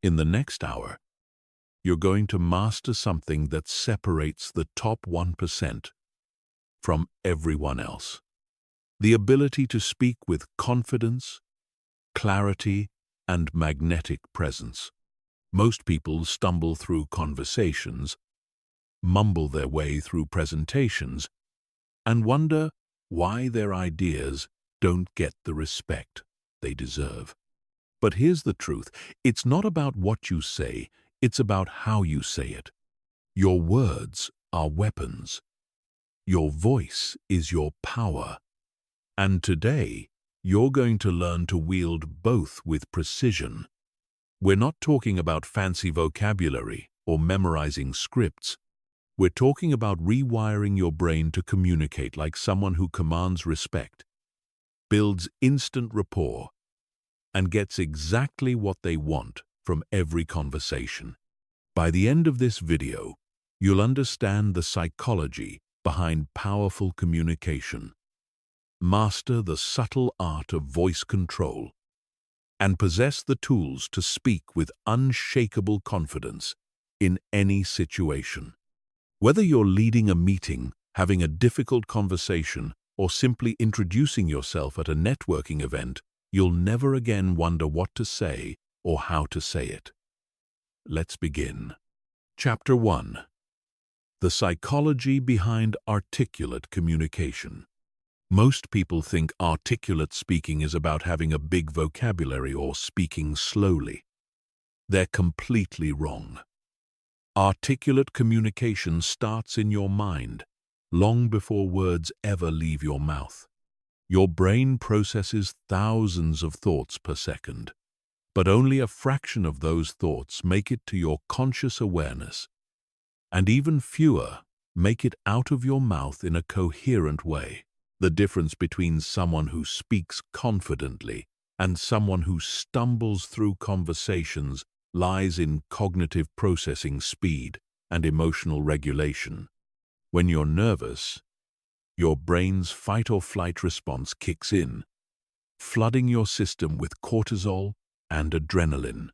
In the next hour, you're going to master something that separates the top 1% from everyone else. The ability to speak with confidence, clarity, and magnetic presence. Most people stumble through conversations, mumble their way through presentations, and wonder why their ideas don't get the respect they deserve. But here's the truth. It's not about what you say, it's about how you say it. Your words are weapons. Your voice is your power. And today, you're going to learn to wield both with precision. We're not talking about fancy vocabulary or memorizing scripts. We're talking about rewiring your brain to communicate like someone who commands respect, builds instant rapport, and gets exactly what they want from every conversation. By the end of this video, you'll understand the psychology behind powerful communication, master the subtle art of voice control, and possess the tools to speak with unshakable confidence in any situation. Whether you're leading a meeting, having a difficult conversation, or simply introducing yourself at a networking event, you'll never again wonder what to say or how to say it. Let's begin. Chapter 1. The psychology behind articulate communication. Most people think articulate speaking is about having a big vocabulary or speaking slowly. They're completely wrong. Articulate communication starts in your mind, long before words ever leave your mouth. Your brain processes thousands of thoughts per second, but only a fraction of those thoughts make it to your conscious awareness, and even fewer make it out of your mouth in a coherent way. The difference between someone who speaks confidently and someone who stumbles through conversations lies in cognitive processing speed and emotional regulation. When you're nervous, your brain's fight-or-flight response kicks in, flooding your system with cortisol and adrenaline.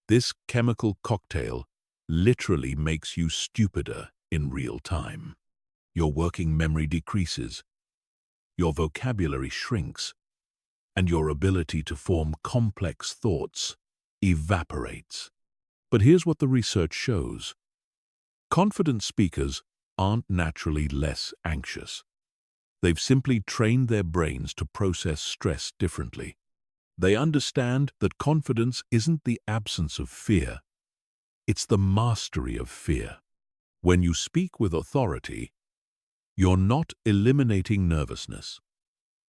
This chemical cocktail literally makes you stupider in real time. Your working memory decreases, your vocabulary shrinks, and your ability to form complex thoughts evaporates. But here's what the research shows. Confident speakers aren't naturally less anxious. They've simply trained their brains to process stress differently. They understand that confidence isn't the absence of fear, it's the mastery of fear. When you speak with authority, you're not eliminating nervousness.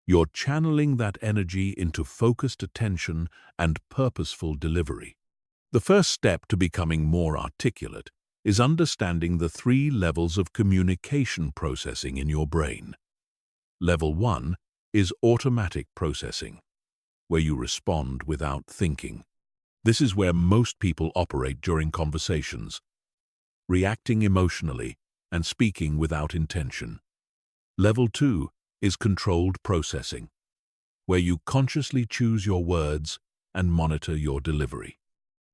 You're channeling that energy into focused attention and purposeful delivery. The first step to becoming more articulate is understanding the 3 levels of communication processing in your brain. Level 1 is automatic processing, where you respond without thinking. This is where most people operate during conversations, reacting emotionally and speaking without intention. Level 2 is controlled processing, where you consciously choose your words and monitor your delivery.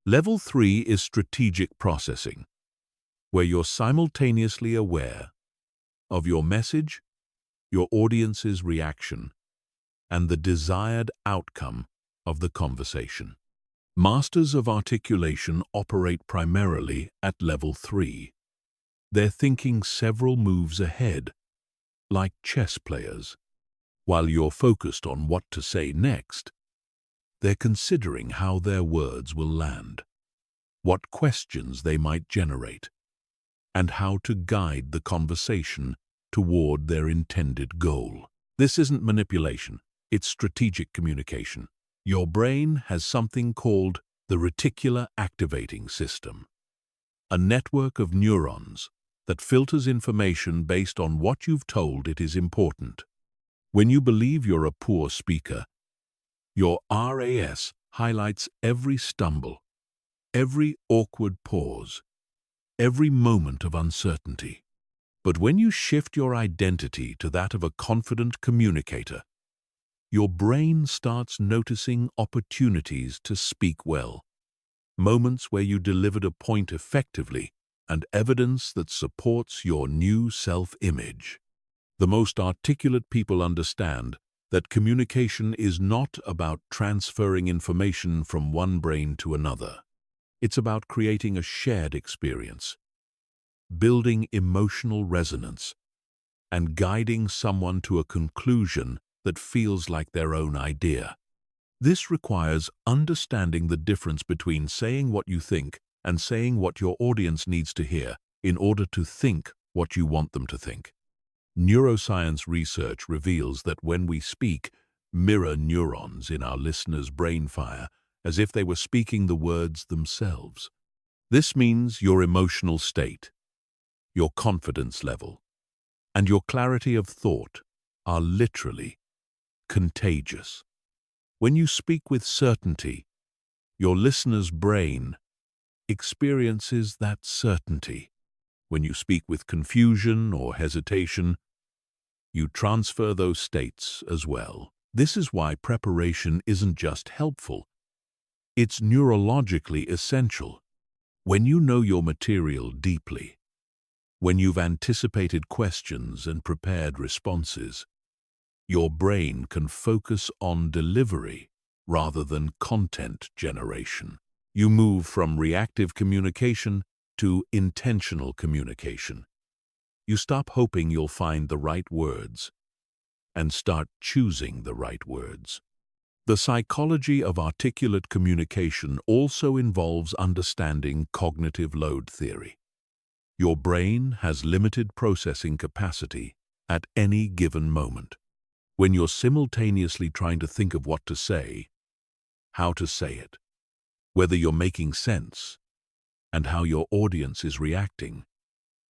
Level 3 is strategic processing, where you're simultaneously aware of your message, your audience's reaction, and the desired outcome of the conversation. Masters of articulation operate primarily at level 3. They're thinking several moves ahead, like chess players. While you're focused on what to say next, they're considering how their words will land, what questions they might generate, and how to guide the conversation toward their intended goal. This isn't manipulation, it's strategic communication. Your brain has something called the reticular activating system, a network of neurons that filters information based on what you've told it is important. When you believe you're a poor speaker, your RAS highlights every stumble, every awkward pause, every moment of uncertainty. But when you shift your identity to that of a confident communicator, your brain starts noticing opportunities to speak well. moments where you delivered a point effectively, and evidence that supports your new self-image. The most articulate people understand that communication is not about transferring information from one brain to another. It's about creating a shared experience, building emotional resonance, and guiding someone to a conclusion that feels like their own idea. This requires understanding the difference between saying what you think and saying what your audience needs to hear in order to think what you want them to think. Neuroscience research reveals that when we speak, mirror neurons in our listeners' brain fire as if they were speaking the words themselves. This means your emotional state, your confidence level, and your clarity of thought are literally contagious. When you speak with certainty, your listener's brain experiences that certainty. When you speak with confusion or hesitation, you transfer those states as well. This is why preparation isn't just helpful, it's neurologically essential. When you know your material deeply, when you've anticipated questions and prepared responses, your brain can focus on delivery rather than content generation. You move from reactive communication to intentional communication. You stop hoping you'll find the right words and start choosing the right words. The psychology of articulate communication also involves understanding cognitive load theory. Your brain has limited processing capacity at any given moment. When you're simultaneously trying to think of what to say, how to say it, whether you're making sense, and how your audience is reacting,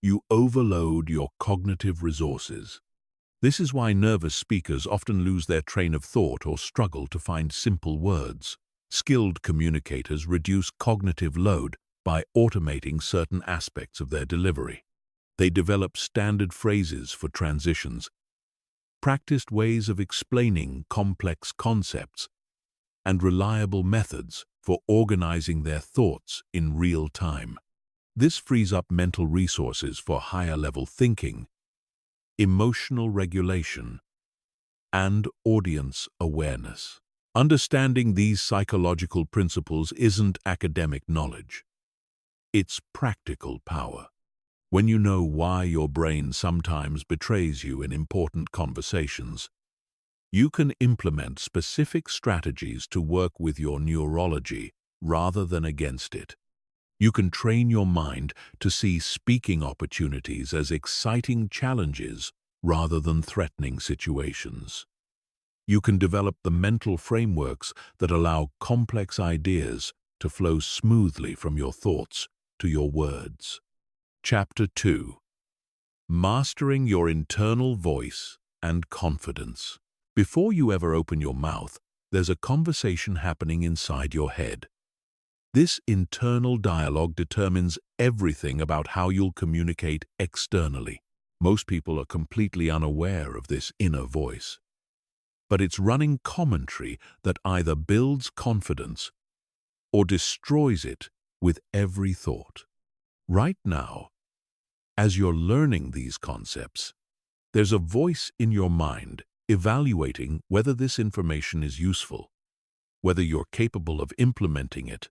you overload your cognitive resources. This is why nervous speakers often lose their train of thought or struggle to find simple words. Skilled communicators reduce cognitive load by automating certain aspects of their delivery. They develop standard phrases for transitions, practiced ways of explaining complex concepts, and reliable methods for organizing their thoughts in real time. This frees up mental resources for higher-level thinking, emotional regulation, and audience awareness. Understanding these psychological principles isn't academic knowledge. It's practical power. When you know why your brain sometimes betrays you in important conversations, you can implement specific strategies to work with your neurology rather than against it. You can train your mind to see speaking opportunities as exciting challenges rather than threatening situations. You can develop the mental frameworks that allow complex ideas to flow smoothly from your thoughts to your words. Chapter 2. Mastering your internal voice and confidence. Before you ever open your mouth, there's a conversation happening inside your head. This internal dialogue determines everything about how you'll communicate externally. Most people are completely unaware of this inner voice. But it's running commentary that either builds confidence or destroys it with every thought. Right now, as you're learning these concepts, there's a voice in your mind evaluating whether this information is useful, whether you're capable of implementing it,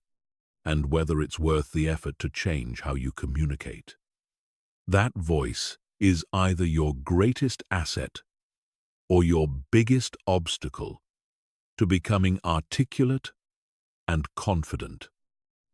and whether it's worth the effort to change how you communicate. That voice is either your greatest asset or your biggest obstacle to becoming articulate and confident.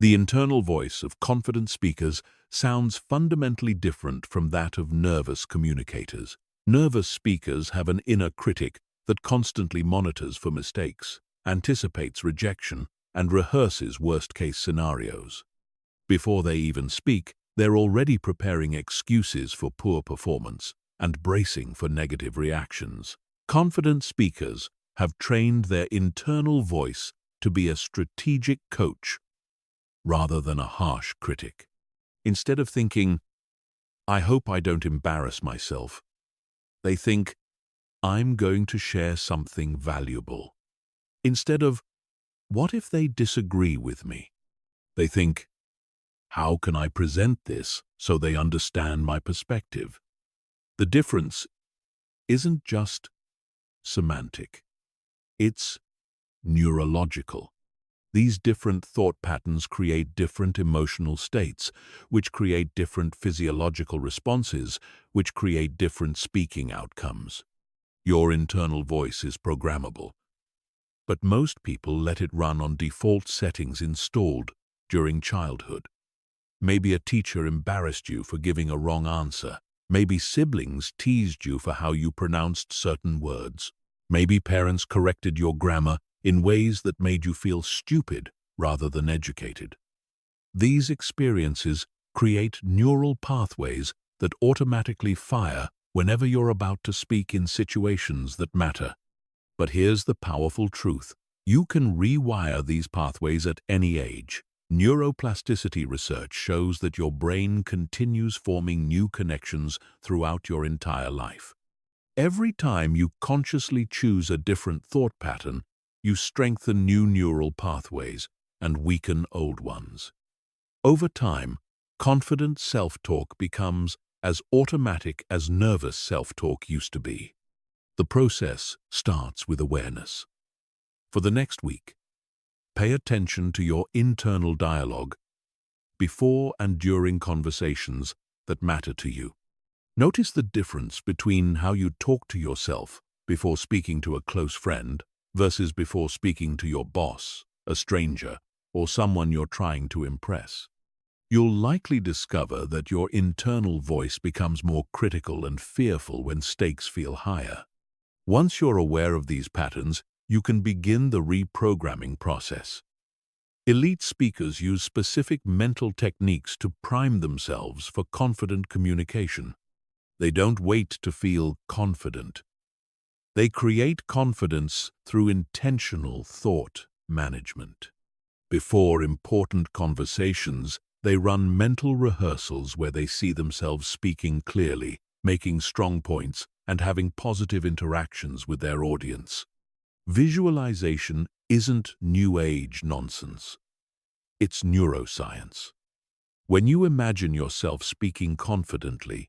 The internal voice of confident speakers sounds fundamentally different from that of nervous communicators. Nervous speakers have an inner critic that constantly monitors for mistakes, anticipates rejection, and rehearses worst-case scenarios. Before they even speak, they're already preparing excuses for poor performance and bracing for negative reactions. Confident speakers have trained their internal voice to be a strategic coach rather than a harsh critic. Instead of thinking, "I hope I don't embarrass myself," they think, "I'm going to share something valuable." Instead of, "What if they disagree with me?" They think, how can I present this so they understand my perspective? The difference isn't just semantic. It's neurological. These different thought patterns create different emotional states, which create different physiological responses, which create different speaking outcomes. Your internal voice is programmable, but most people let it run on default settings installed during childhood. Maybe a teacher embarrassed you for giving a wrong answer. Maybe siblings teased you for how you pronounced certain words. Maybe parents corrected your grammar in ways that made you feel stupid rather than educated. These experiences create neural pathways that automatically fire whenever you're about to speak in situations that matter. But here's the powerful truth. You can rewire these pathways at any age. Neuroplasticity research shows that your brain continues forming new connections throughout your entire life. Every time you consciously choose a different thought pattern, you strengthen new neural pathways and weaken old ones. Over time, confident self-talk becomes as automatic as nervous self-talk used to be. The process starts with awareness. For the next week, pay attention to your internal dialogue before and during conversations that matter to you. Notice the difference between how you talk to yourself before speaking to a close friend versus before speaking to your boss, a stranger, or someone you're trying to impress. You'll likely discover that your internal voice becomes more critical and fearful when stakes feel higher. Once you're aware of these patterns, you can begin the reprogramming process. Elite speakers use specific mental techniques to prime themselves for confident communication. They don't wait to feel confident. They create confidence through intentional thought management. Before important conversations, they run mental rehearsals where they see themselves speaking clearly, making strong points, and having positive interactions with their audience. Visualization isn't New Age nonsense. It's neuroscience. When you imagine yourself speaking confidently,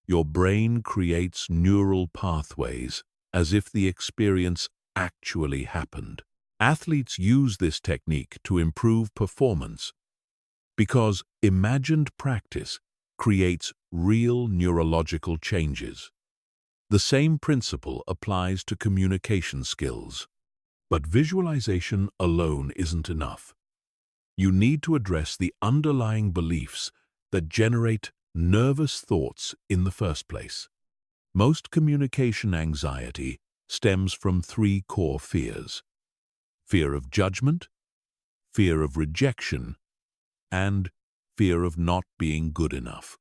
your brain creates neural pathways as if the experience actually happened. Athletes use this technique to improve performance because imagined practice creates real neurological changes. The same principle applies to communication skills. But visualization alone isn't enough. You need to address the underlying beliefs that generate nervous thoughts in the first place. Most communication anxiety stems from three core fears: fear of judgment, fear of rejection, and fear of not being good enough.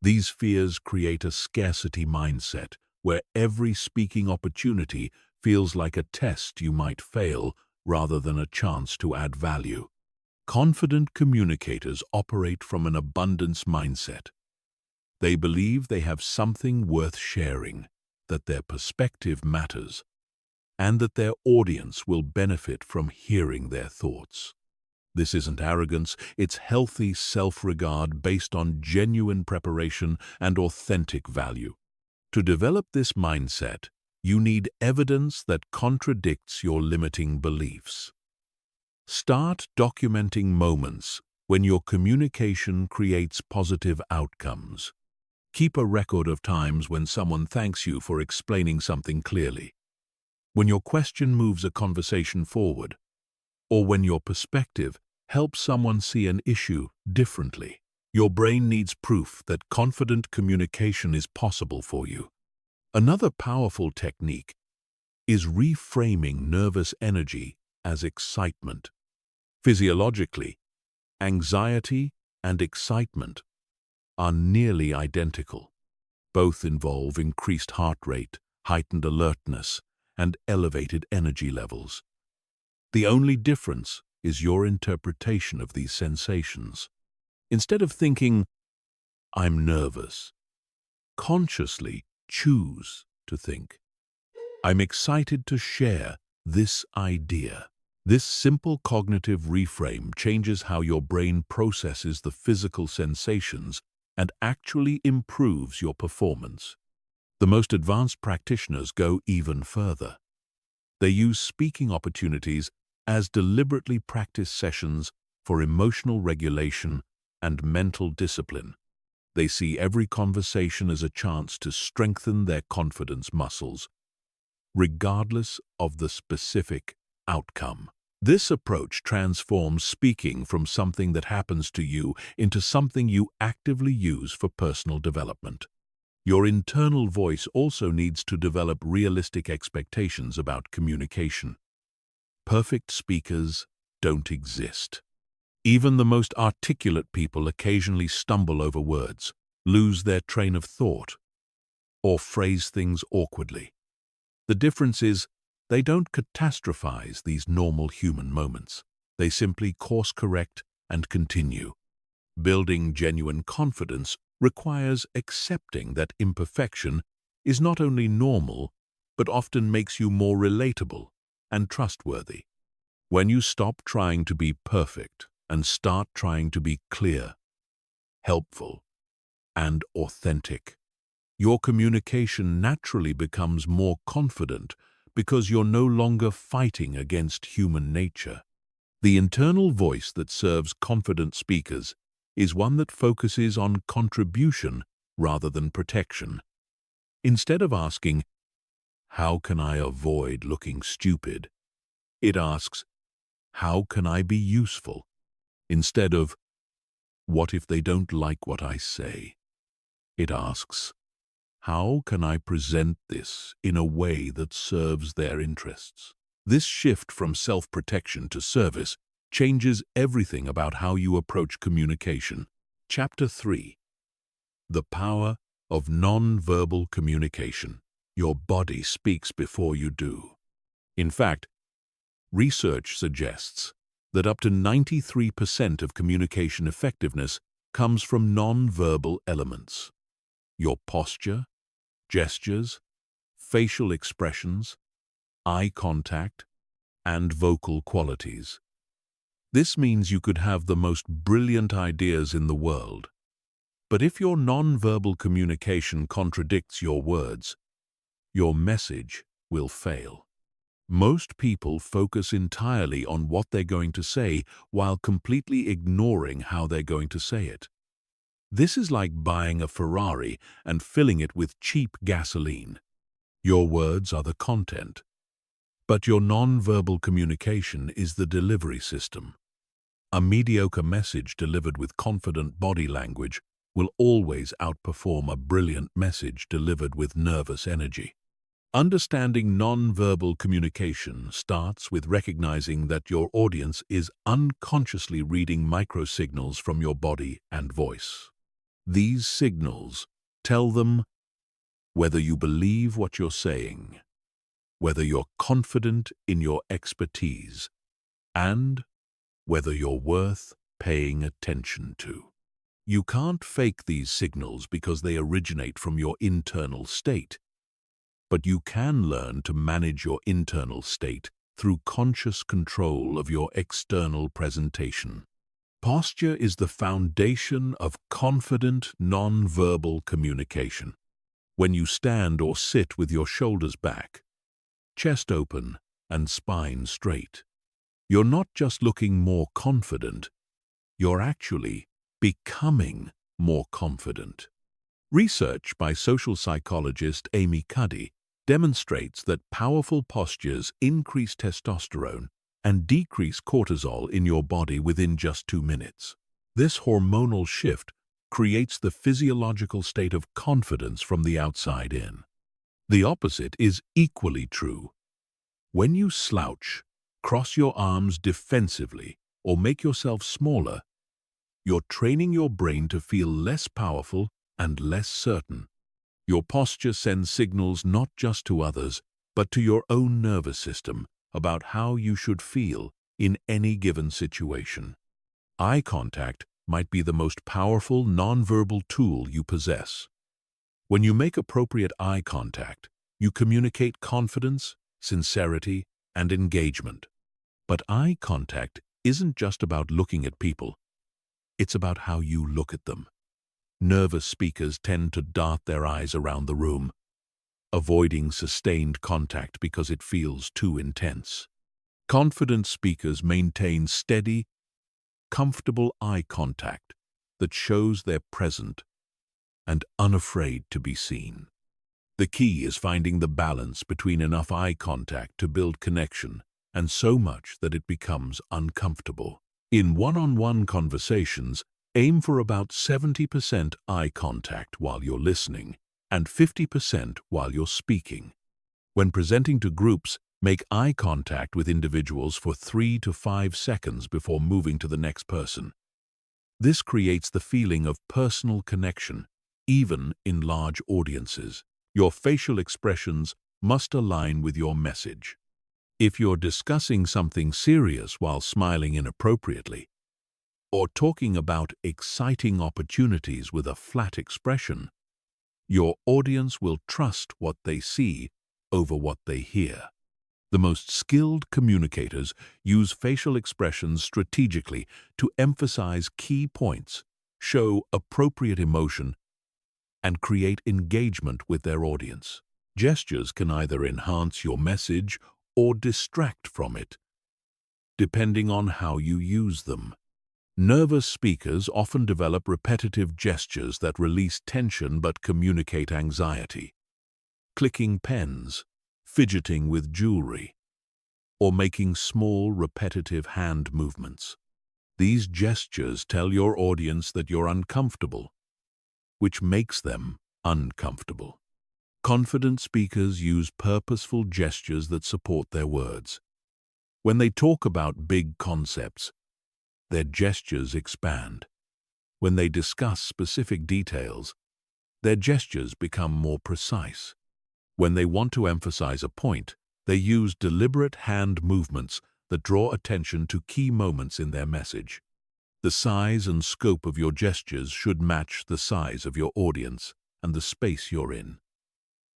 These fears create a scarcity mindset where every speaking opportunity feels like a test you might fail rather than a chance to add value. Confident communicators operate from an abundance mindset. They believe they have something worth sharing, that their perspective matters, and that their audience will benefit from hearing their thoughts. This isn't arrogance, it's healthy self-regard based on genuine preparation and authentic value. To develop this mindset, you need evidence that contradicts your limiting beliefs. Start documenting moments when your communication creates positive outcomes. Keep a record of times when someone thanks you for explaining something clearly, when your question moves a conversation forward, or when your perspective helps someone see an issue differently. Your brain needs proof that confident communication is possible for you. Another powerful technique is reframing nervous energy as excitement. Physiologically, anxiety and excitement are nearly identical. Both involve increased heart rate, heightened alertness, and elevated energy levels. The only difference is your interpretation of these sensations. Instead of thinking, "I'm nervous," consciously choose to think, "I'm excited to share this idea." This simple cognitive reframe changes how your brain processes the physical sensations and actually improves your performance. The most advanced practitioners go even further. They use speaking opportunities as deliberately practiced sessions for emotional regulation and mental discipline. They see every conversation as a chance to strengthen their confidence muscles, regardless of the specific outcome. This approach transforms speaking from something that happens to you into something you actively use for personal development. Your internal voice also needs to develop realistic expectations about communication. Perfect speakers don't exist. Even the most articulate people occasionally stumble over words, lose their train of thought, or phrase things awkwardly. The difference is, they don't catastrophize these normal human moments. They simply course-correct and continue. Building genuine confidence requires accepting that imperfection is not only normal, but often makes you more relatable and trustworthy. When you stop trying to be perfect and start trying to be clear, helpful, and authentic, your communication naturally becomes more confident because you're no longer fighting against human nature. The internal voice that serves confident speakers is one that focuses on contribution rather than protection. Instead of asking, "How can I avoid looking stupid?" it asks, "How can I be useful?" Instead of, "What if they don't like what I say?" it asks, "How can I present this in a way that serves their interests?" This shift from self-protection to service changes everything about how you approach communication. Chapter 3. The Power of Non-Verbal Communication. Your body speaks before you do. In fact, research suggests that up to 93% of communication effectiveness comes from non-verbal elements. Your posture, gestures, facial expressions, eye contact, and vocal qualities. This means you could have the most brilliant ideas in the world, but if your non-verbal communication contradicts your words, your message will fail. Most people focus entirely on what they're going to say while completely ignoring how they're going to say it. This is like buying a Ferrari and filling it with cheap gasoline. Your words are the content, but your non-verbal communication is the delivery system. A mediocre message delivered with confident body language will always outperform a brilliant message delivered with nervous energy. Understanding non-verbal communication starts with recognizing that your audience is unconsciously reading microsignals from your body and voice. These signals tell them whether you believe what you're saying, whether you're confident in your expertise, and whether you're worth paying attention to. You can't fake these signals because they originate from your internal state, but you can learn to manage your internal state through conscious control of your external presentation. Posture is the foundation of confident, non-verbal communication. When you stand or sit with your shoulders back, chest open, and spine straight, you're not just looking more confident, you're actually becoming more confident. Research by social psychologist Amy Cuddy demonstrates that powerful postures increase testosterone and decrease cortisol in your body within just 2 minutes. This hormonal shift creates the physiological state of confidence from the outside in. The opposite is equally true. When you slouch, cross your arms defensively, or make yourself smaller, you're training your brain to feel less powerful and less certain. Your posture sends signals not just to others, but to your own nervous system about how you should feel in any given situation. Eye contact might be the most powerful nonverbal tool you possess. When you make appropriate eye contact, you communicate confidence, sincerity, and engagement. But eye contact isn't just about looking at people. It's about how you look at them. Nervous speakers tend to dart their eyes around the room, avoiding sustained contact because it feels too intense. Confident speakers maintain steady, comfortable eye contact that shows they're present and unafraid to be seen. The key is finding the balance between enough eye contact to build connection and so much that it becomes uncomfortable. In one-on-one conversations, aim for about 70% eye contact while you're listening and 50% while you're speaking. When presenting to groups, make eye contact with individuals for 3 to 5 seconds before moving to the next person. This creates the feeling of personal connection, even in large audiences. Your facial expressions must align with your message. If you're discussing something serious while smiling inappropriately, or talking about exciting opportunities with a flat expression, your audience will trust what they see over what they hear. The most skilled communicators use facial expressions strategically to emphasize key points, show appropriate emotion, and create engagement with their audience. Gestures can either enhance your message or distract from it, depending on how you use them. Nervous speakers often develop repetitive gestures that release tension but communicate anxiety. Clicking pens, fidgeting with jewelry, or making small, repetitive hand movements. These gestures tell your audience that you're uncomfortable, which makes them uncomfortable. Confident speakers use purposeful gestures that support their words. When they talk about big concepts, their gestures expand. When they discuss specific details, their gestures become more precise. When they want to emphasize a point, they use deliberate hand movements that draw attention to key moments in their message. The size and scope of your gestures should match the size of your audience and the space you're in.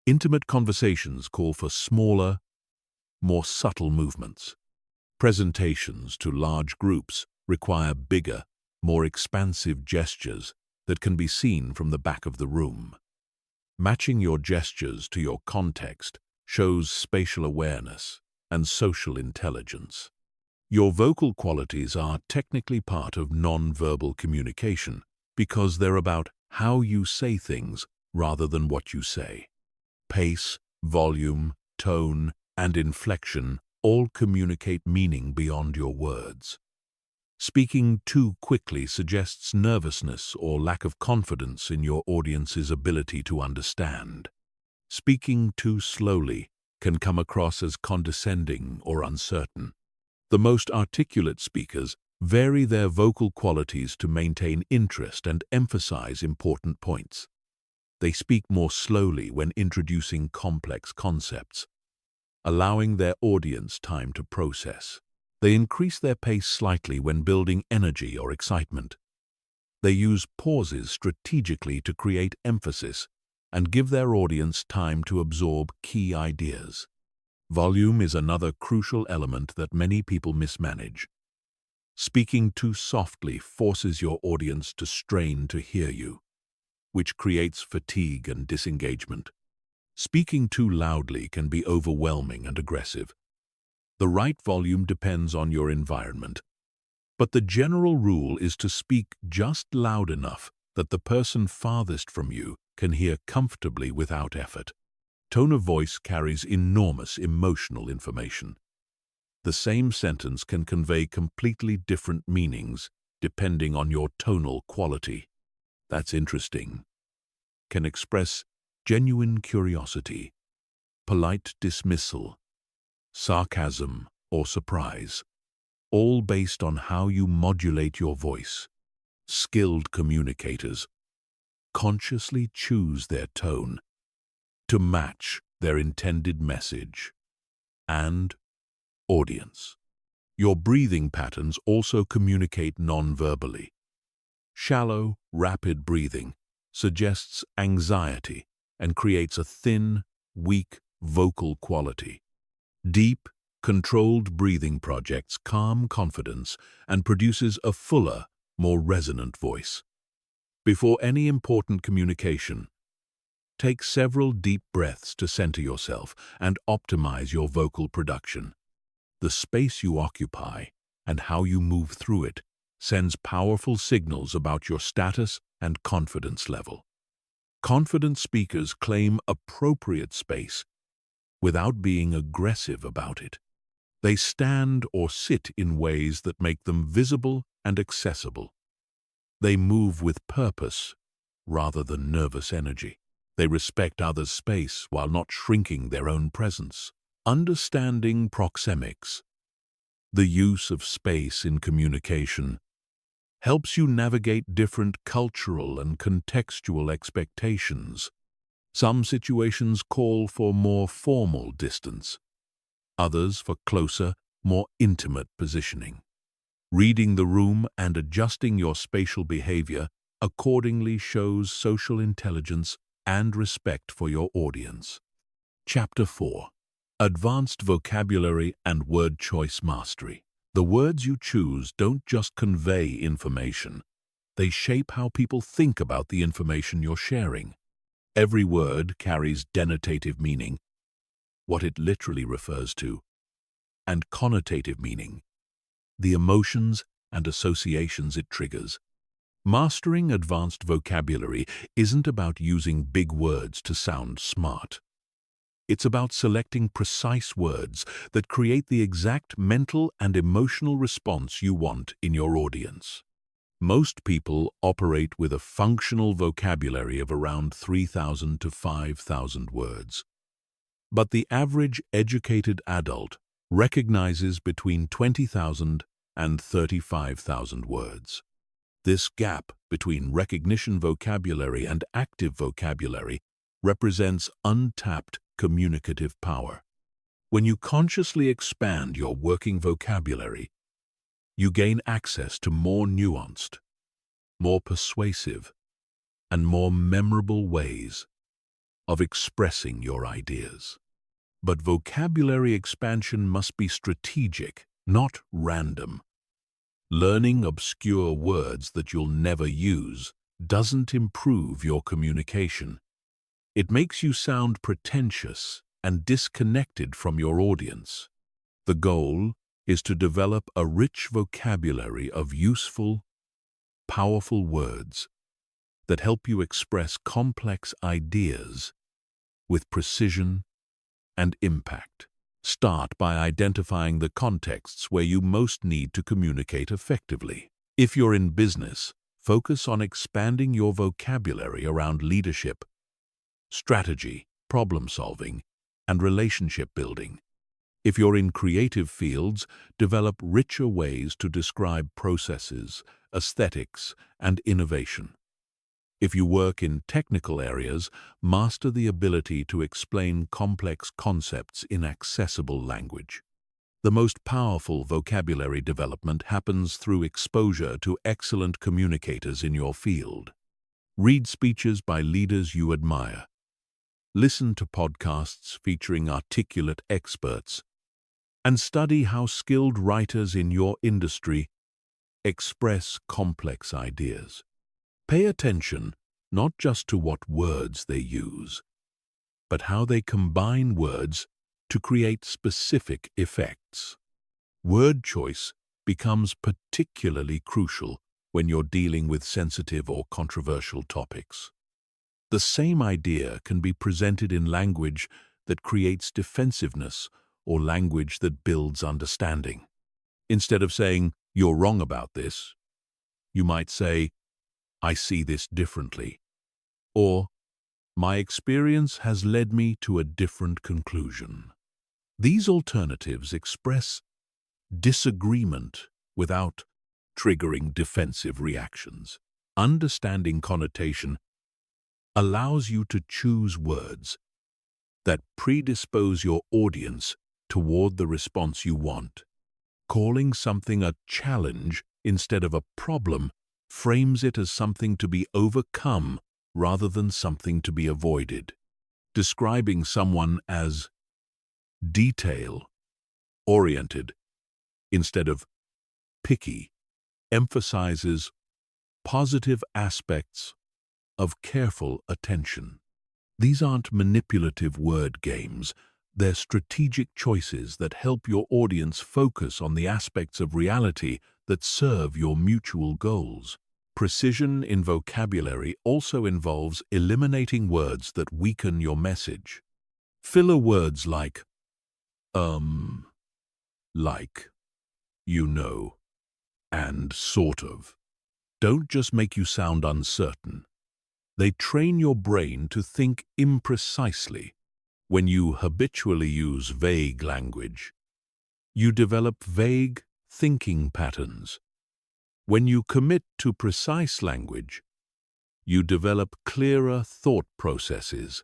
Intimate conversations call for smaller, more subtle movements. Presentations to large groups require bigger, more expansive gestures that can be seen from the back of the room. Matching your gestures to your context shows spatial awareness and social intelligence. Your vocal qualities are technically part of non-verbal communication because they're about how you say things rather than what you say. Pace, volume, tone, and inflection all communicate meaning beyond your words. Speaking too quickly suggests nervousness or lack of confidence in your audience's ability to understand. Speaking too slowly can come across as condescending or uncertain. The most articulate speakers vary their vocal qualities to maintain interest and emphasize important points. They speak more slowly when introducing complex concepts, allowing their audience time to process. They increase their pace slightly when building energy or excitement. They use pauses strategically to create emphasis and give their audience time to absorb key ideas. Volume is another crucial element that many people mismanage. Speaking too softly forces your audience to strain to hear you, which creates fatigue and disengagement. Speaking too loudly can be overwhelming and aggressive. The right volume depends on your environment, but the general rule is to speak just loud enough that the person farthest from you can hear comfortably without effort. Tone of voice carries enormous emotional information. The same sentence can convey completely different meanings depending on your tonal quality. That's interesting. Can express genuine curiosity, polite dismissal, sarcasm, or surprise, all based on how you modulate your voice. Skilled communicators consciously choose their tone to match their intended message and audience. Your breathing patterns also communicate non-verbally. Shallow, rapid breathing suggests anxiety and creates a thin, weak vocal quality. Deep, Controlled breathing projects calm confidence and produces a fuller, more resonant voice. Before any important communication, take several deep breaths to center yourself and optimize your vocal production. The space you occupy and how you move through it sends powerful signals about your status and confidence level. Confident speakers claim appropriate space without being aggressive about it. They stand or sit in ways that make them visible and accessible. They move with purpose rather than nervous energy. They respect others' space while not shrinking their own presence. Understanding proxemics, the use of space in communication, helps you navigate different cultural and contextual expectations. Some situations call for more formal distance, others for closer, more intimate positioning. Reading the room and adjusting your spatial behavior accordingly shows social intelligence and respect for your audience. Chapter 4. Advanced Vocabulary and Word Choice Mastery. The words you choose don't just convey information, they shape how people think about the information you're sharing. Every word carries denotative meaning, what it literally refers to, and connotative meaning, the emotions and associations it triggers. Mastering advanced vocabulary isn't about using big words to sound smart. It's about selecting precise words that create the exact mental and emotional response you want in your audience. Most people operate with a functional vocabulary of around 3,000 to 5,000 words. But the average educated adult recognizes between 20,000 and 35,000 words. This gap between recognition vocabulary and active vocabulary represents untapped communicative power. When you consciously expand your working vocabulary, you gain access to more nuanced, more persuasive, and more memorable ways of expressing your ideas. But vocabulary expansion must be strategic, not random. Learning obscure words that you'll never use doesn't improve your communication. It makes you sound pretentious and disconnected from your audience. The goal is to develop a rich vocabulary of useful, powerful words that help you express complex ideas with precision and impact. Start by identifying the contexts where you most need to communicate effectively. If you're in business, focus on expanding your vocabulary around leadership, strategy, problem-solving, and relationship building. If you're in creative fields, develop richer ways to describe processes, aesthetics, and innovation. If you work in technical areas, master the ability to explain complex concepts in accessible language. The most powerful vocabulary development happens through exposure to excellent communicators in your field. Read speeches by leaders you admire. Listen to podcasts featuring articulate experts, and study how skilled writers in your industry express complex ideas. Pay attention not just to what words they use, but how they combine words to create specific effects. Word choice becomes particularly crucial when you're dealing with sensitive or controversial topics. The same idea can be presented in language that creates defensiveness or language that builds understanding. Instead of saying, "You're wrong about this," you might say, "I see this differently," or "My experience has led me to a different conclusion." These alternatives express disagreement without triggering defensive reactions. Understanding connotation allows you to choose words that predispose your audience toward the response you want. Calling something a challenge instead of a problem frames it as something to be overcome rather than something to be avoided. Describing someone as detail oriented instead of picky emphasizes positive aspects of careful attention. These aren't manipulative word games. They're strategic choices that help your audience focus on the aspects of reality that serve your mutual goals. Precision in vocabulary also involves eliminating words that weaken your message. Filler words like, like, you know, and sort of don't just make you sound uncertain. They train your brain to think imprecisely. When you habitually use vague language, you develop vague thinking patterns. When you commit to precise language, you develop clearer thought processes.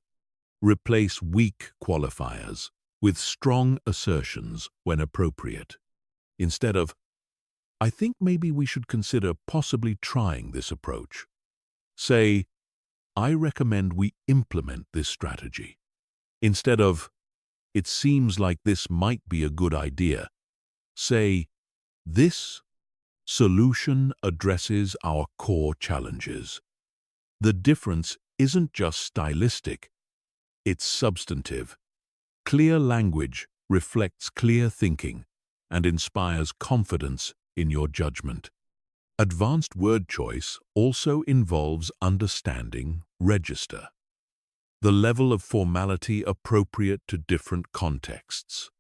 Replace weak qualifiers with strong assertions when appropriate. Instead of, I think maybe we should consider possibly trying this approach. Say, I recommend we implement this strategy. Instead of, it seems like this might be a good idea, say, this solution addresses our core challenges. The difference isn't just stylistic, it's substantive. Clear language reflects clear thinking and inspires confidence in your judgment. Advanced word choice also involves understanding register, the level of formality appropriate to different contexts.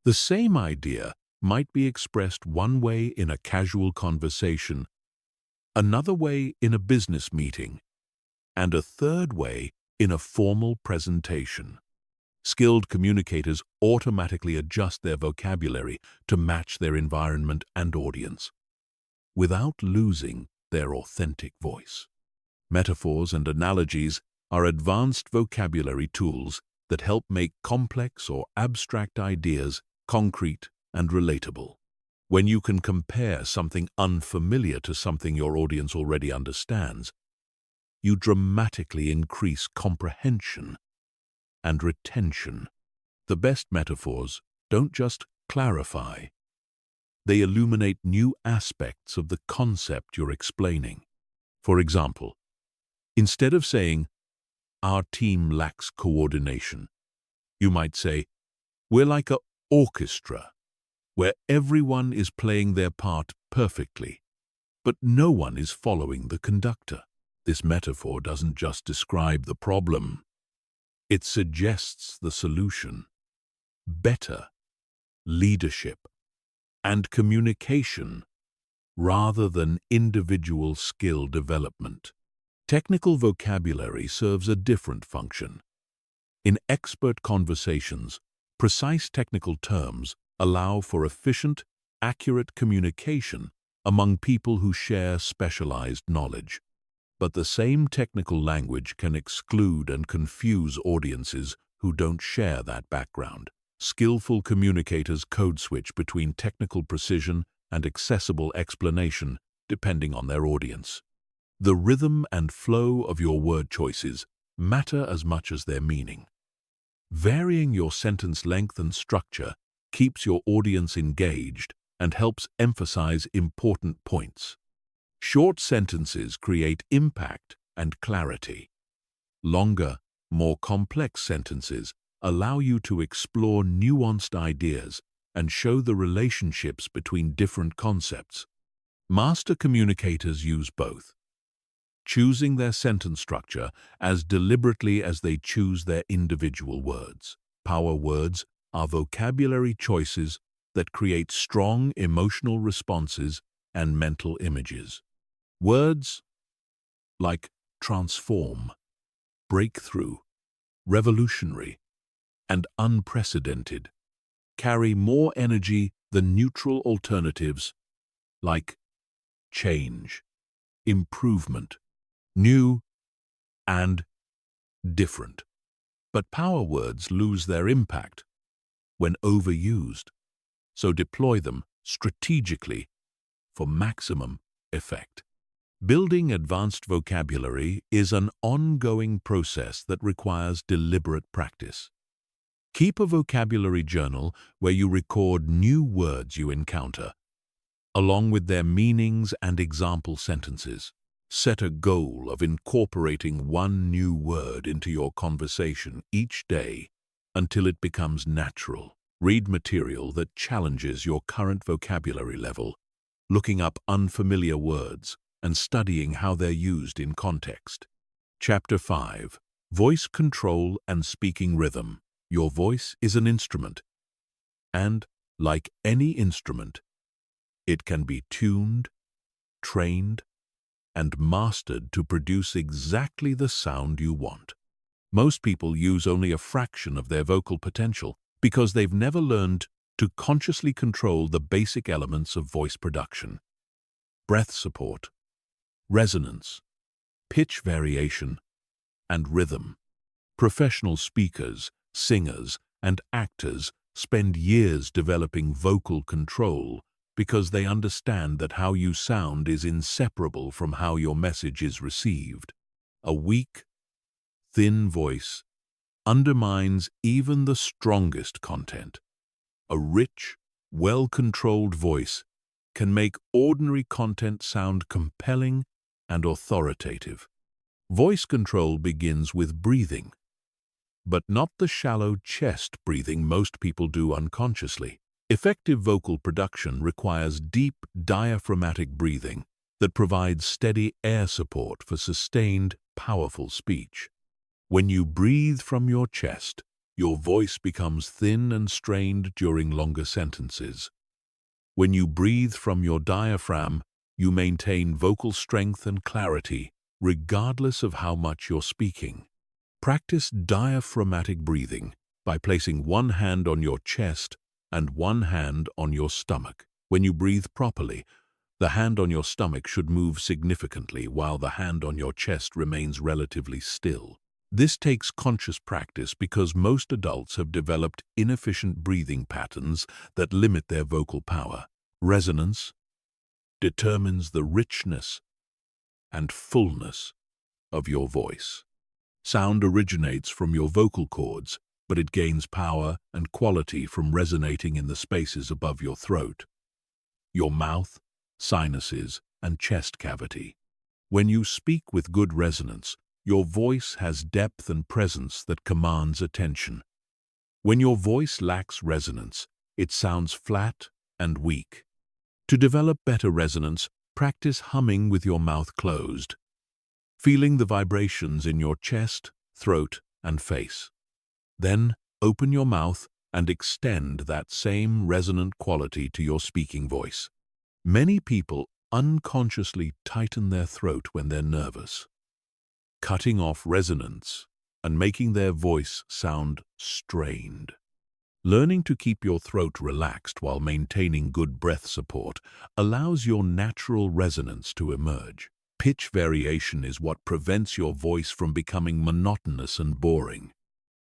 The same idea might be expressed one way in a casual conversation, another way in a business meeting, and a third way in a formal presentation. Skilled communicators automatically adjust their vocabulary to match their environment and audience, without losing their authentic voice. Metaphors and analogies are advanced vocabulary tools that help make complex or abstract ideas concrete and relatable. When you can compare something unfamiliar to something your audience already understands, you dramatically increase comprehension and retention. The best metaphors don't just clarify, they illuminate new aspects of the concept you're explaining. For example, instead of saying, our team lacks coordination, you might say, we're like an orchestra, where everyone is playing their part perfectly, but no one is following the conductor. This metaphor doesn't just describe the problem, it suggests the solution. Better leadership and communication rather than individual skill development. Technical vocabulary serves a different function. In expert conversations, precise technical terms allow for efficient, accurate communication among people who share specialized knowledge. But the same technical language can exclude and confuse audiences who don't share that background. Skillful communicators code switch between technical precision and accessible explanation depending on their audience. The rhythm and flow of your word choices matter as much as their meaning. Varying your sentence length and structure keeps your audience engaged and helps emphasize important points. Short sentences create impact and clarity. Longer, more complex sentences allow you to explore nuanced ideas and show the relationships between different concepts. Master communicators use both, choosing their sentence structure as deliberately as they choose their individual words. Power words are vocabulary choices that create strong emotional responses and mental images. Words like transform, breakthrough, revolutionary, and unprecedented carry more energy than neutral alternatives like change, improvement, new, and different. But power words lose their impact when overused, so deploy them strategically for maximum effect. Building advanced vocabulary is an ongoing process that requires deliberate practice. Keep a vocabulary journal where you record new words you encounter, along with their meanings and example sentences. Set a goal of incorporating one new word into your conversation each day until it becomes natural. Read material that challenges your current vocabulary level, looking up unfamiliar words and studying how they're used in context. Chapter 5. Voice Control and Speaking Rhythm. Your voice is an instrument, and, like any instrument, it can be tuned, trained, and mastered to produce exactly the sound you want. Most people use only a fraction of their vocal potential because they've never learned to consciously control the basic elements of voice production: breath support, resonance, pitch variation, and rhythm. Professional speakers, singers, and actors spend years developing vocal control because they understand that how you sound is inseparable from how your message is received. A weak, thin voice undermines even the strongest content. A rich, well-controlled voice can make ordinary content sound compelling and authoritative. Voice control begins with breathing, but not the shallow chest breathing most people do unconsciously. Effective vocal production requires deep diaphragmatic breathing that provides steady air support for sustained, powerful speech. When you breathe from your chest, your voice becomes thin and strained during longer sentences. When you breathe from your diaphragm, you maintain vocal strength and clarity, regardless of how much you're speaking. Practice diaphragmatic breathing by placing one hand on your chest and one hand on your stomach. When you breathe properly, the hand on your stomach should move significantly while the hand on your chest remains relatively still. This takes conscious practice because most adults have developed inefficient breathing patterns that limit their vocal power. Resonance determines the richness and fullness of your voice. Sound originates from your vocal cords, but it gains power and quality from resonating in the spaces above your throat, your mouth, sinuses, and chest cavity. When you speak with good resonance, your voice has depth and presence that commands attention. When your voice lacks resonance, it sounds flat and weak. To develop better resonance, practice humming with your mouth closed, feeling the vibrations in your chest, throat, and face. Then, open your mouth and extend that same resonant quality to your speaking voice. Many people unconsciously tighten their throat when they're nervous, cutting off resonance and making their voice sound strained. Learning to keep your throat relaxed while maintaining good breath support allows your natural resonance to emerge. Pitch variation is what prevents your voice from becoming monotonous and boring.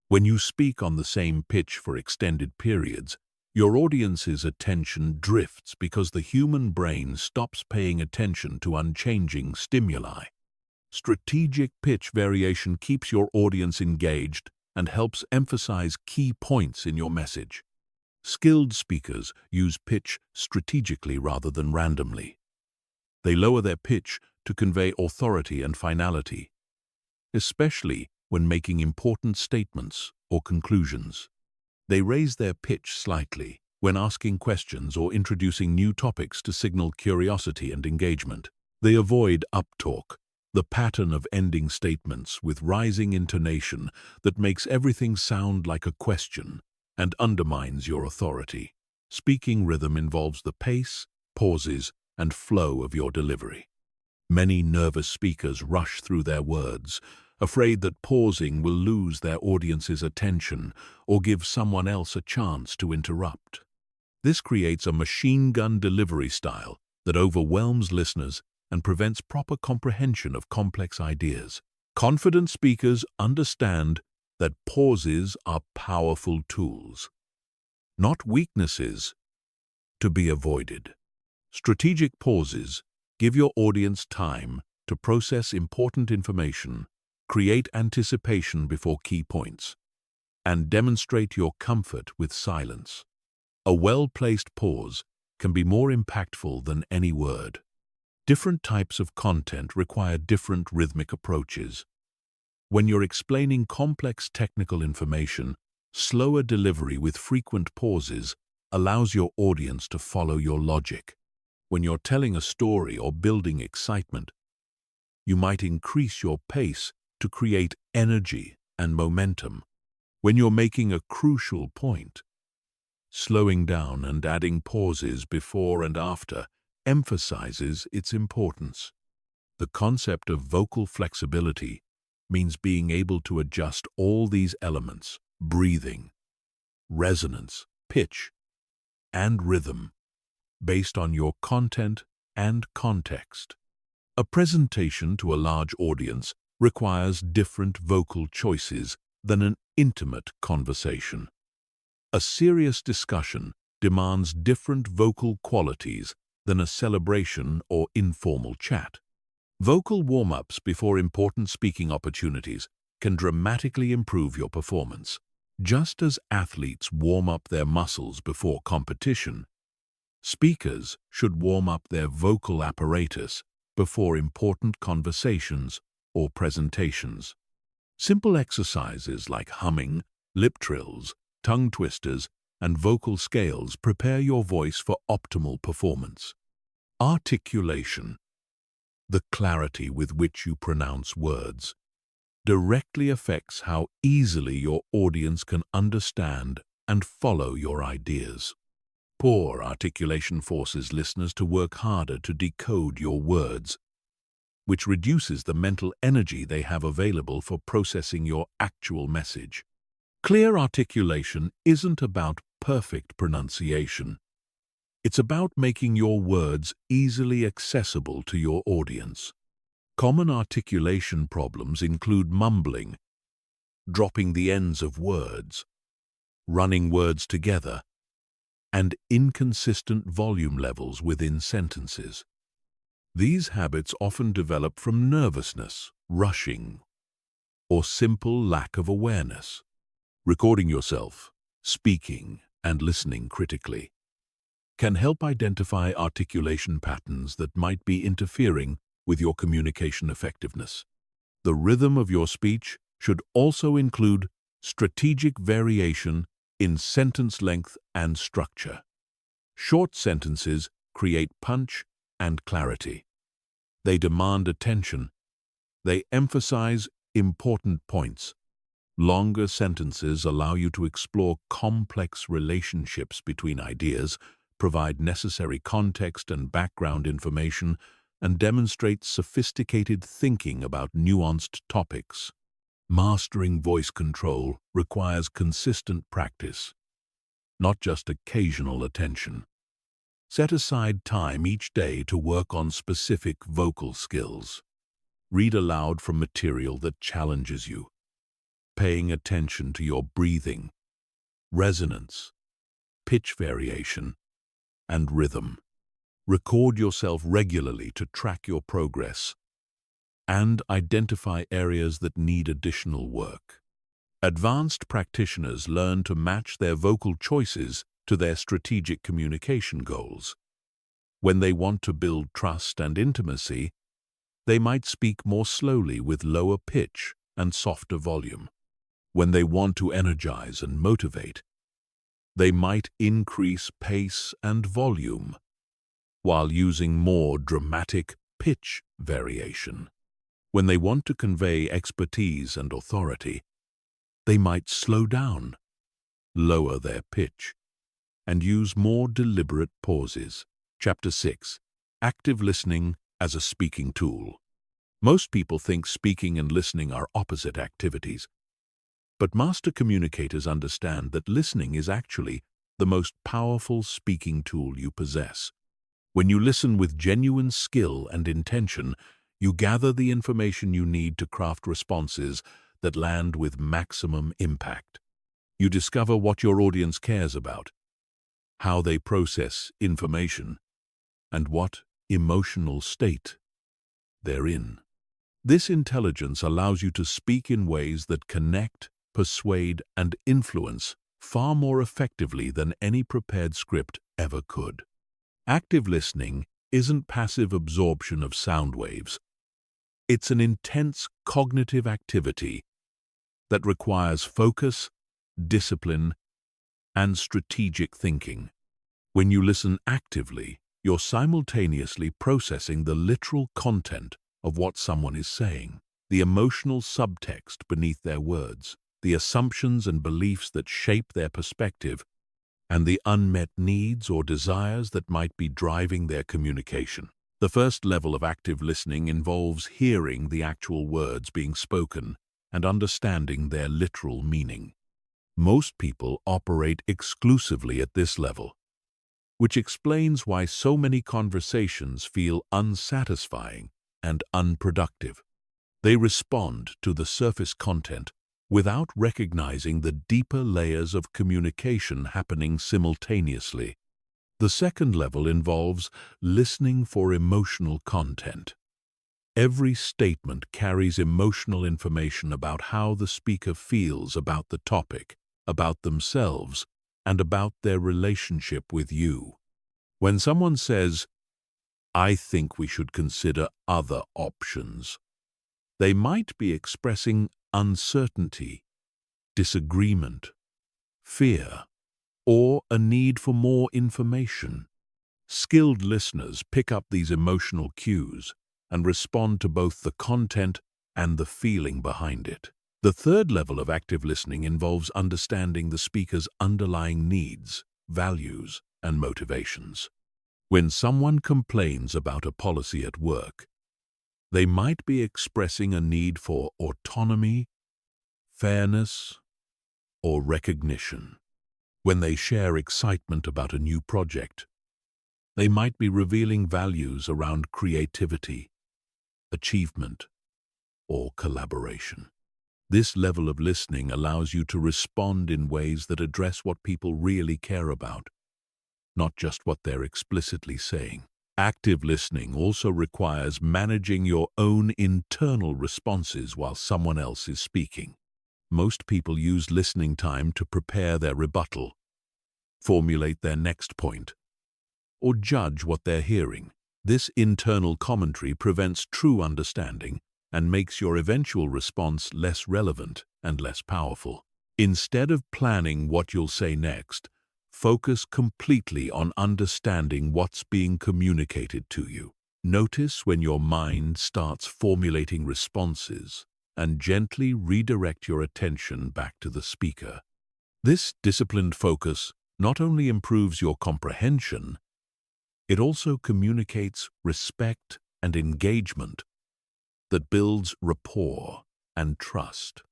When you speak on the same pitch for extended periods, your audience's attention drifts because the human brain stops paying attention to unchanging stimuli. Strategic pitch variation keeps your audience engaged and helps emphasize key points in your message. Skilled speakers use pitch strategically rather than randomly. They lower their pitch to convey authority and finality, especially when making important statements or conclusions. They raise their pitch slightly when asking questions or introducing new topics to signal curiosity and engagement. They avoid uptalk, the pattern of ending statements with rising intonation that makes everything sound like a question and undermines your authority. Speaking rhythm involves the pace, pauses, and flow of your delivery. Many nervous speakers rush through their words, afraid that pausing will lose their audience's attention or give someone else a chance to interrupt. This creates a machine gun delivery style that overwhelms listeners and prevents proper comprehension of complex ideas. Confident speakers understand that pauses are powerful tools, not weaknesses, to be avoided. Strategic pauses give your audience time to process important information, create anticipation before key points, and demonstrate your comfort with silence. A well-placed pause can be more impactful than any word. Different types of content require different rhythmic approaches. When you're explaining complex technical information, slower delivery with frequent pauses allows your audience to follow your logic. When you're telling a story or building excitement, you might increase your pace to create energy and momentum. When you're making a crucial point, slowing down and adding pauses before and after emphasizes its importance. The concept of vocal flexibility means being able to adjust all these elements: breathing, resonance, pitch, and rhythm, based on your content and context. A presentation to a large audience requires different vocal choices than an intimate conversation. A serious discussion demands different vocal qualities than a celebration or informal chat. Vocal warm-ups before important speaking opportunities can dramatically improve your performance. Just as athletes warm up their muscles before competition, speakers should warm up their vocal apparatus before important conversations or presentations. Simple exercises like humming, lip trills, tongue twisters, and vocal scales prepare your voice for optimal performance. Articulation, the clarity with which you pronounce words, directly affects how easily your audience can understand and follow your ideas. Poor articulation forces listeners to work harder to decode your words, which reduces the mental energy they have available for processing your actual message. Clear articulation isn't about perfect pronunciation. It's about making your words easily accessible to your audience. Common articulation problems include mumbling, dropping the ends of words, running words together, and inconsistent volume levels within sentences. These habits often develop from nervousness, rushing, or simple lack of awareness. Recording yourself, speaking, and listening critically can help identify articulation patterns that might be interfering with your communication effectiveness. The rhythm of your speech should also include strategic variation in sentence length and structure. Short sentences create punch and clarity. They demand attention. They emphasize important points. Longer sentences allow you to explore complex relationships between ideas, provide necessary context and background information, and demonstrate sophisticated thinking about nuanced topics. Mastering voice control requires consistent practice, not just occasional attention. Set aside time each day to work on specific vocal skills. Read aloud from material that challenges you, paying attention to your breathing, resonance, pitch variation, and rhythm. Record yourself regularly to track your progress and identify areas that need additional work. Advanced practitioners learn to match their vocal choices to their strategic communication goals. When they want to build trust and intimacy, they might speak more slowly with lower pitch and softer volume. When they want to energize and motivate, they might increase pace and volume while using more dramatic pitch variation. When they want to convey expertise and authority, they might slow down, lower their pitch, and use more deliberate pauses. Chapter 6. Active listening as a speaking tool. Most people think speaking and listening are opposite activities, but master communicators understand that listening is actually the most powerful speaking tool you possess. When you listen with genuine skill and intention, you gather the information you need to craft responses that land with maximum impact. You discover what your audience cares about, how they process information, and what emotional state they're in. This intelligence allows you to speak in ways that connect persuade, and influence far more effectively than any prepared script ever could. Active listening isn't passive absorption of sound waves. It's an intense cognitive activity that requires focus, discipline, and strategic thinking. When you listen actively, you're simultaneously processing the literal content of what someone is saying, the emotional subtext beneath their words, the assumptions and beliefs that shape their perspective, and the unmet needs or desires that might be driving their communication. The first level of active listening involves hearing the actual words being spoken and understanding their literal meaning. Most people operate exclusively at this level, which explains why so many conversations feel unsatisfying and unproductive. They respond to the surface content without recognizing the deeper layers of communication happening simultaneously. The second level involves listening for emotional content. Every statement carries emotional information about how the speaker feels about the topic, about themselves, and about their relationship with you. When someone says, "I think we should consider other options," they might be expressing uncertainty, disagreement, fear, or a need for more information. Skilled listeners pick up these emotional cues and respond to both the content and the feeling behind it. The third level of active listening involves understanding the speaker's underlying needs, values, and motivations. When someone complains about a policy at work, they might be expressing a need for autonomy, fairness, or recognition. When they share excitement about a new project, they might be revealing values around creativity, achievement, or collaboration. This level of listening allows you to respond in ways that address what people really care about, not just what they're explicitly saying. Active listening also requires managing your own internal responses while someone else is speaking. Most people use listening time to prepare their rebuttal, formulate their next point, or judge what they're hearing. This internal commentary prevents true understanding and makes your eventual response less relevant and less powerful. Instead of planning what you'll say next, focus completely on understanding what's being communicated to you. Notice when your mind starts formulating responses and gently redirect your attention back to the speaker. This disciplined focus not only improves your comprehension, it also communicates respect and engagement that builds rapport and trust.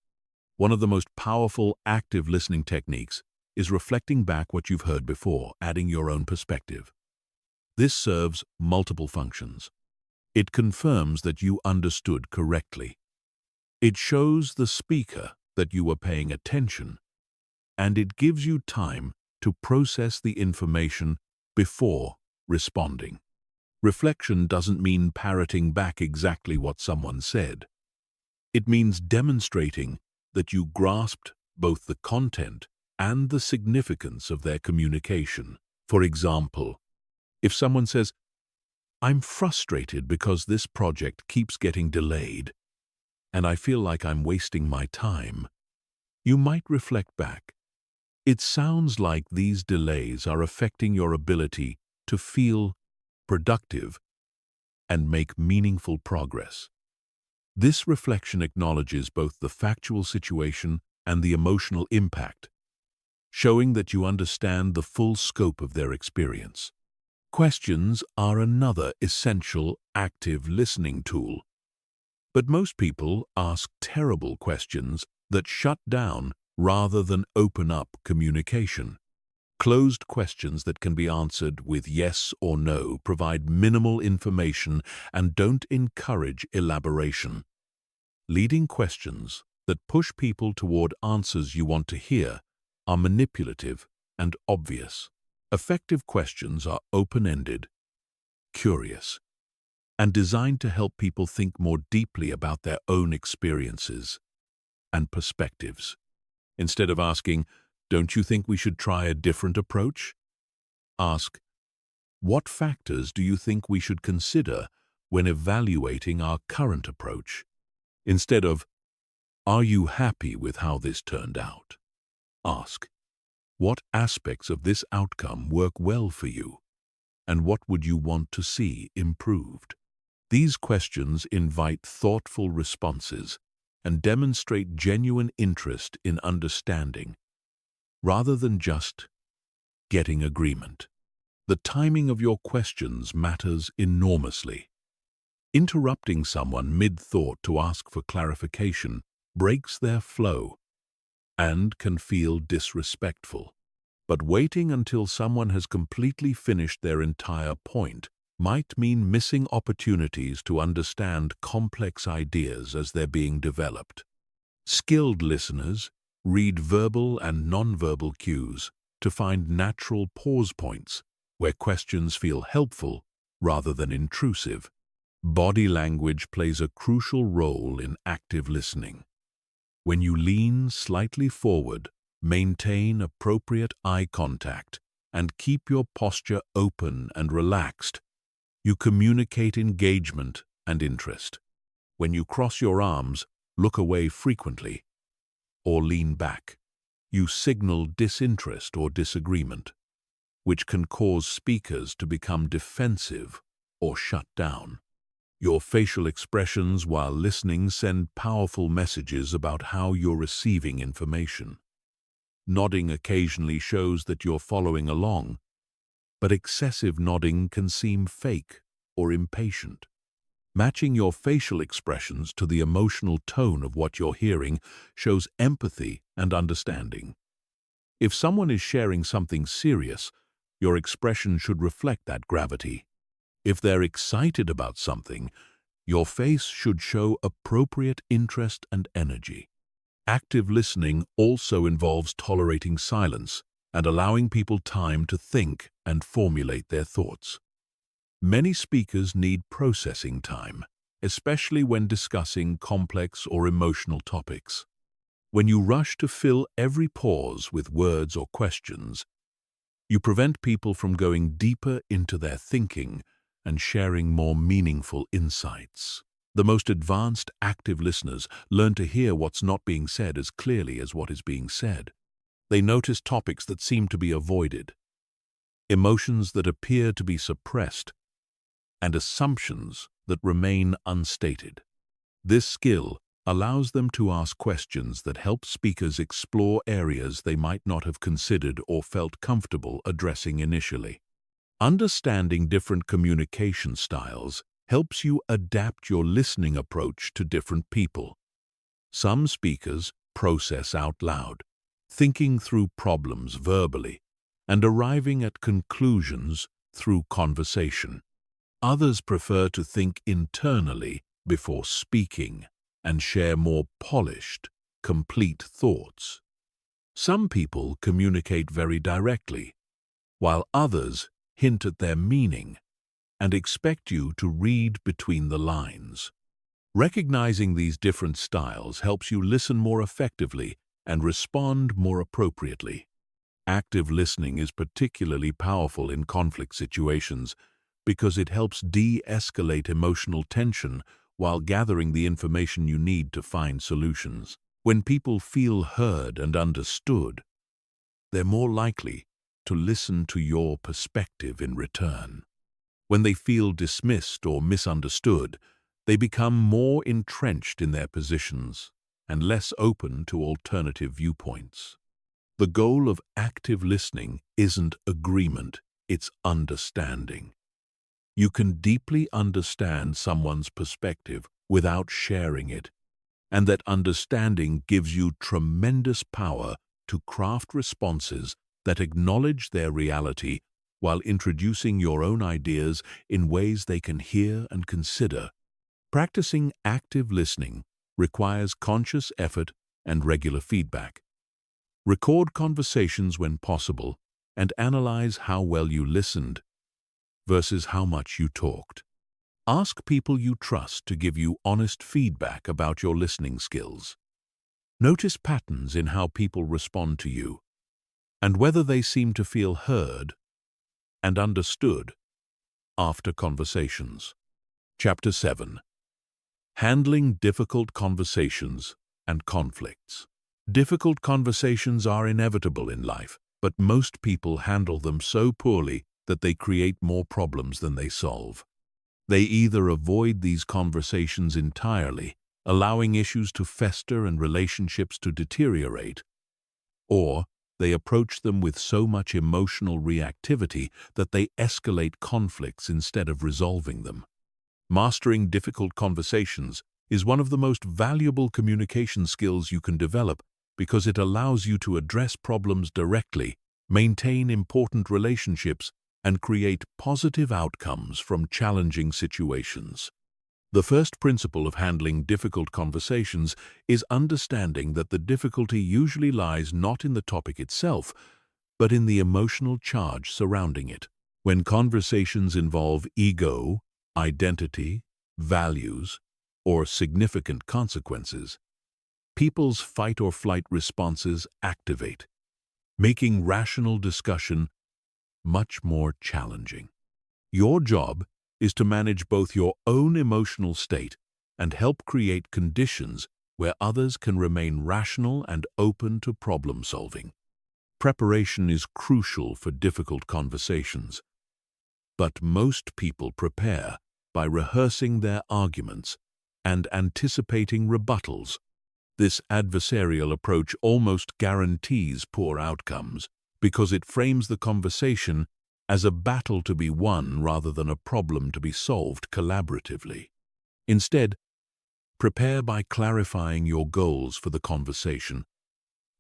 One of the most powerful active listening techniques is reflecting back what you've heard before, adding your own perspective. This serves multiple functions. It confirms that you understood correctly. It shows the speaker that you were paying attention, and it gives you time to process the information before responding. Reflection doesn't mean parroting back exactly what someone said. It means demonstrating that you grasped both the content and the significance of their communication. For example, if someone says, "I'm frustrated because this project keeps getting delayed, and I feel like I'm wasting my time," you might reflect back. It sounds like these delays are affecting your ability to feel productive and make meaningful progress. This reflection acknowledges both the factual situation and the emotional impact, showing that you understand the full scope of their experience. Questions are another essential active listening tool. But most people ask terrible questions that shut down rather than open up communication. Closed questions that can be answered with yes or no provide minimal information and don't encourage elaboration. Leading questions that push people toward answers you want to hear are manipulative and obvious. Effective questions are open-ended, curious, and designed to help people think more deeply about their own experiences and perspectives. Instead of asking, "Don't you think we should try a different approach?" Ask, "What factors do you think we should consider when evaluating our current approach?" Instead of, "Are you happy with how this turned out?" Ask, "What aspects of this outcome work well for you, and what would you want to see improved?" These questions invite thoughtful responses and demonstrate genuine interest in understanding, rather than just getting agreement. The timing of your questions matters enormously. Interrupting someone mid-thought to ask for clarification breaks their flow and can feel disrespectful. But waiting until someone has completely finished their entire point might mean missing opportunities to understand complex ideas as they're being developed. Skilled listeners read verbal and nonverbal cues to find natural pause points where questions feel helpful rather than intrusive. Body language plays a crucial role in active listening. When you lean slightly forward, maintain appropriate eye contact, and keep your posture open and relaxed, you communicate engagement and interest. When you cross your arms, look away frequently, or lean back, you signal disinterest or disagreement, which can cause speakers to become defensive or shut down. Your facial expressions while listening send powerful messages about how you're receiving information. Nodding occasionally shows that you're following along, but excessive nodding can seem fake or impatient. Matching your facial expressions to the emotional tone of what you're hearing shows empathy and understanding. If someone is sharing something serious, your expression should reflect that gravity. If they're excited about something, your face should show appropriate interest and energy. Active listening also involves tolerating silence and allowing people time to think and formulate their thoughts. Many speakers need processing time, especially when discussing complex or emotional topics. When you rush to fill every pause with words or questions, you prevent people from going deeper into their thinking and sharing more meaningful insights. The most advanced active listeners learn to hear what's not being said as clearly as what is being said. They notice topics that seem to be avoided, emotions that appear to be suppressed, and assumptions that remain unstated. This skill allows them to ask questions that help speakers explore areas they might not have considered or felt comfortable addressing initially. Understanding different communication styles helps you adapt your listening approach to different people. Some speakers process out loud, thinking through problems verbally and arriving at conclusions through conversation. Others prefer to think internally before speaking and share more polished, complete thoughts. Some people communicate very directly, while others hint at their meaning and expect you to read between the lines. Recognizing these different styles helps you listen more effectively and respond more appropriately. Active listening is particularly powerful in conflict situations because it helps de-escalate emotional tension while gathering the information you need to find solutions. When people feel heard and understood, they're more likely to listen to your perspective in return. When they feel dismissed or misunderstood, they become more entrenched in their positions and less open to alternative viewpoints. The goal of active listening isn't agreement, it's understanding. You can deeply understand someone's perspective without sharing it, and that understanding gives you tremendous power to craft responses that acknowledge their reality while introducing your own ideas in ways they can hear and consider. Practicing active listening requires conscious effort and regular feedback. Record conversations when possible and analyze how well you listened versus how much you talked. Ask people you trust to give you honest feedback about your listening skills. Notice patterns in how people respond to you, and whether they seem to feel heard and understood after conversations. Chapter 7. Handling difficult conversations and conflicts. Difficult conversations are inevitable in life, but most people handle them so poorly that they create more problems than they solve. They either avoid these conversations entirely, allowing issues to fester and relationships to deteriorate, or they approach them with so much emotional reactivity that they escalate conflicts instead of resolving them. Mastering difficult conversations is one of the most valuable communication skills you can develop because it allows you to address problems directly, maintain important relationships, and create positive outcomes from challenging situations. The first principle of handling difficult conversations is understanding that the difficulty usually lies not in the topic itself, but in the emotional charge surrounding it. When conversations involve ego, identity, values, or significant consequences, people's fight-or-flight responses activate, making rational discussion much more challenging. Your job is to manage both your own emotional state and help create conditions where others can remain rational and open to problem solving. Preparation is crucial for difficult conversations, but most people prepare by rehearsing their arguments and anticipating rebuttals. This adversarial approach almost guarantees poor outcomes because it frames the conversation as a battle to be won rather than a problem to be solved collaboratively. Instead, prepare by clarifying your goals for the conversation,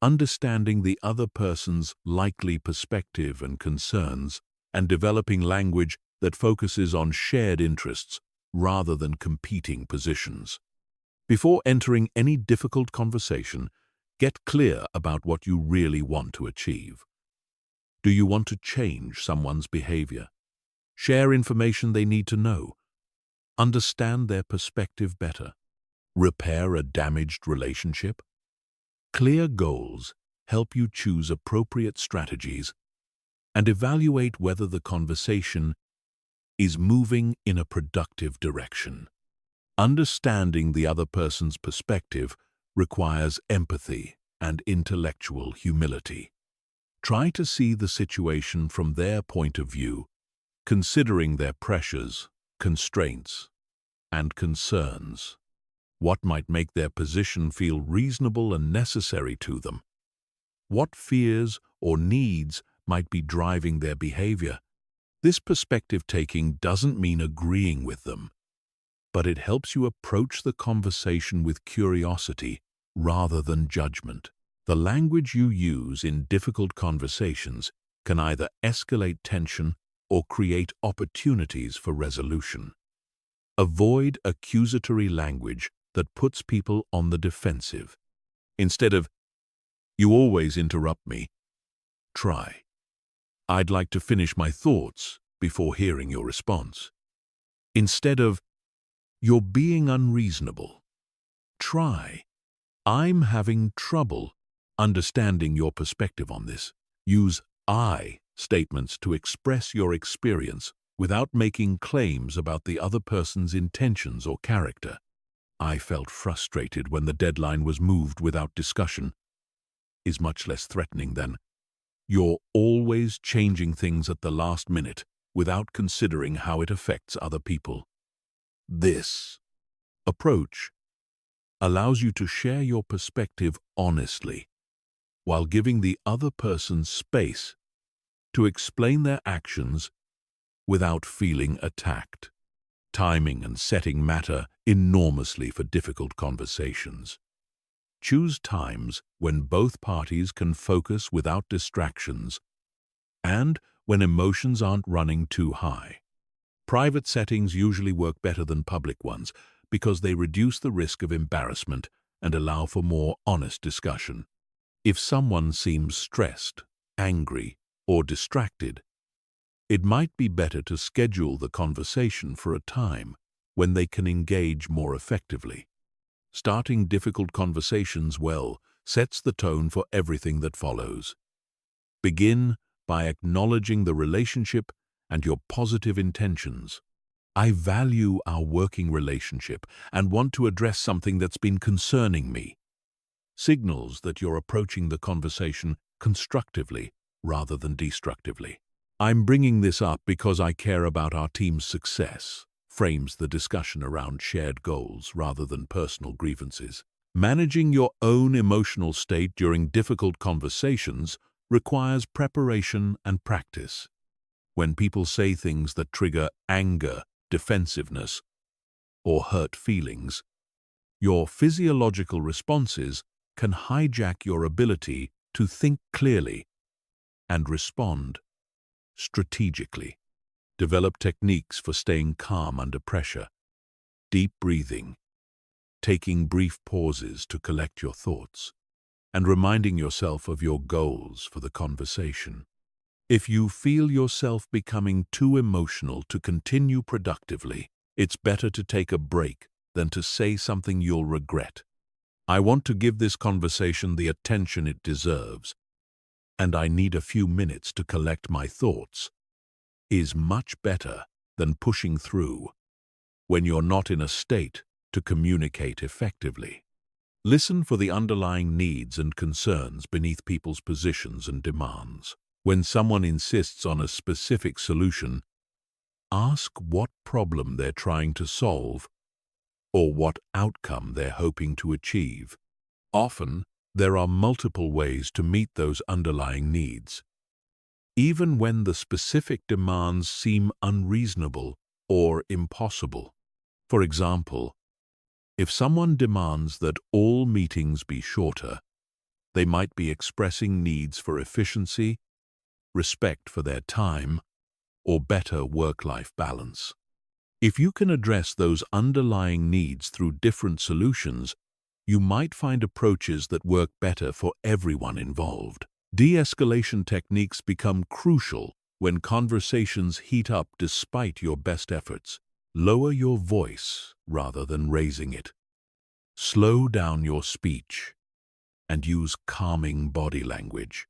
understanding the other person's likely perspective and concerns, and developing language that focuses on shared interests rather than competing positions. Before entering any difficult conversation, get clear about what you really want to achieve. Do you want to change someone's behavior? Share information they need to know? Understand their perspective better? Repair a damaged relationship? Clear goals help you choose appropriate strategies and evaluate whether the conversation is moving in a productive direction. Understanding the other person's perspective requires empathy and intellectual humility. Try to see the situation from their point of view, considering their pressures, constraints, and concerns. What might make their position feel reasonable and necessary to them? What fears or needs might be driving their behavior? This perspective-taking doesn't mean agreeing with them, but it helps you approach the conversation with curiosity rather than judgment. The language you use in difficult conversations can either escalate tension or create opportunities for resolution. Avoid accusatory language that puts people on the defensive. Instead of, "You always interrupt me," try, "I'd like to finish my thoughts before hearing your response." Instead of, "You're being unreasonable," try, "I'm having trouble understanding your perspective on this." Use I statements to express your experience without making claims about the other person's intentions or character. "I felt frustrated when the deadline was moved without discussion" is much less threatening than, "You're always changing things at the last minute without considering how it affects other people." This approach allows you to share your perspective honestly, while giving the other person space to explain their actions without feeling attacked. Timing and setting matter enormously for difficult conversations. Choose times when both parties can focus without distractions and when emotions aren't running too high. Private settings usually work better than public ones because they reduce the risk of embarrassment and allow for more honest discussion. If someone seems stressed, angry, or distracted, it might be better to schedule the conversation for a time when they can engage more effectively. Starting difficult conversations well sets the tone for everything that follows. Begin by acknowledging the relationship and your positive intentions. I value our working relationship and want to address something that's been concerning me. Signals that you're approaching the conversation constructively rather than destructively. I'm bringing this up because I care about our team's success. Frames the discussion around shared goals rather than personal grievances. Managing your own emotional state during difficult conversations requires preparation and practice. When people say things that trigger anger, defensiveness, or hurt feelings, your physiological responses can hijack your ability to think clearly and respond strategically. Develop techniques for staying calm under pressure. Deep breathing, taking brief pauses to collect your thoughts, and reminding yourself of your goals for the conversation. If you feel yourself becoming too emotional to continue productively, it's better to take a break than to say something you'll regret. I want to give this conversation the attention it deserves, and I need a few minutes to collect my thoughts, is much better than pushing through when you're not in a state to communicate effectively. Listen for the underlying needs and concerns beneath people's positions and demands. When someone insists on a specific solution, ask what problem they're trying to solve or what outcome they're hoping to achieve. Often, there are multiple ways to meet those underlying needs, even when the specific demands seem unreasonable or impossible. For example, if someone demands that all meetings be shorter, they might be expressing needs for efficiency, respect for their time, or better work-life balance. If you can address those underlying needs through different solutions, you might find approaches that work better for everyone involved. De-escalation techniques become crucial when conversations heat up despite your best efforts. Lower your voice rather than raising it. Slow down your speech and use calming body language.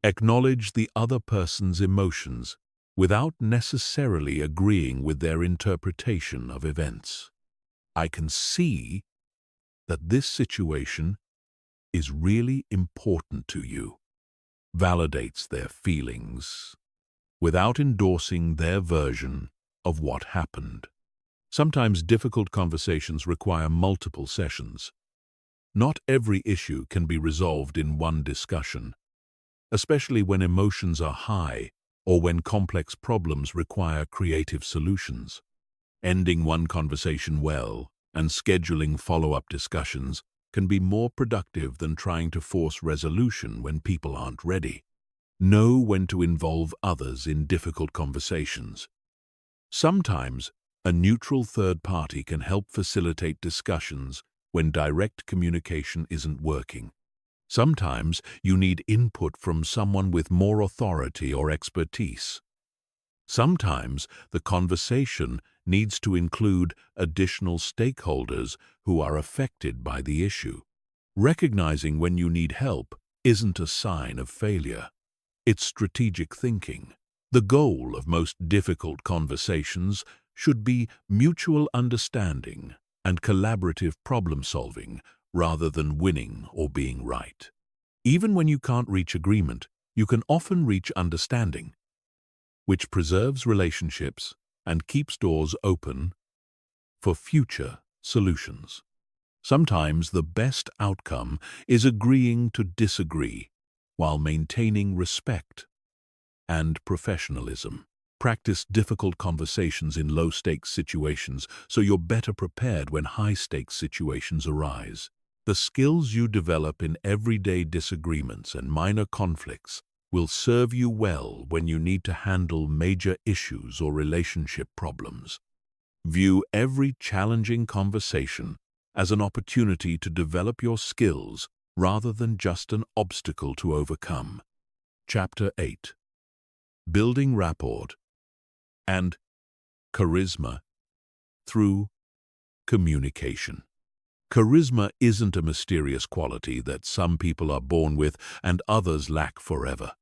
Acknowledge the other person's emotions without necessarily agreeing with their interpretation of events. I can see that this situation is really important to you. Validates their feelings without endorsing their version of what happened. Sometimes difficult conversations require multiple sessions. Not every issue can be resolved in one discussion, especially when emotions are high or when complex problems require creative solutions. Ending one conversation well and scheduling follow-up discussions can be more productive than trying to force resolution when people aren't ready. Know when to involve others in difficult conversations. Sometimes, a neutral third party can help facilitate discussions when direct communication isn't working. Sometimes you need input from someone with more authority or expertise. Sometimes the conversation needs to include additional stakeholders who are affected by the issue. Recognizing when you need help isn't a sign of failure. It's strategic thinking. The goal of most difficult conversations should be mutual understanding and collaborative problem-solving rather than winning or being right. Even when you can't reach agreement, you can often reach understanding, which preserves relationships and keeps doors open for future solutions. Sometimes the best outcome is agreeing to disagree while maintaining respect and professionalism. Practice difficult conversations in low-stakes situations so you're better prepared when high-stakes situations arise. The skills you develop in everyday disagreements and minor conflicts will serve you well when you need to handle major issues or relationship problems. View every challenging conversation as an opportunity to develop your skills rather than just an obstacle to overcome. Chapter 8. Building rapport and charisma through communication. Charisma isn't a mysterious quality that some people are born with and others lack forever.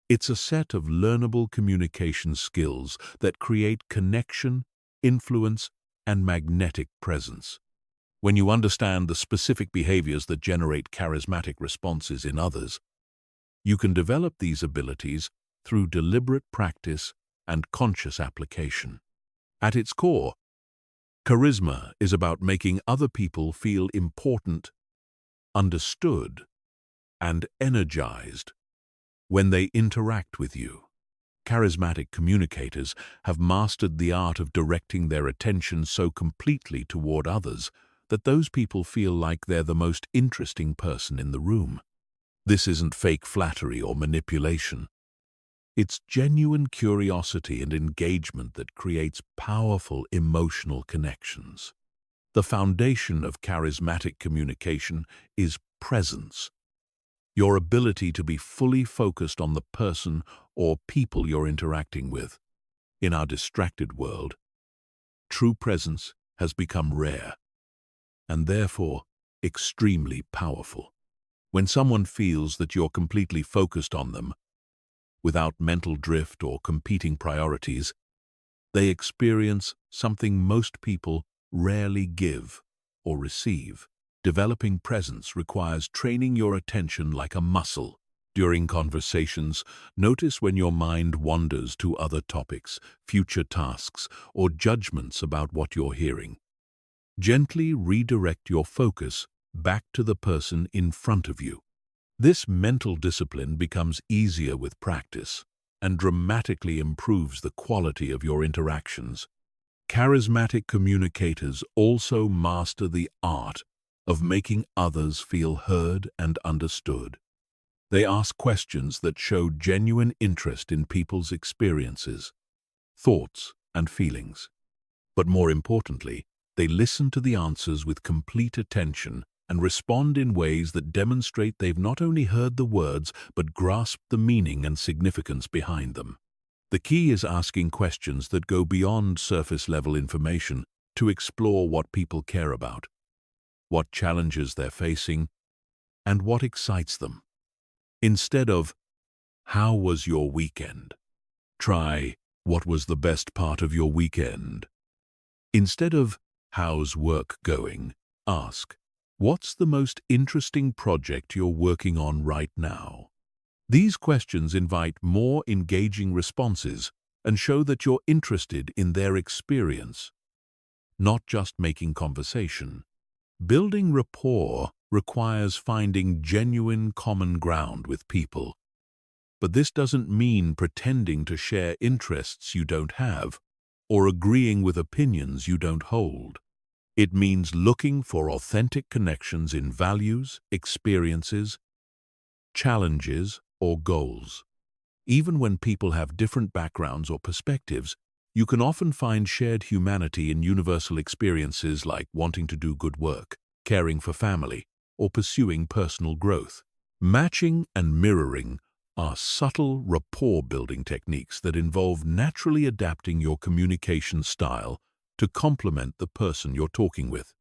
It's a set of learnable communication skills that create connection, influence, and magnetic presence. When you understand the specific behaviors that generate charismatic responses in others, you can develop these abilities through deliberate practice and conscious application. At its core, charisma is about making other people feel important, understood, and energized when they interact with you. Charismatic communicators have mastered the art of directing their attention so completely toward others that those people feel like they're the most interesting person in the room. This isn't fake flattery or manipulation. It's genuine curiosity and engagement that creates powerful emotional connections. The foundation of charismatic communication is presence. Your ability to be fully focused on the person or people you're interacting with. In our distracted world, true presence has become rare and therefore extremely powerful. When someone feels that you're completely focused on them, without mental drift or competing priorities, they experience something most people rarely give or receive. Developing presence requires training your attention like a muscle. During conversations, notice when your mind wanders to other topics, future tasks, or judgments about what you're hearing. Gently redirect your focus back to the person in front of you. This mental discipline becomes easier with practice and dramatically improves the quality of your interactions. Charismatic communicators also master the art of making others feel heard and understood. They ask questions that show genuine interest in people's experiences, thoughts, and feelings. But more importantly, they listen to the answers with complete attention and respond in ways that demonstrate they've not only heard the words but grasped the meaning and significance behind them. The key is asking questions that go beyond surface-level information to explore what people care about, what challenges they're facing, and what excites them. Instead of, "How was your weekend?" try, "What was the best part of your weekend?" Instead of, "How's work going?" ask, "What's the most interesting project you're working on right now?" These questions invite more engaging responses and show that you're interested in their experience, not just making conversation. Building rapport requires finding genuine common ground with people. But this doesn't mean pretending to share interests you don't have or agreeing with opinions you don't hold. It means looking for authentic connections in values, experiences, challenges, or goals. Even when people have different backgrounds or perspectives, you can often find shared humanity in universal experiences like wanting to do good work, caring for family, or pursuing personal growth. Matching and mirroring are subtle rapport-building techniques that involve naturally adapting your communication style to complement the person you're talking with.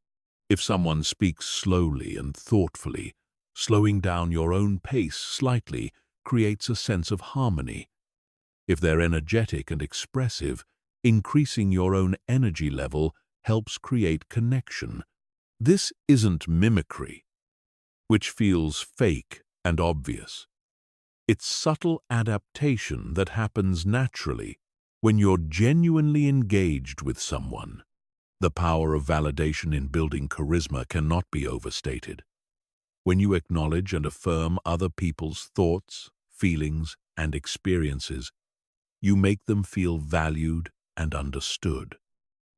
If someone speaks slowly and thoughtfully, slowing down your own pace slightly creates a sense of harmony. If they're energetic and expressive, increasing your own energy level helps create connection. This isn't mimicry, which feels fake and obvious. It's subtle adaptation that happens naturally when you're genuinely engaged with someone. The power of validation in building charisma cannot be overstated. When you acknowledge and affirm other people's thoughts, feelings, and experiences, you make them feel valued and understood.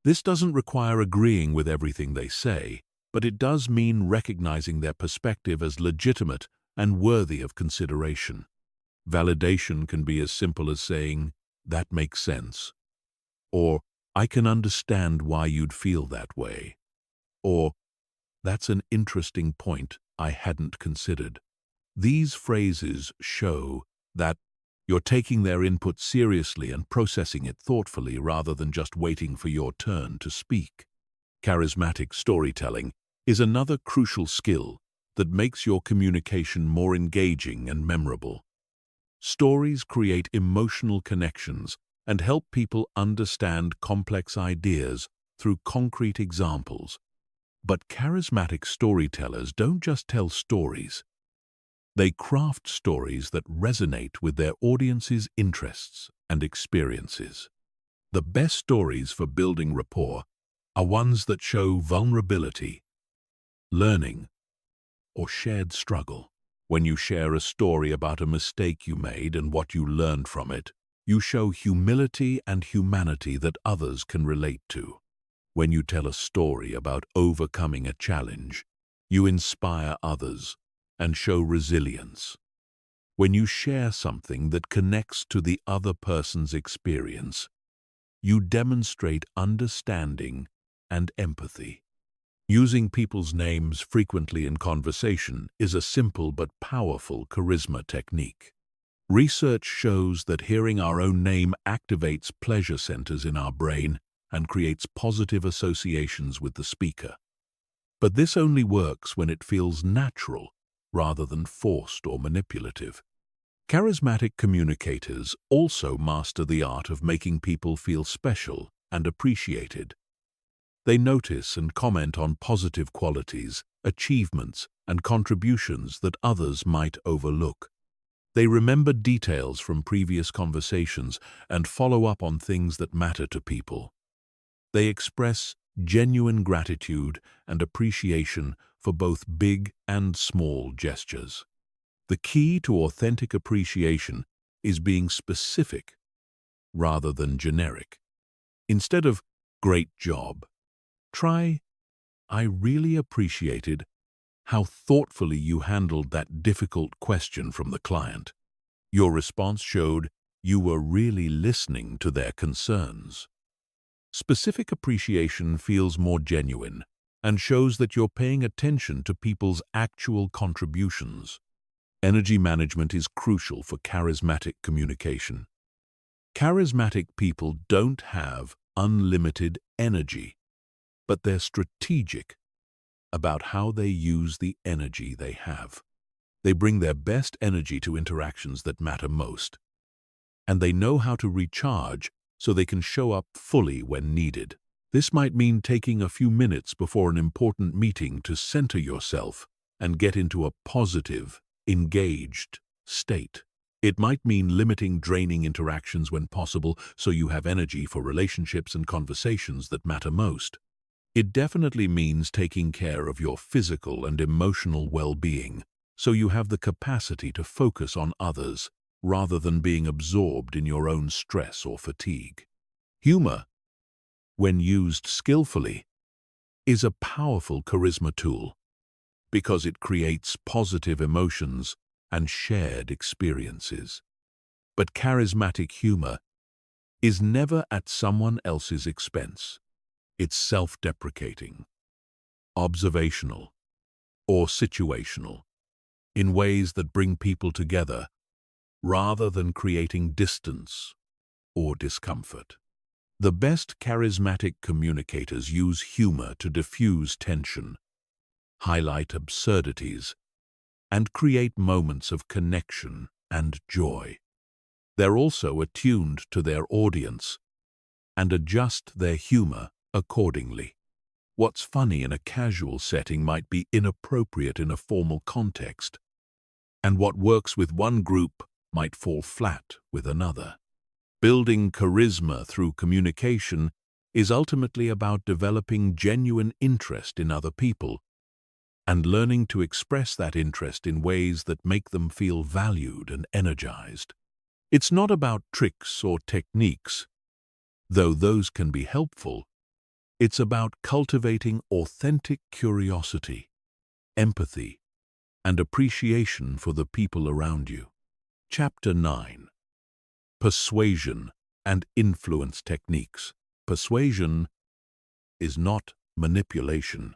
This doesn't require agreeing with everything they say, but it does mean recognizing their perspective as legitimate and worthy of consideration. Validation can be as simple as saying, "That makes sense," or "I can understand why you'd feel that way," or "That's an interesting point I hadn't considered." These phrases show that you're taking their input seriously and processing it thoughtfully rather than just waiting for your turn to speak. Charismatic storytelling is another crucial skill that makes your communication more engaging and memorable. Stories create emotional connections and help people understand complex ideas through concrete examples. But charismatic storytellers don't just tell stories. They craft stories that resonate with their audience's interests and experiences. The best stories for building rapport are ones that show vulnerability, learning, or shared struggle. When you share a story about a mistake you made and what you learned from it, you show humility and humanity that others can relate to. When you tell a story about overcoming a challenge, you inspire others and show resilience. When you share something that connects to the other person's experience, you demonstrate understanding and empathy. Using people's names frequently in conversation is a simple but powerful charisma technique. Research shows that hearing our own name activates pleasure centers in our brain and creates positive associations with the speaker. But this only works when it feels natural rather than forced or manipulative. Charismatic communicators also master the art of making people feel special and appreciated. They notice and comment on positive qualities, achievements, and contributions that others might overlook. They remember details from previous conversations and follow up on things that matter to people. They express genuine gratitude and appreciation for both big and small gestures. The key to authentic appreciation is being specific rather than generic. Instead of "great job," try "I really appreciated how thoughtfully you handled that difficult question from the client. Your response showed you were really listening to their concerns." Specific appreciation feels more genuine and shows that you're paying attention to people's actual contributions. Energy management is crucial for charismatic communication. Charismatic people don't have unlimited energy, but they're strategic about how they use the energy they have. They bring their best energy to interactions that matter most, and they know how to recharge so they can show up fully when needed. This might mean taking a few minutes before an important meeting to center yourself and get into a positive, engaged state. It might mean limiting draining interactions when possible so you have energy for relationships and conversations that matter most. It definitely means taking care of your physical and emotional well-being so you have the capacity to focus on others rather than being absorbed in your own stress or fatigue. Humor, when used skillfully, is a powerful charisma tool because it creates positive emotions and shared experiences. But charismatic humor is never at someone else's expense. It's self-deprecating, observational, or situational, in ways that bring people together rather than creating distance or discomfort. The best charismatic communicators use humor to diffuse tension, highlight absurdities, and create moments of connection and joy. They're also attuned to their audience and adjust their humor accordingly. What's funny in a casual setting might be inappropriate in a formal context, and what works with one group might fall flat with another. Building charisma through communication is ultimately about developing genuine interest in other people and learning to express that interest in ways that make them feel valued and energized. It's not about tricks or techniques, though those can be helpful. It's about cultivating authentic curiosity, empathy, and appreciation for the people around you. Chapter 9. Persuasion and Influence Techniques. Persuasion is not manipulation.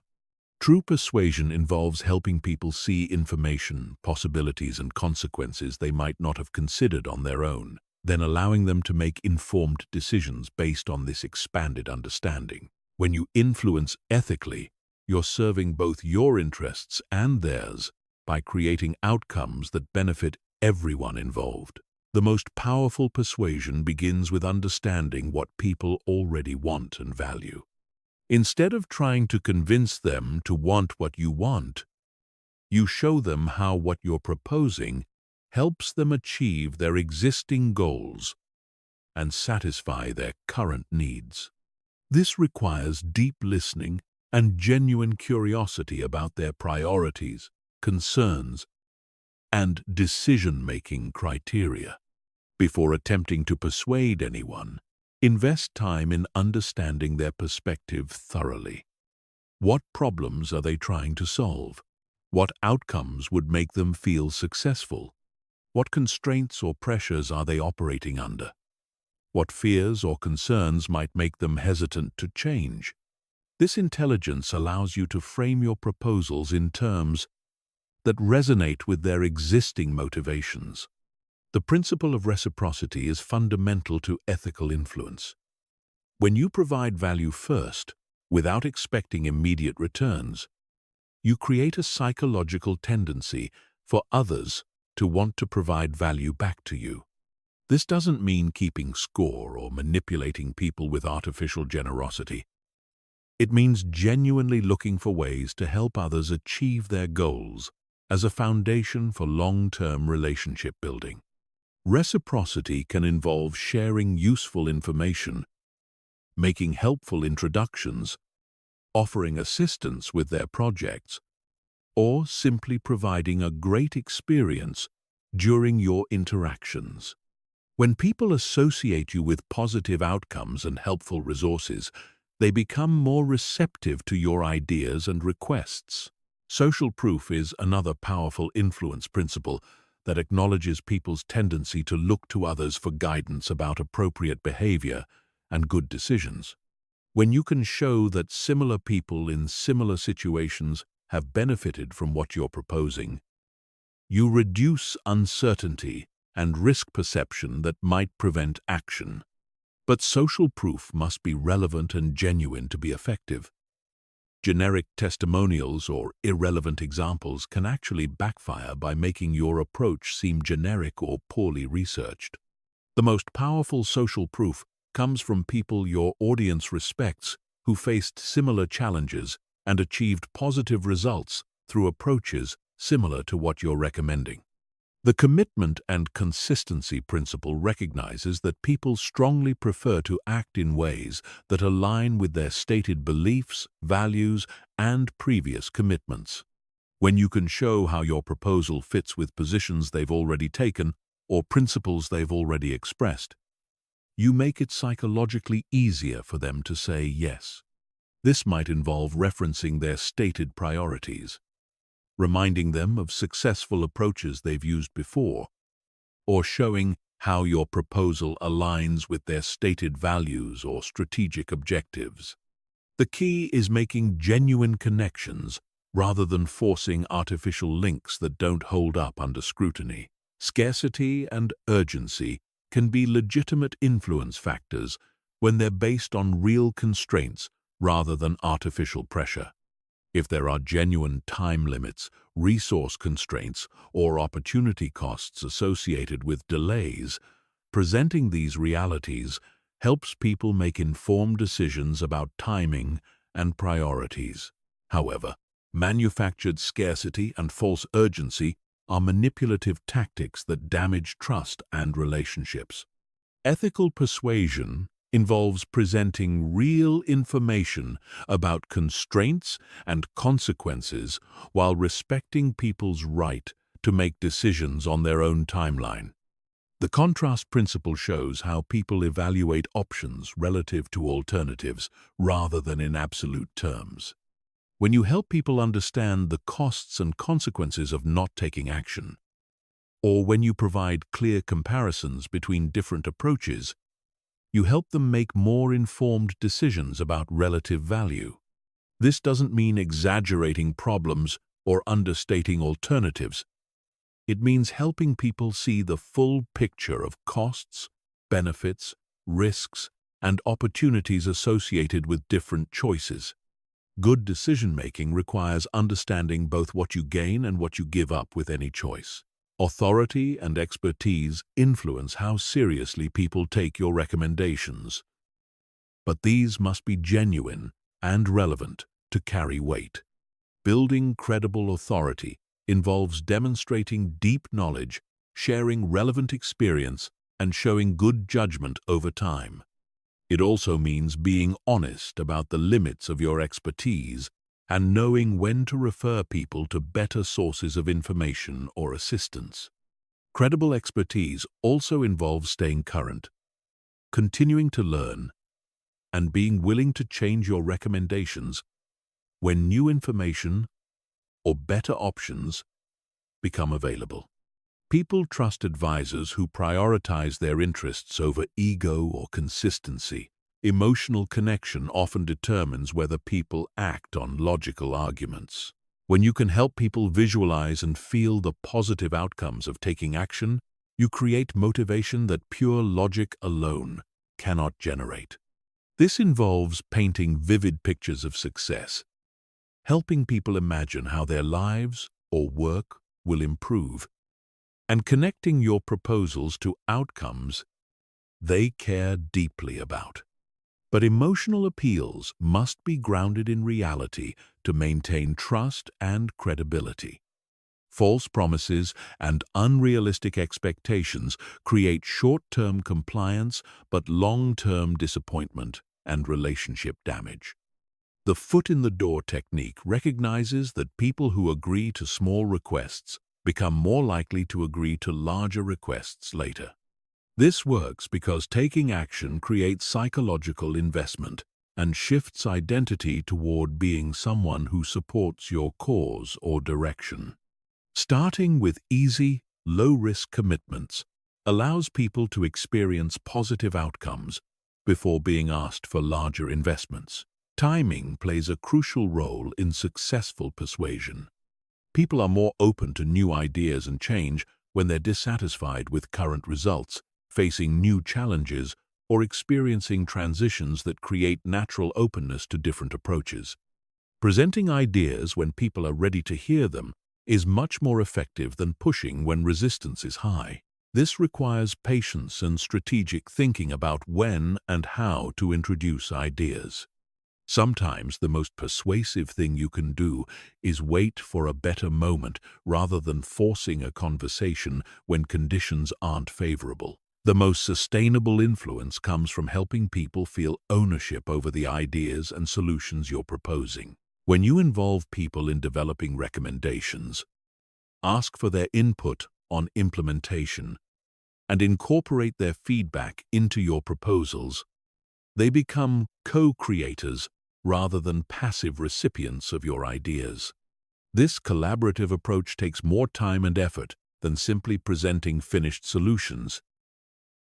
True persuasion involves helping people see information, possibilities, and consequences they might not have considered on their own, then allowing them to make informed decisions based on this expanded understanding. When you influence ethically, You're serving both your interests and theirs by creating outcomes that benefit everyone involved. The most powerful persuasion begins with understanding what people already want and value. Instead of trying to convince them to want what you want, you show them how what you're proposing helps them achieve their existing goals and satisfy their current needs. This requires deep listening and genuine curiosity about their priorities, concerns, and decision-making criteria. Before attempting to persuade anyone, invest time in understanding their perspective thoroughly. What problems are they trying to solve? What outcomes would make them feel successful? What constraints or pressures are they operating under? What fears or concerns might make them hesitant to change? This intelligence allows you to frame your proposals in terms that resonate with their existing motivations. The principle of reciprocity is fundamental to ethical influence. When you provide value first, without expecting immediate returns, you create a psychological tendency for others to want to provide value back to you. This doesn't mean keeping score or manipulating people with artificial generosity. It means genuinely looking for ways to help others achieve their goals as a foundation for long-term relationship building. Reciprocity can involve sharing useful information, making helpful introductions, offering assistance with their projects, or simply providing a great experience during your interactions. When people associate you with positive outcomes and helpful resources, they become more receptive to your ideas and requests. Social proof is another powerful influence principle that acknowledges people's tendency to look to others for guidance about appropriate behavior and good decisions. When you can show that similar people in similar situations have benefited from what you're proposing, you reduce uncertainty and risk perception that might prevent action. But social proof must be relevant and genuine to be effective. Generic testimonials or irrelevant examples can actually backfire by making your approach seem generic or poorly researched. The most powerful social proof comes from people your audience respects who faced similar challenges and achieved positive results through approaches similar to what you're recommending. The commitment and consistency principle recognizes that people strongly prefer to act in ways that align with their stated beliefs, values, and previous commitments. When you can show how your proposal fits with positions they've already taken or principles they've already expressed, you make it psychologically easier for them to say yes. This might involve referencing their stated priorities, reminding them of successful approaches they've used before, or showing how your proposal aligns with their stated values or strategic objectives. The key is making genuine connections rather than forcing artificial links that don't hold up under scrutiny. Scarcity and urgency can be legitimate influence factors when they're based on real constraints rather than artificial pressure. If there are genuine time limits, resource constraints, or opportunity costs associated with delays, presenting these realities helps people make informed decisions about timing and priorities. However, manufactured scarcity and false urgency are manipulative tactics that damage trust and relationships. Ethical persuasion involves presenting real information about constraints and consequences while respecting people's right to make decisions on their own timeline. The contrast principle shows how people evaluate options relative to alternatives rather than in absolute terms. When you help people understand the costs and consequences of not taking action, or when you provide clear comparisons between different approaches, you help them make more informed decisions about relative value. This doesn't mean exaggerating problems or understating alternatives. It means helping people see the full picture of costs, benefits, risks, and opportunities associated with different choices. Good decision-making requires understanding both what you gain and what you give up with any choice. Authority and expertise influence how seriously people take your recommendations, but these must be genuine and relevant to carry weight. Building credible authority involves demonstrating deep knowledge, sharing relevant experience, and showing good judgment over time. It also means being honest about the limits of your expertise and knowing when to refer people to better sources of information or assistance. Credible expertise also involves staying current, continuing to learn, and being willing to change your recommendations when new information or better options become available. People trust advisors who prioritize their interests over ego or consistency. Emotional connection often determines whether people act on logical arguments. When you can help people visualize and feel the positive outcomes of taking action, you create motivation that pure logic alone cannot generate. This involves painting vivid pictures of success, helping people imagine how their lives or work will improve, and connecting your proposals to outcomes they care deeply about. But emotional appeals must be grounded in reality to maintain trust and credibility. False promises and unrealistic expectations create short-term compliance but long-term disappointment and relationship damage. The foot-in-the-door technique recognizes that people who agree to small requests become more likely to agree to larger requests later. This works because taking action creates psychological investment and shifts identity toward being someone who supports your cause or direction. Starting with easy, low-risk commitments allows people to experience positive outcomes before being asked for larger investments. Timing plays a crucial role in successful persuasion. People are more open to new ideas and change when they're dissatisfied with current results, facing new challenges, or experiencing transitions that create natural openness to different approaches. Presenting ideas when people are ready to hear them is much more effective than pushing when resistance is high. This requires patience and strategic thinking about when and how to introduce ideas. Sometimes the most persuasive thing you can do is wait for a better moment rather than forcing a conversation when conditions aren't favorable. The most sustainable influence comes from helping people feel ownership over the ideas and solutions you're proposing. When you involve people in developing recommendations, ask for their input on implementation, and incorporate their feedback into your proposals, they become co-creators rather than passive recipients of your ideas. This collaborative approach takes more time and effort than simply presenting finished solutions,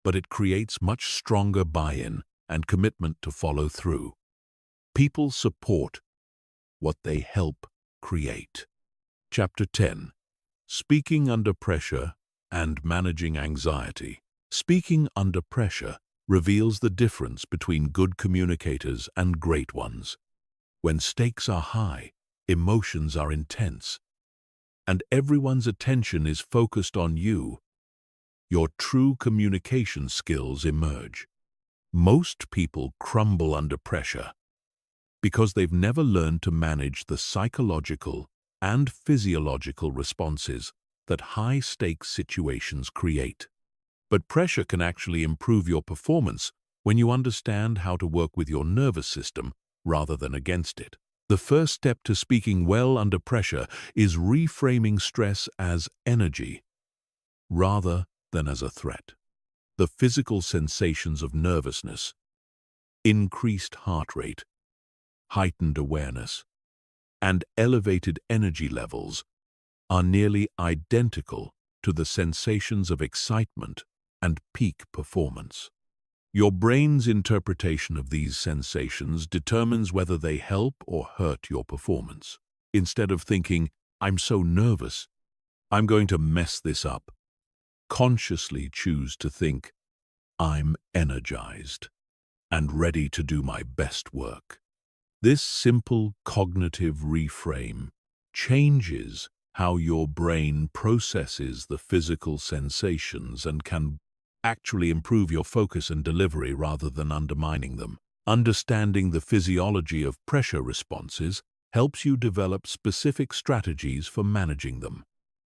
but it creates much stronger buy-in and commitment to follow through. People support what they help create. Chapter 10. Speaking under pressure and managing anxiety. Speaking under pressure reveals the difference between good communicators and great ones. When stakes are high, emotions are intense, and everyone's attention is focused on you, your true communication skills emerge. Most people crumble under pressure because they've never learned to manage the psychological and physiological responses that high-stakes situations create. But pressure can actually improve your performance when you understand how to work with your nervous system rather than against it. The first step to speaking well under pressure is reframing stress as energy rather than as a threat. The physical sensations of nervousness, increased heart rate, heightened awareness, and elevated energy levels are nearly identical to the sensations of excitement and peak performance. Your brain's interpretation of these sensations determines whether they help or hurt your performance. Instead of thinking, "I'm so nervous, I'm going to mess this up," consciously choose to think, "I'm energized and ready to do my best work." This simple cognitive reframe changes how your brain processes the physical sensations and can actually improve your focus and delivery rather than undermining them. Understanding the physiology of pressure responses helps you develop specific strategies for managing them.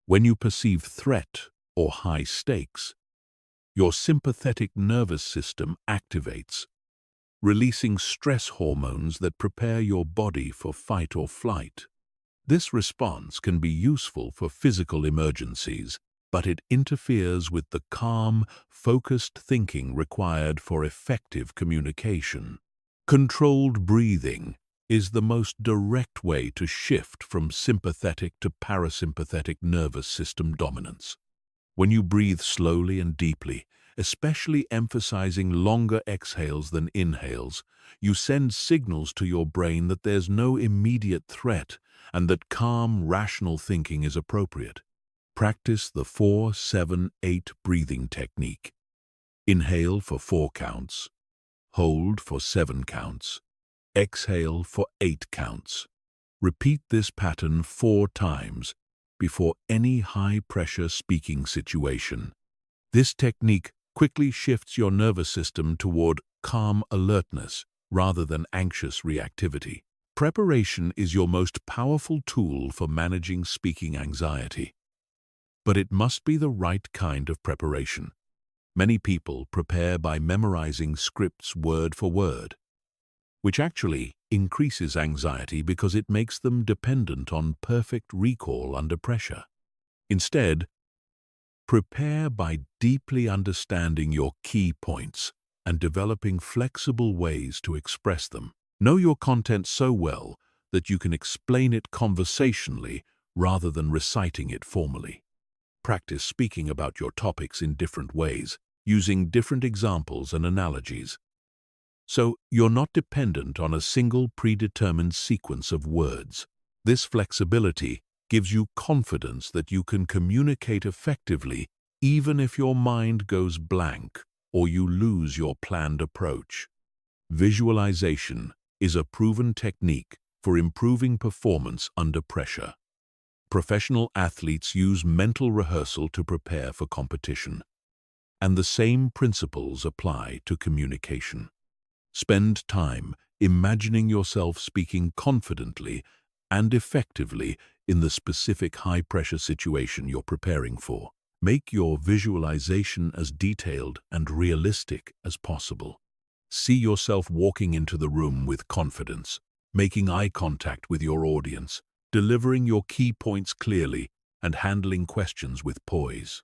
When you perceive threat or high stakes, your sympathetic nervous system activates, releasing stress hormones that prepare your body for fight or flight. This response can be useful for physical emergencies, but it interferes with the calm, focused thinking required for effective communication. Controlled breathing is the most direct way to shift from sympathetic to parasympathetic nervous system dominance. When you breathe slowly and deeply, especially emphasizing longer exhales than inhales, you send signals to your brain that there's no immediate threat and that calm, rational thinking is appropriate. Practice the 4-7-8 breathing technique. Inhale for 4 counts, hold for 7 counts, exhale for 8 counts. Repeat this pattern 4 times before any high-pressure speaking situation. This technique quickly shifts your nervous system toward calm alertness rather than anxious reactivity. Preparation is your most powerful tool for managing speaking anxiety. But it must be the right kind of preparation. Many people prepare by memorizing scripts word for word, which actually increases anxiety because it makes them dependent on perfect recall under pressure. Instead, prepare by deeply understanding your key points and developing flexible ways to express them. Know your content so well that you can explain it conversationally rather than reciting it formally. Practice speaking about your topics in different ways, using different examples and analogies. So you're not dependent on a single predetermined sequence of words. This flexibility gives you confidence that you can communicate effectively even if your mind goes blank or you lose your planned approach. Visualization is a proven technique for improving performance under pressure. Professional athletes use mental rehearsal to prepare for competition, and the same principles apply to communication. Spend time imagining yourself speaking confidently and effectively in the specific high-pressure situation you're preparing for. Make your visualization as detailed and realistic as possible. See yourself walking into the room with confidence, making eye contact with your audience, delivering your key points clearly, and handling questions with poise.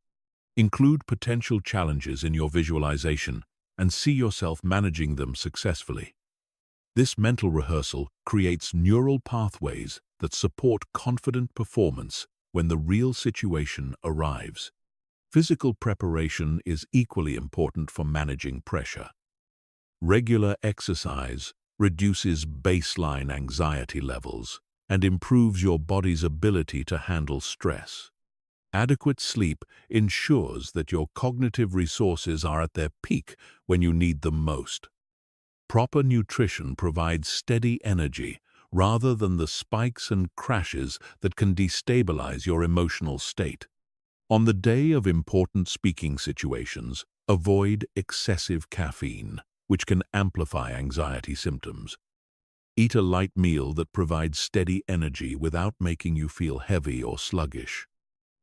Include potential challenges in your visualization and see yourself managing them successfully. This mental rehearsal creates neural pathways that support confident performance when the real situation arrives. Physical preparation is equally important for managing pressure. Regular exercise reduces baseline anxiety levels and improves your body's ability to handle stress. Adequate sleep ensures that your cognitive resources are at their peak when you need them most. Proper nutrition provides steady energy rather than the spikes and crashes that can destabilize your emotional state. On the day of important speaking situations, avoid excessive caffeine, which can amplify anxiety symptoms. Eat a light meal that provides steady energy without making you feel heavy or sluggish.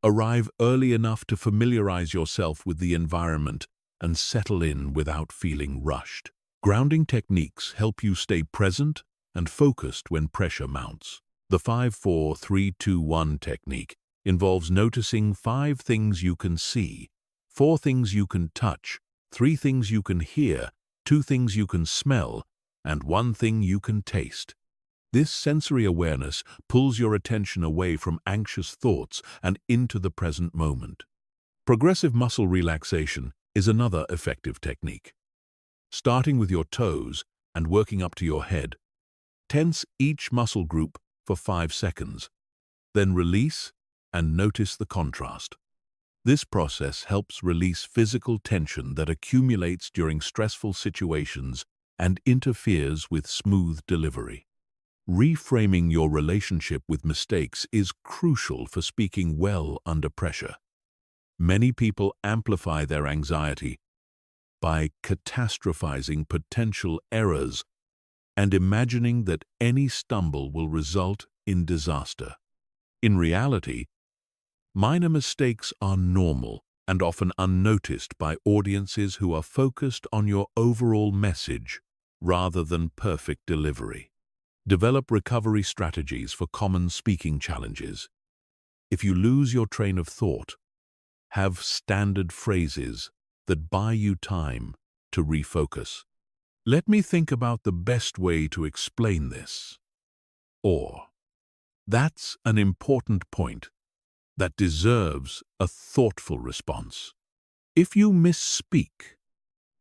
Arrive early enough to familiarize yourself with the environment and settle in without feeling rushed. Grounding techniques help you stay present and focused when pressure mounts. The 5-4-3-2-1 technique involves noticing 5 things you can see, 4 things you can touch, 3 things you can hear, 2 things you can smell, and 1 thing you can taste. This sensory awareness pulls your attention away from anxious thoughts and into the present moment. Progressive muscle relaxation is another effective technique. Starting with your toes and working up to your head, tense each muscle group for 5 seconds, then release and notice the contrast. This process helps release physical tension that accumulates during stressful situations and interferes with smooth delivery. Reframing your relationship with mistakes is crucial for speaking well under pressure. Many people amplify their anxiety by catastrophizing potential errors and imagining that any stumble will result in disaster. In reality, minor mistakes are normal and often unnoticed by audiences who are focused on your overall message rather than perfect delivery. Develop recovery strategies for common speaking challenges. If you lose your train of thought, have standard phrases that buy you time to refocus. Let me think about the best way to explain this. Or, that's an important point that deserves a thoughtful response. If you misspeak,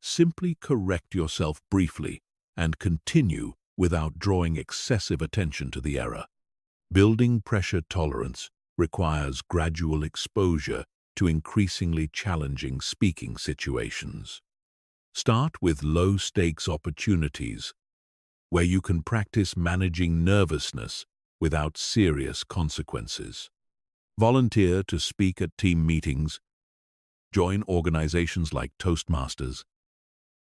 simply correct yourself briefly and continue without drawing excessive attention to the error. Building pressure tolerance requires gradual exposure to increasingly challenging speaking situations. Start with low-stakes opportunities where you can practice managing nervousness without serious consequences. Volunteer to speak at team meetings, join organizations like Toastmasters,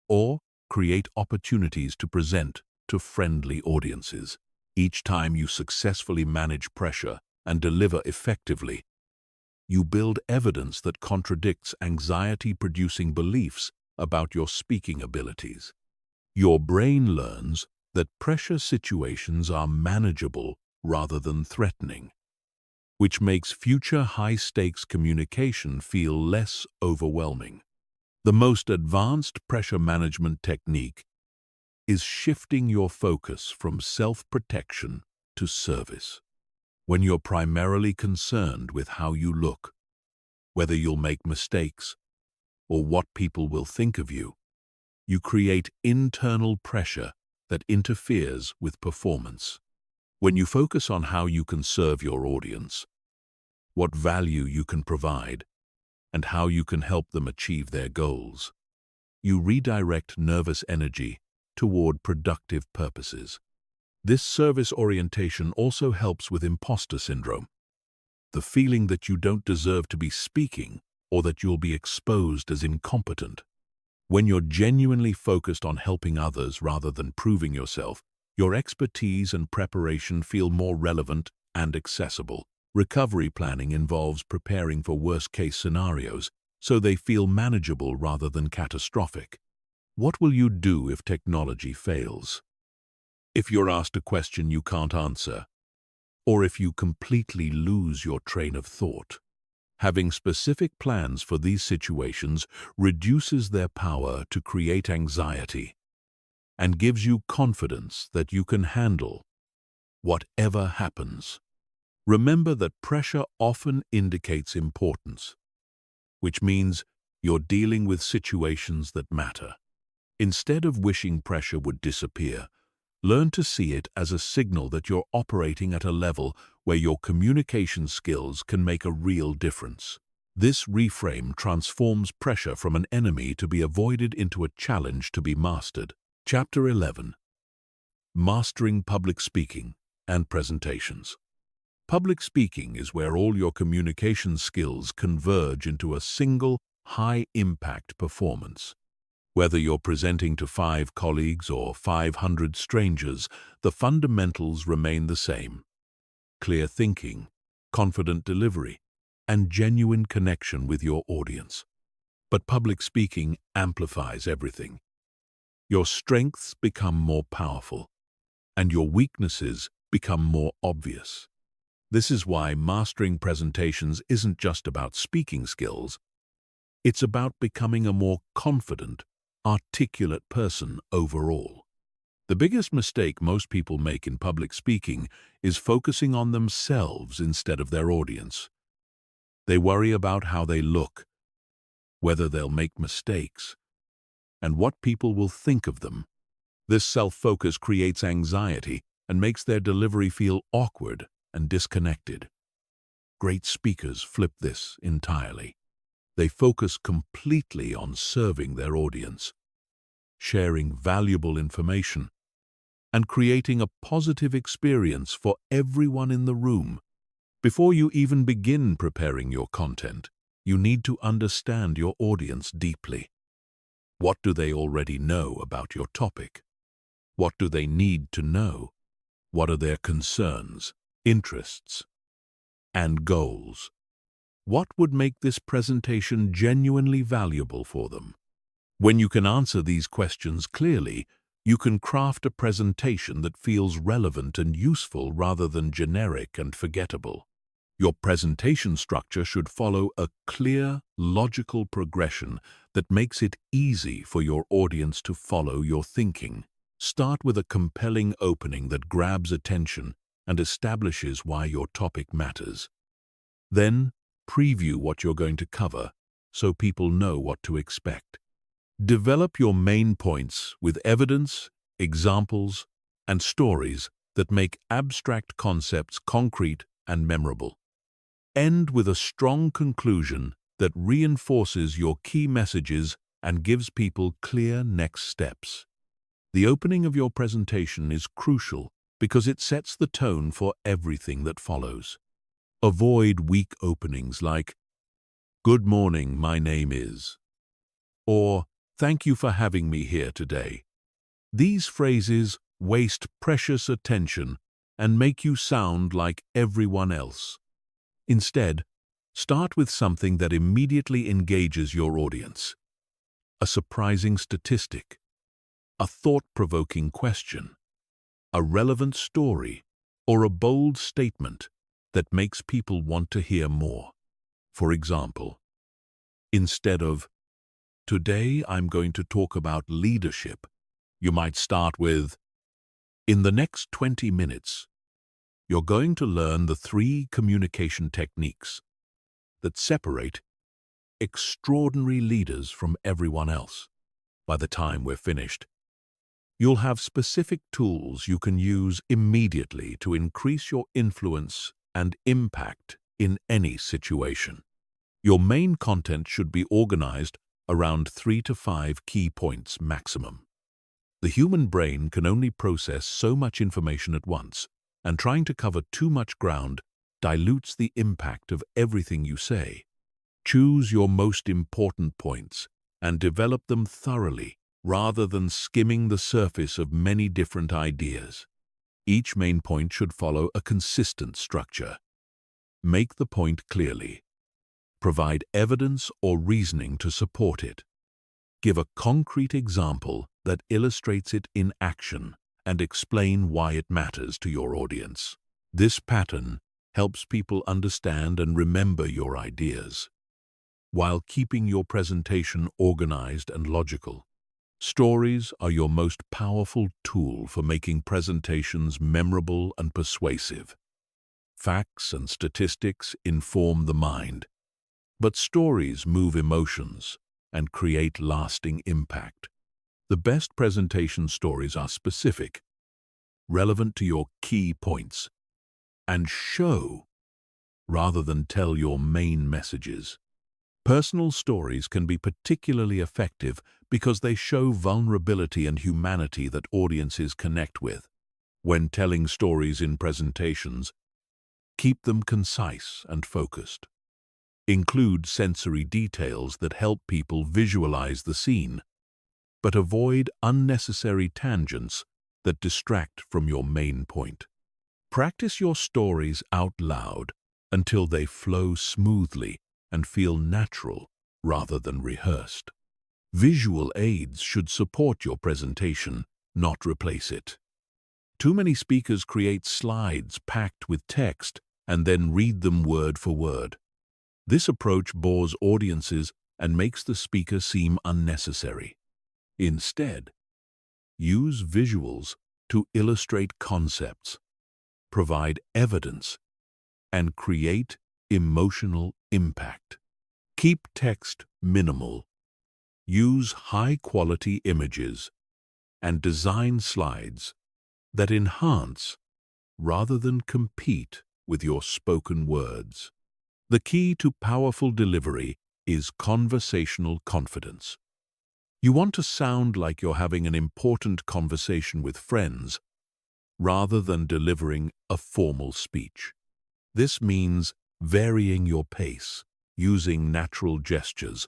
or create opportunities to present to friendly audiences. Each time you successfully manage pressure and deliver effectively, you build evidence that contradicts anxiety-producing beliefs about your speaking abilities. Your brain learns that pressure situations are manageable rather than threatening, which makes future high-stakes communication feel less overwhelming. The most advanced pressure management technique is shifting your focus from self-protection to service. When you're primarily concerned with how you look, whether you'll make mistakes, or what people will think of you, you create internal pressure that interferes with performance. When you focus on how you can serve your audience, what value you can provide, and how you can help them achieve their goals, you redirect nervous energy toward productive purposes. This service orientation also helps with imposter syndrome, the feeling that you don't deserve to be speaking or that you'll be exposed as incompetent. When you're genuinely focused on helping others rather than proving yourself, your expertise and preparation feel more relevant and accessible. Recovery planning involves preparing for worst-case scenarios so they feel manageable rather than catastrophic. What will you do if technology fails? If you're asked a question you can't answer, or if you completely lose your train of thought? Having specific plans for these situations reduces their power to create anxiety and gives you confidence that you can handle whatever happens. Remember that pressure often indicates importance, which means you're dealing with situations that matter. Instead of wishing pressure would disappear, learn to see it as a signal that you're operating at a level where your communication skills can make a real difference. This reframe transforms pressure from an enemy to be avoided into a challenge to be mastered. Chapter 11. Mastering Public Speaking and Presentations. Public speaking is where all your communication skills converge into a single, high-impact performance. Whether you're presenting to 5 colleagues or 500 strangers, the fundamentals remain the same: clear thinking, confident delivery, and genuine connection with your audience. But public speaking amplifies everything. Your strengths become more powerful, and your weaknesses become more obvious. This is why mastering presentations isn't just about speaking skills. It's about becoming a more confident, articulate person overall. The biggest mistake most people make in public speaking is focusing on themselves instead of their audience. They worry about how they look, whether they'll make mistakes, and what people will think of them. This self-focus creates anxiety and makes their delivery feel awkward and disconnected. Great speakers flip this entirely. They focus completely on serving their audience, sharing valuable information, and creating a positive experience for everyone in the room. Before you even begin preparing your content, you need to understand your audience deeply. What do they already know about your topic? What do they need to know? What are their concerns, interests, and goals? What would make this presentation genuinely valuable for them? When you can answer these questions clearly, you can craft a presentation that feels relevant and useful rather than generic and forgettable. Your presentation structure should follow a clear, logical progression that makes it easy for your audience to follow your thinking. Start with a compelling opening that grabs attention and establishes why your topic matters. Then, preview what you're going to cover so people know what to expect. Develop your main points with evidence, examples, and stories that make abstract concepts concrete and memorable. End with a strong conclusion that reinforces your key messages and gives people clear next steps. The opening of your presentation is crucial because it sets the tone for everything that follows. Avoid weak openings like, "Good morning, my name is," or "Thank you for having me here today." These phrases waste precious attention and make you sound like everyone else. Instead, start with something that immediately engages your audience. A surprising statistic, a thought-provoking question, a relevant story, or a bold statement that makes people want to hear more. For example, instead of, "Today I'm going to talk about leadership," you might start with, "In the next 20 minutes, you're going to learn the 3 communication techniques that separate extraordinary leaders from everyone else." By the time we're finished, you'll have specific tools you can use immediately to increase your influence and impact in any situation. Your main content should be organized around 3 to 5 key points maximum. The human brain can only process so much information at once, and trying to cover too much ground dilutes the impact of everything you say. Choose your most important points and develop them thoroughly rather than skimming the surface of many different ideas. Each main point should follow a consistent structure. Make the point clearly. Provide evidence or reasoning to support it. Give a concrete example that illustrates it in action and explain why it matters to your audience. This pattern helps people understand and remember your ideas, while keeping your presentation organized and logical. Stories are your most powerful tool for making presentations memorable and persuasive. Facts and statistics inform the mind, but stories move emotions and create lasting impact. The best presentation stories are specific, relevant to your key points, and show rather than tell your main messages. Personal stories can be particularly effective because they show vulnerability and humanity that audiences connect with. When telling stories in presentations, keep them concise and focused. Include sensory details that help people visualize the scene, but avoid unnecessary tangents that distract from your main point. Practice your stories out loud until they flow smoothly and feel natural rather than rehearsed. Visual aids should support your presentation, not replace it. Too many speakers create slides packed with text and then read them word for word. This approach bores audiences and makes the speaker seem unnecessary. Instead, use visuals to illustrate concepts, provide evidence, and create emotional impact. Keep text minimal. Use high-quality images and design slides that enhance rather than compete with your spoken words. The key to powerful delivery is conversational confidence. You want to sound like you're having an important conversation with friends rather than delivering a formal speech. This means varying your pace, using natural gestures,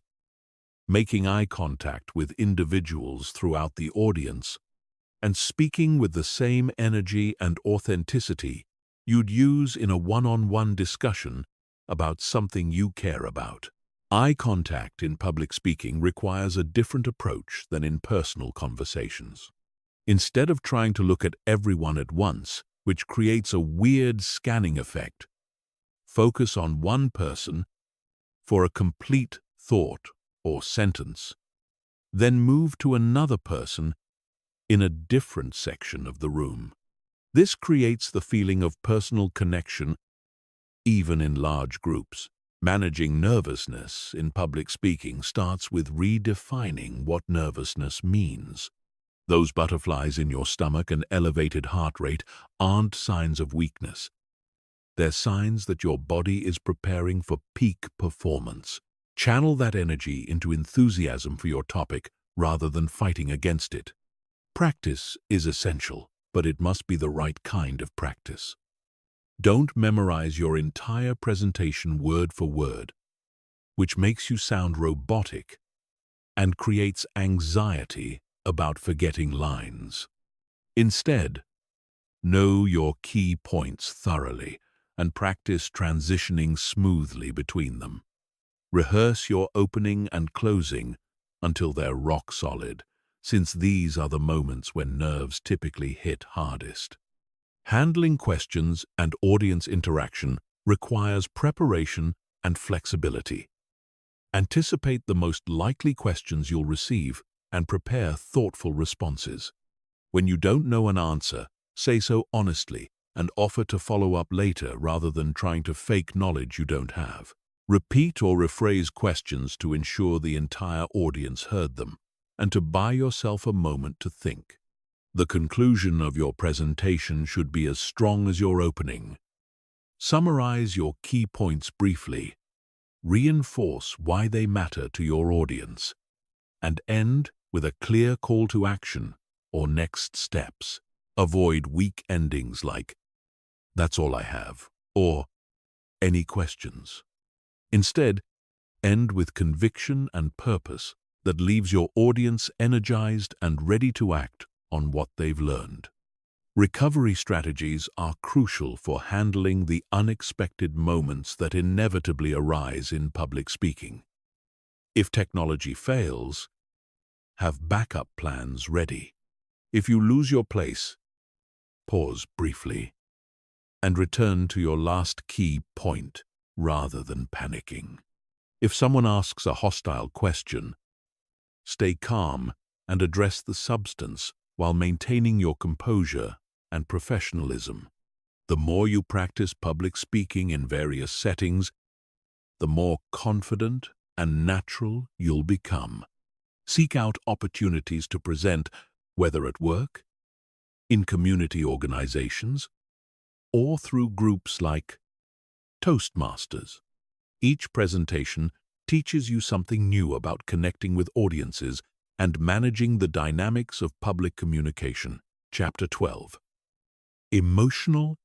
making eye contact with individuals throughout the audience, and speaking with the same energy and authenticity you'd use in a one-on-one discussion about something you care about. Eye contact in public speaking requires a different approach than in personal conversations. Instead of trying to look at everyone at once, which creates a weird scanning effect, focus on one person for a complete thought or sentence, then move to another person in a different section of the room. This creates the feeling of personal connection even in large groups. Managing nervousness in public speaking starts with redefining what nervousness means. Those butterflies in your stomach and elevated heart rate aren't signs of weakness. They're signs that your body is preparing for peak performance. Channel that energy into enthusiasm for your topic rather than fighting against it. Practice is essential, but it must be the right kind of practice. Don't memorize your entire presentation word for word, which makes you sound robotic and creates anxiety about forgetting lines. Instead, know your key points thoroughly and practice transitioning smoothly between them. Rehearse your opening and closing until they're rock solid, since these are the moments when nerves typically hit hardest. Handling questions and audience interaction requires preparation and flexibility. Anticipate the most likely questions you'll receive and prepare thoughtful responses. When you don't know an answer, say so honestly and offer to follow up later rather than trying to fake knowledge you don't have. Repeat or rephrase questions to ensure the entire audience heard them and to buy yourself a moment to think. The conclusion of your presentation should be as strong as your opening. Summarize your key points briefly, reinforce why they matter to your audience, and end with a clear call to action or next steps. Avoid weak endings like, "That's all I have," or "Any questions?" Instead, end with conviction and purpose that leaves your audience energized and ready to act on what they've learned. Recovery strategies are crucial for handling the unexpected moments that inevitably arise in public speaking. If technology fails, have backup plans ready. If you lose your place, pause briefly and return to your last key point rather than panicking. If someone asks a hostile question, stay calm and address the substance while maintaining your composure and professionalism. The more you practice public speaking in various settings, the more confident and natural you'll become. Seek out opportunities to present, whether at work, in community organizations, or through groups like Toastmasters. Each presentation teaches you something new about connecting with audiences and managing the dynamics of public communication. Chapter 12. Emotional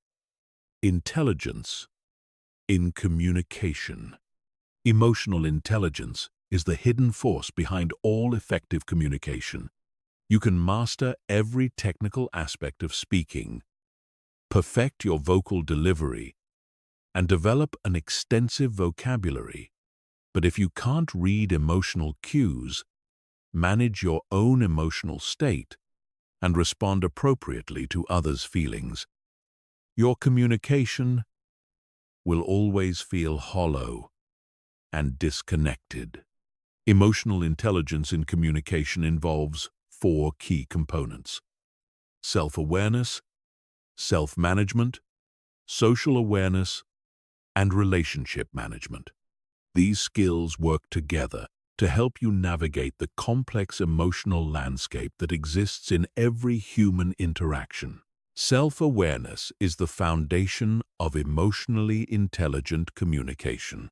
intelligence in communication. Emotional intelligence is the hidden force behind all effective communication. You can master every technical aspect of speaking, perfect your vocal delivery, and develop an extensive vocabulary. But if you can't read emotional cues, manage your own emotional state, and respond appropriately to others' feelings, your communication will always feel hollow and disconnected. Emotional intelligence in communication involves 4 key components: self-awareness, self-management, social awareness, and relationship management. These skills work together to help you navigate the complex emotional landscape that exists in every human interaction. Self-awareness is the foundation of emotionally intelligent communication.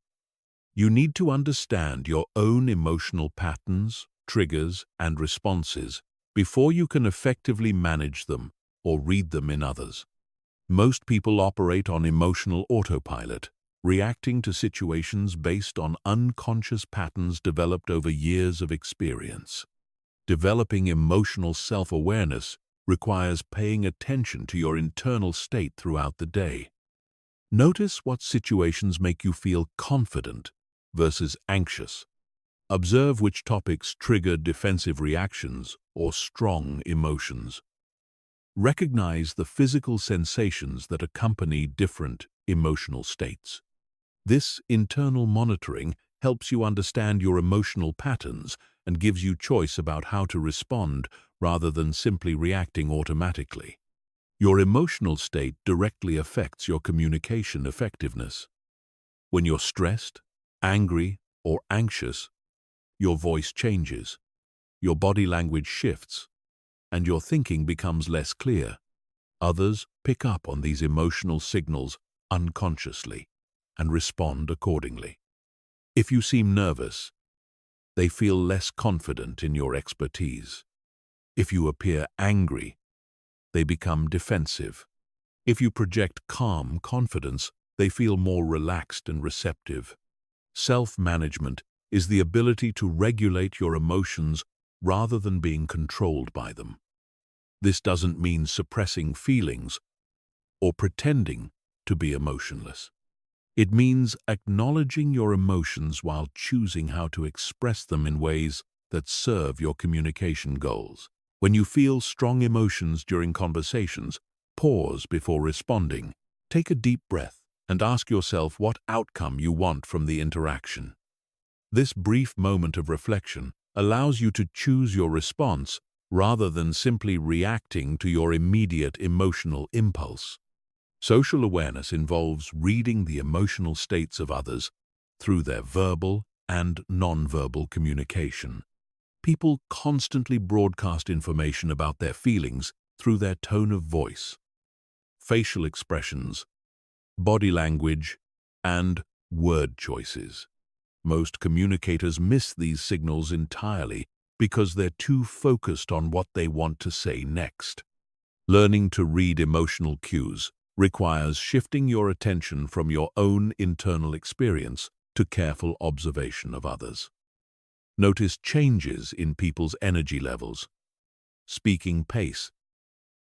You need to understand your own emotional patterns, triggers, and responses before you can effectively manage them or read them in others. Most people operate on emotional autopilot, reacting to situations based on unconscious patterns developed over years of experience. Developing emotional self-awareness requires paying attention to your internal state throughout the day. Notice what situations make you feel confident versus anxious. Observe which topics trigger defensive reactions or strong emotions. Recognize the physical sensations that accompany different emotional states. This internal monitoring helps you understand your emotional patterns and gives you choice about how to respond rather than simply reacting automatically. Your emotional state directly affects your communication effectiveness. When you're stressed, angry, or anxious, your voice changes, your body language shifts, and your thinking becomes less clear. Others pick up on these emotional signals unconsciously and respond accordingly. If you seem nervous, they feel less confident in your expertise. If you appear angry, they become defensive. If you project calm confidence, they feel more relaxed and receptive. Self-management is the ability to regulate your emotions rather than being controlled by them. This doesn't mean suppressing feelings or pretending to be emotionless. It means acknowledging your emotions while choosing how to express them in ways that serve your communication goals. When you feel strong emotions during conversations, pause before responding. Take a deep breath and ask yourself what outcome you want from the interaction. This brief moment of reflection allows you to choose your response rather than simply reacting to your immediate emotional impulse. Social awareness involves reading the emotional states of others through their verbal and nonverbal communication. People constantly broadcast information about their feelings through their tone of voice, facial expressions, body language, and word choices. Most communicators miss these signals entirely because they're too focused on what they want to say next. Learning to read emotional cues requires shifting your attention from your own internal experience to careful observation of others. Notice changes in people's energy levels, speaking pace,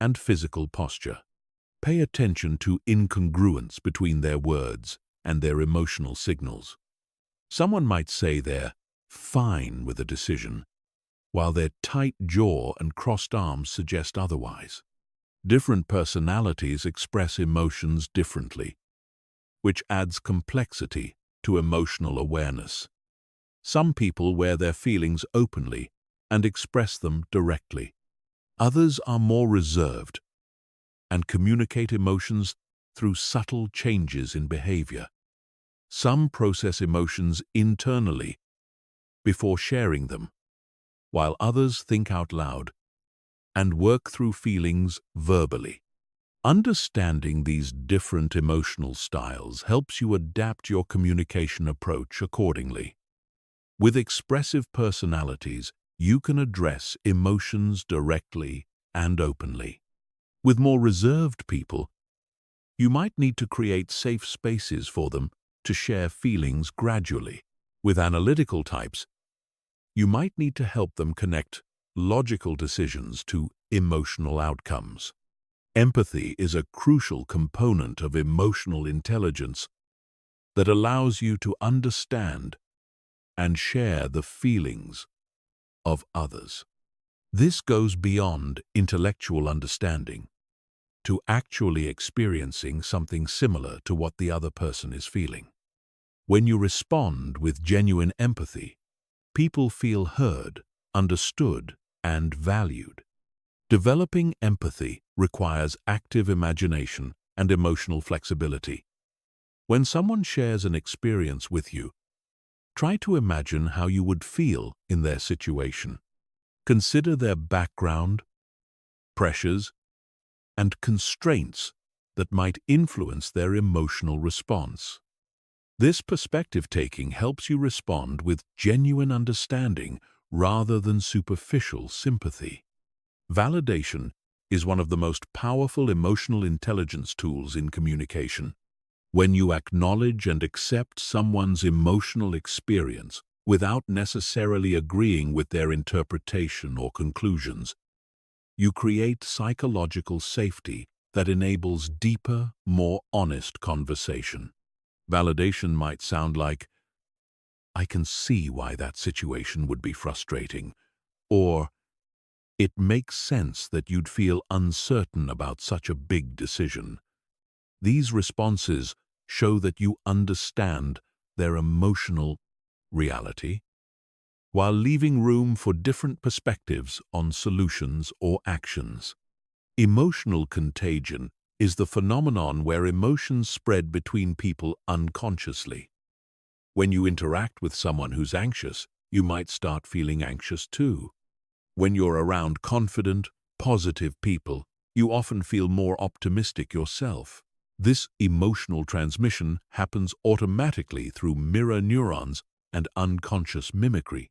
and physical posture. Pay attention to incongruence between their words and their emotional signals. Someone might say they're fine with a decision, while their tight jaw and crossed arms suggest otherwise. Different personalities express emotions differently, which adds complexity to emotional awareness. Some people wear their feelings openly and express them directly. Others are more reserved and communicate emotions through subtle changes in behavior. Some process emotions internally before sharing them, while others think out loud and work through feelings verbally. Understanding these different emotional styles helps you adapt your communication approach accordingly. With expressive personalities, you can address emotions directly and openly. With more reserved people, you might need to create safe spaces for them to share feelings gradually. With analytical types, you might need to help them connect logical decisions to emotional outcomes. Empathy is a crucial component of emotional intelligence that allows you to understand and share the feelings of others. This goes beyond intellectual understanding to actually experiencing something similar to what the other person is feeling. When you respond with genuine empathy, people feel heard, understood, and valued. Developing empathy requires active imagination and emotional flexibility. When someone shares an experience with you, try to imagine how you would feel in their situation. Consider their background, pressures, and constraints that might influence their emotional response. This perspective-taking helps you respond with genuine understanding rather than superficial sympathy. Validation is one of the most powerful emotional intelligence tools in communication. When you acknowledge and accept someone's emotional experience without necessarily agreeing with their interpretation or conclusions, you create psychological safety that enables deeper, more honest conversation. Validation might sound like, "I can see why that situation would be frustrating," or "It makes sense that you'd feel uncertain about such a big decision." These responses show that you understand their emotional reality, while leaving room for different perspectives on solutions or actions. Emotional contagion is the phenomenon where emotions spread between people unconsciously. When you interact with someone who's anxious, you might start feeling anxious too. When you're around confident, positive people, you often feel more optimistic yourself. This emotional transmission happens automatically through mirror neurons and unconscious mimicry.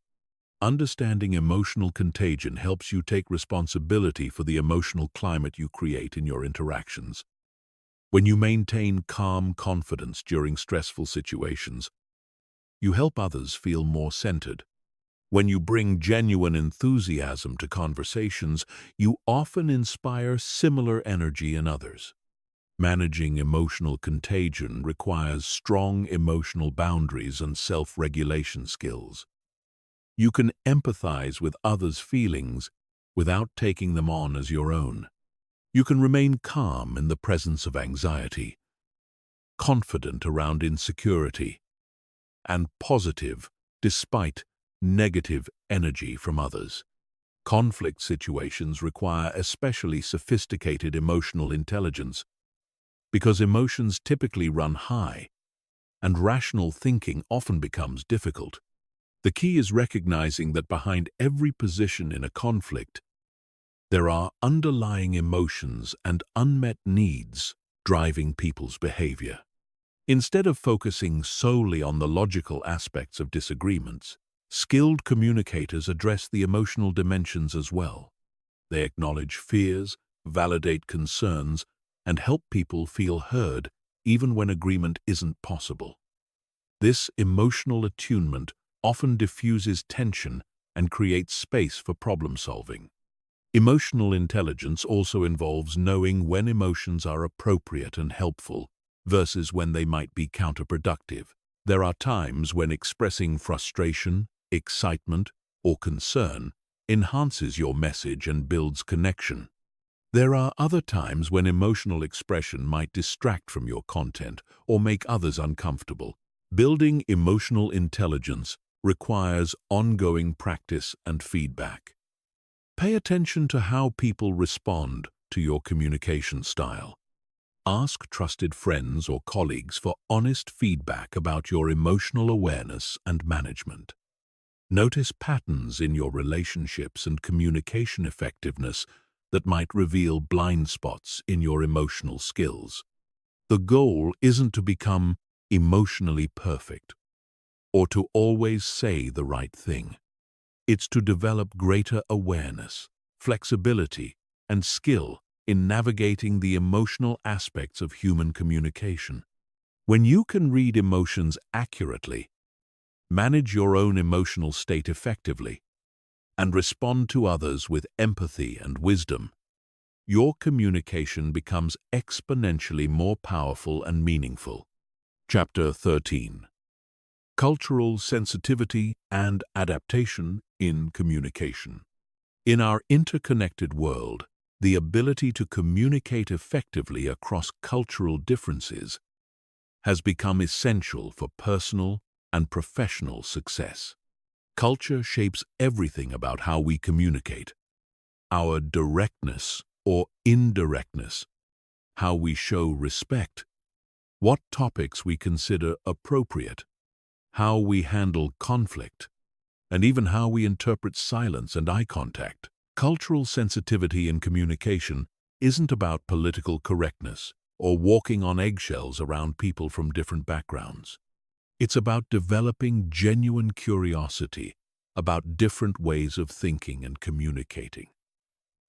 Understanding emotional contagion helps you take responsibility for the emotional climate you create in your interactions. When you maintain calm confidence during stressful situations, you help others feel more centered. When you bring genuine enthusiasm to conversations, you often inspire similar energy in others. Managing emotional contagion requires strong emotional boundaries and self-regulation skills. You can empathize with others' feelings without taking them on as your own. You can remain calm in the presence of anxiety, confident around insecurity, and positive despite negative energy from others. Conflict situations require especially sophisticated emotional intelligence because emotions typically run high and rational thinking often becomes difficult. The key is recognizing that behind every position in a conflict, there are underlying emotions and unmet needs driving people's behavior. Instead of focusing solely on the logical aspects of disagreements, skilled communicators address the emotional dimensions as well. They acknowledge fears, validate concerns, and help people feel heard even when agreement isn't possible. This emotional attunement often diffuses tension and creates space for problem-solving. Emotional intelligence also involves knowing when emotions are appropriate and helpful versus when they might be counterproductive. There are times when expressing frustration, excitement, or concern enhances your message and builds connection. There are other times when emotional expression might distract from your content or make others uncomfortable. Building emotional intelligence requires ongoing practice and feedback. Pay attention to how people respond to your communication style. Ask trusted friends or colleagues for honest feedback about your emotional awareness and management. Notice patterns in your relationships and communication effectiveness that might reveal blind spots in your emotional skills. The goal isn't to become emotionally perfect or to always say the right thing. It's to develop greater awareness, flexibility, and skill in navigating the emotional aspects of human communication. When you can read emotions accurately, manage your own emotional state effectively, and respond to others with empathy and wisdom, your communication becomes exponentially more powerful and meaningful. Chapter 13. Cultural sensitivity and adaptation in communication. In our interconnected world, the ability to communicate effectively across cultural differences has become essential for personal and professional success. Culture shapes everything about how we communicate. Our directness or indirectness, how we show respect, what topics we consider appropriate, how we handle conflict, and even how we interpret silence and eye contact. Cultural sensitivity in communication isn't about political correctness or walking on eggshells around people from different backgrounds. It's about developing genuine curiosity about different ways of thinking and communicating.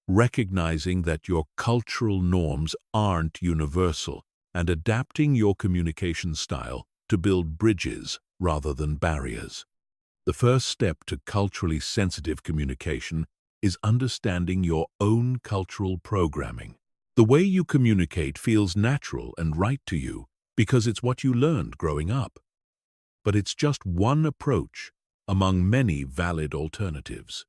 recognizing that your cultural norms aren't universal, and adapting your communication style to build bridges rather than barriers. The first step to culturally sensitive communication is understanding your own cultural programming. The way you communicate feels natural and right to you because it's what you learned growing up. But it's just one approach among many valid alternatives.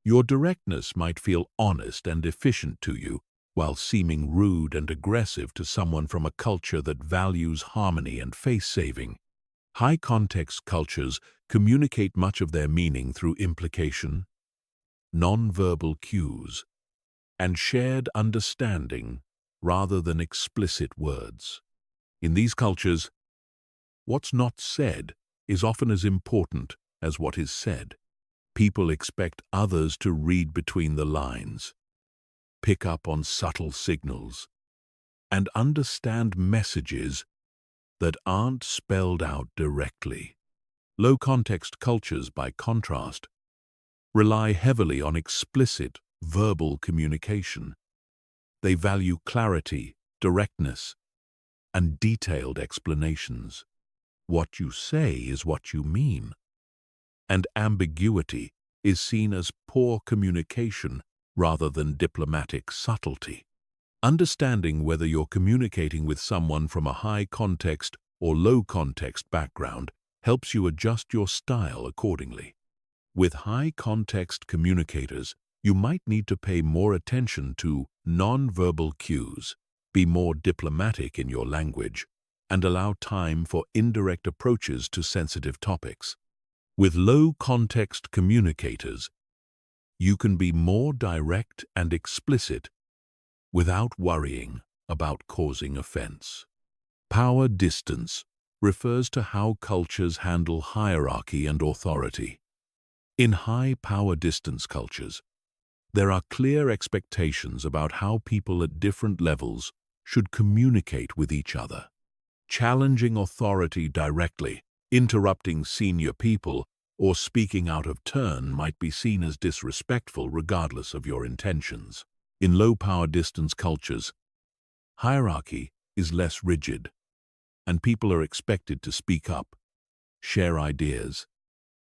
Your directness might feel honest and efficient to you, while seeming rude and aggressive to someone from a culture that values harmony and face-saving. High-context cultures communicate much of their meaning through implication, non-verbal cues, and shared understanding rather than explicit words. In these cultures, what's not said is often as important as what is said. People expect others to read between the lines, pick up on subtle signals, and understand messages that aren't spelled out directly. Low-context cultures, by contrast, rely heavily on explicit verbal communication. They value clarity, directness, and detailed explanations. What you say is what you mean, and ambiguity is seen as poor communication rather than diplomatic subtlety. Understanding whether you're communicating with someone from a high-context or low-context background helps you adjust your style accordingly. With high-context communicators, you might need to pay more attention to non-verbal cues, be more diplomatic in your language, and allow time for indirect approaches to sensitive topics. With low-context communicators, you can be more direct and explicit without worrying about causing offense. Power distance refers to how cultures handle hierarchy and authority. In high power distance cultures, there are clear expectations about how people at different levels should communicate with each other. Challenging authority directly, interrupting senior people, or speaking out of turn might be seen as disrespectful regardless of your intentions. In low-power distance cultures, hierarchy is less rigid, and people are expected to speak up, share ideas,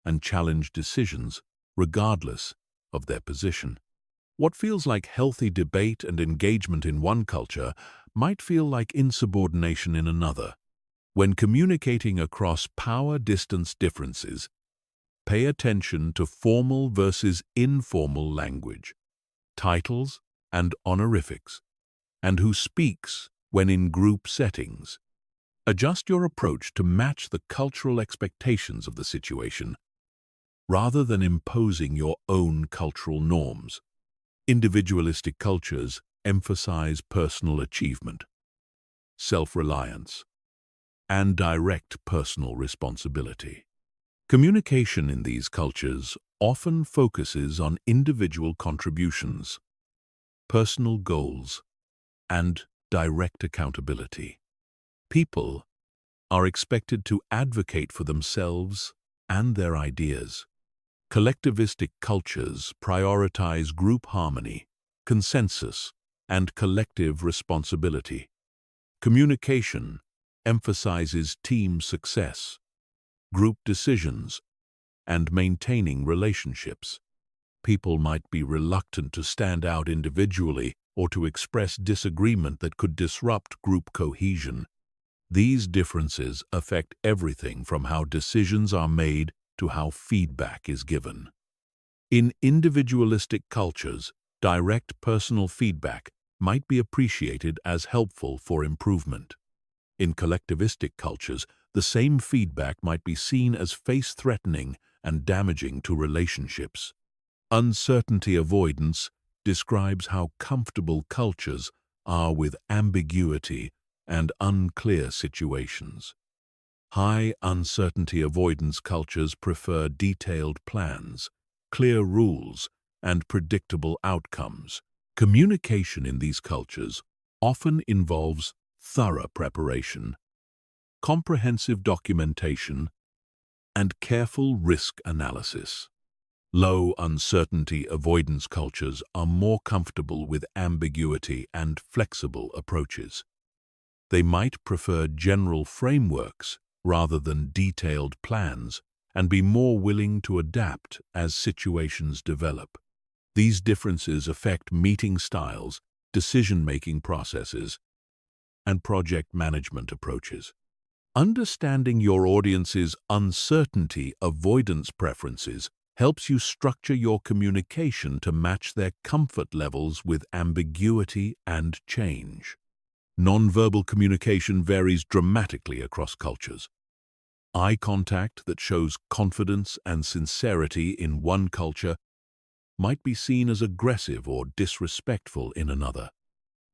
and challenge decisions regardless of their position. What feels like healthy debate and engagement in one culture might feel like insubordination in another. When communicating across power distance differences, pay attention to formal versus informal language, titles and honorifics, and who speaks when in group settings. Adjust your approach to match the cultural expectations of the situation, rather than imposing your own cultural norms. Individualistic cultures emphasize personal achievement, self-reliance, and direct personal responsibility. Communication in these cultures often focuses on individual contributions, personal goals, and direct accountability. People are expected to advocate for themselves and their ideas. Collectivistic cultures prioritize group harmony, consensus, and collective responsibility. Communication emphasizes team success, group decisions, and maintaining relationships. People might be reluctant to stand out individually or to express disagreement that could disrupt group cohesion. These differences affect everything from how decisions are made to how feedback is given. In individualistic cultures, direct personal feedback might be appreciated as helpful for improvement. In collectivistic cultures, the same feedback might be seen as face-threatening and damaging to relationships. Uncertainty avoidance describes how comfortable cultures are with ambiguity and unclear situations. High uncertainty avoidance cultures prefer detailed plans, clear rules, and predictable outcomes. Communication in these cultures often involves thorough preparation, comprehensive documentation, and careful risk analysis. Low uncertainty avoidance cultures are more comfortable with ambiguity and flexible approaches. They might prefer general frameworks rather than detailed plans and be more willing to adapt as situations develop. These differences affect meeting styles, decision-making processes, and project management approaches. Understanding your audience's uncertainty avoidance preferences helps you structure your communication to match their comfort levels with ambiguity and change. Nonverbal communication varies dramatically across cultures. Eye contact that shows confidence and sincerity in one culture might be seen as aggressive or disrespectful in another.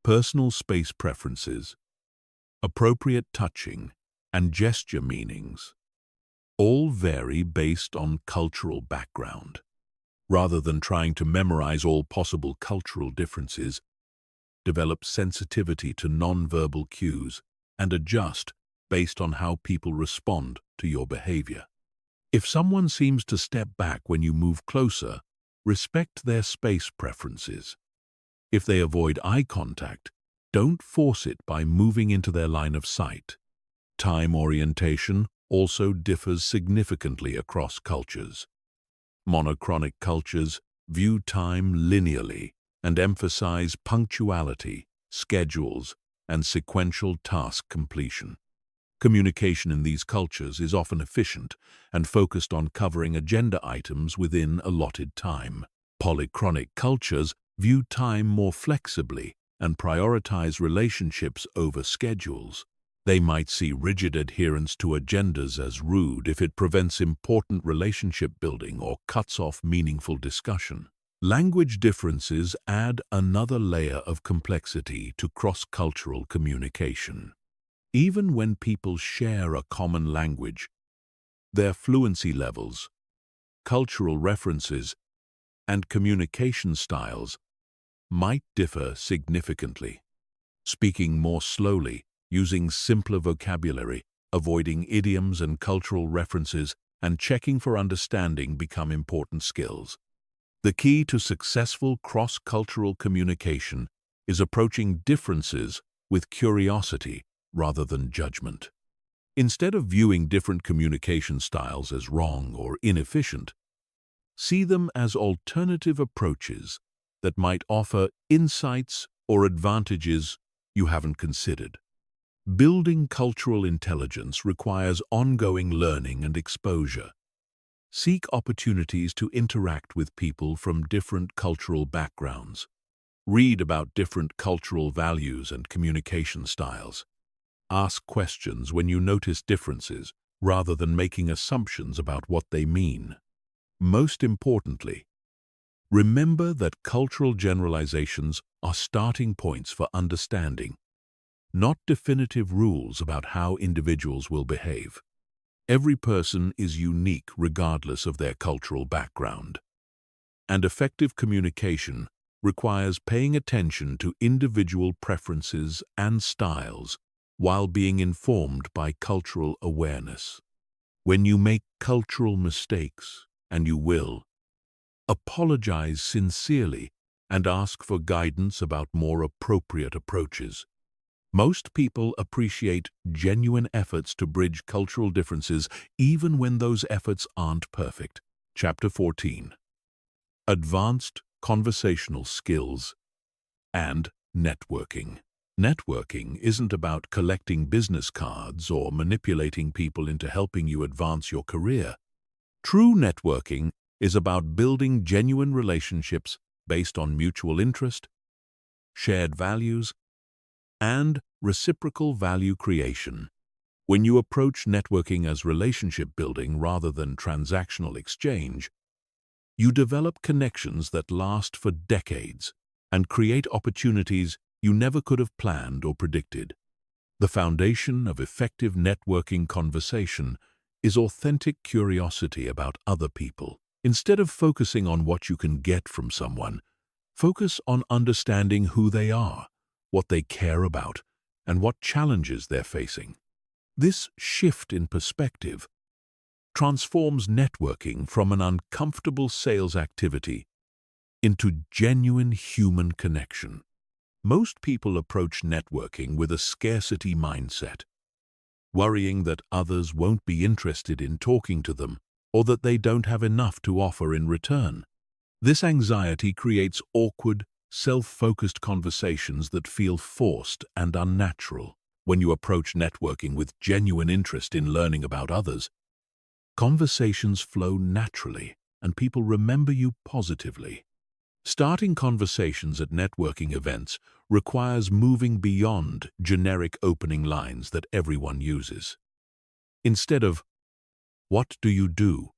Personal space preferences, appropriate touching, and gesture meanings all vary based on cultural background. Rather than trying to memorize all possible cultural differences, develop sensitivity to nonverbal cues and adjust based on how people respond to your behavior. If someone seems to step back when you move closer, respect their space preferences. If they avoid eye contact, don't force it by moving into their line of sight. Time orientation also differs significantly across cultures. Monochronic cultures view time linearly and emphasize punctuality, schedules, and sequential task completion. Communication in these cultures is often efficient and focused on covering agenda items within allotted time. Polychronic cultures view time more flexibly and prioritize relationships over schedules. They might see rigid adherence to agendas as rude if it prevents important relationship building or cuts off meaningful discussion. Language differences add another layer of complexity to cross-cultural communication. Even when people share a common language, their fluency levels, cultural references, and communication styles might differ significantly. Speaking more slowly, using simpler vocabulary, avoiding idioms and cultural references, and checking for understanding become important skills. The key to successful cross-cultural communication is approaching differences with curiosity rather than judgment. Instead of viewing different communication styles as wrong or inefficient, see them as alternative approaches that might offer insights or advantages you haven't considered. Building cultural intelligence requires ongoing learning and exposure. Seek opportunities to interact with people from different cultural backgrounds. Read about different cultural values and communication styles. Ask questions when you notice differences, rather than making assumptions about what they mean. Most importantly, remember that cultural generalizations are starting points for understanding, not definitive rules about how individuals will behave. Every person is unique regardless of their cultural background, and effective communication requires paying attention to individual preferences and styles while being informed by cultural awareness. When you make cultural mistakes, and you will, apologize sincerely and ask for guidance about more appropriate approaches. Most people appreciate genuine efforts to bridge cultural differences even when those efforts aren't perfect. Chapter 14. Advanced Conversational Skills and Networking. Networking isn't about collecting business cards or manipulating people into helping you advance your career. True networking is about building genuine relationships based on mutual interest, shared values, and reciprocal value creation. When you approach networking as relationship building rather than transactional exchange, you develop connections that last for decades and create opportunities you never could have planned or predicted. The foundation of effective networking conversation is authentic curiosity about other people. Instead of focusing on what you can get from someone, focus on understanding who they are, what they care about, and what challenges they're facing. This shift in perspective transforms networking from an uncomfortable sales activity into genuine human connection. Most people approach networking with a scarcity mindset, worrying that others won't be interested in talking to them or that they don't have enough to offer in return. This anxiety creates awkward, self-focused conversations that feel forced and unnatural. When you approach networking with genuine interest in learning about others, conversations flow naturally and people remember you positively. Starting conversations at networking events requires moving beyond generic opening lines that everyone uses. Instead of, "What do you do?"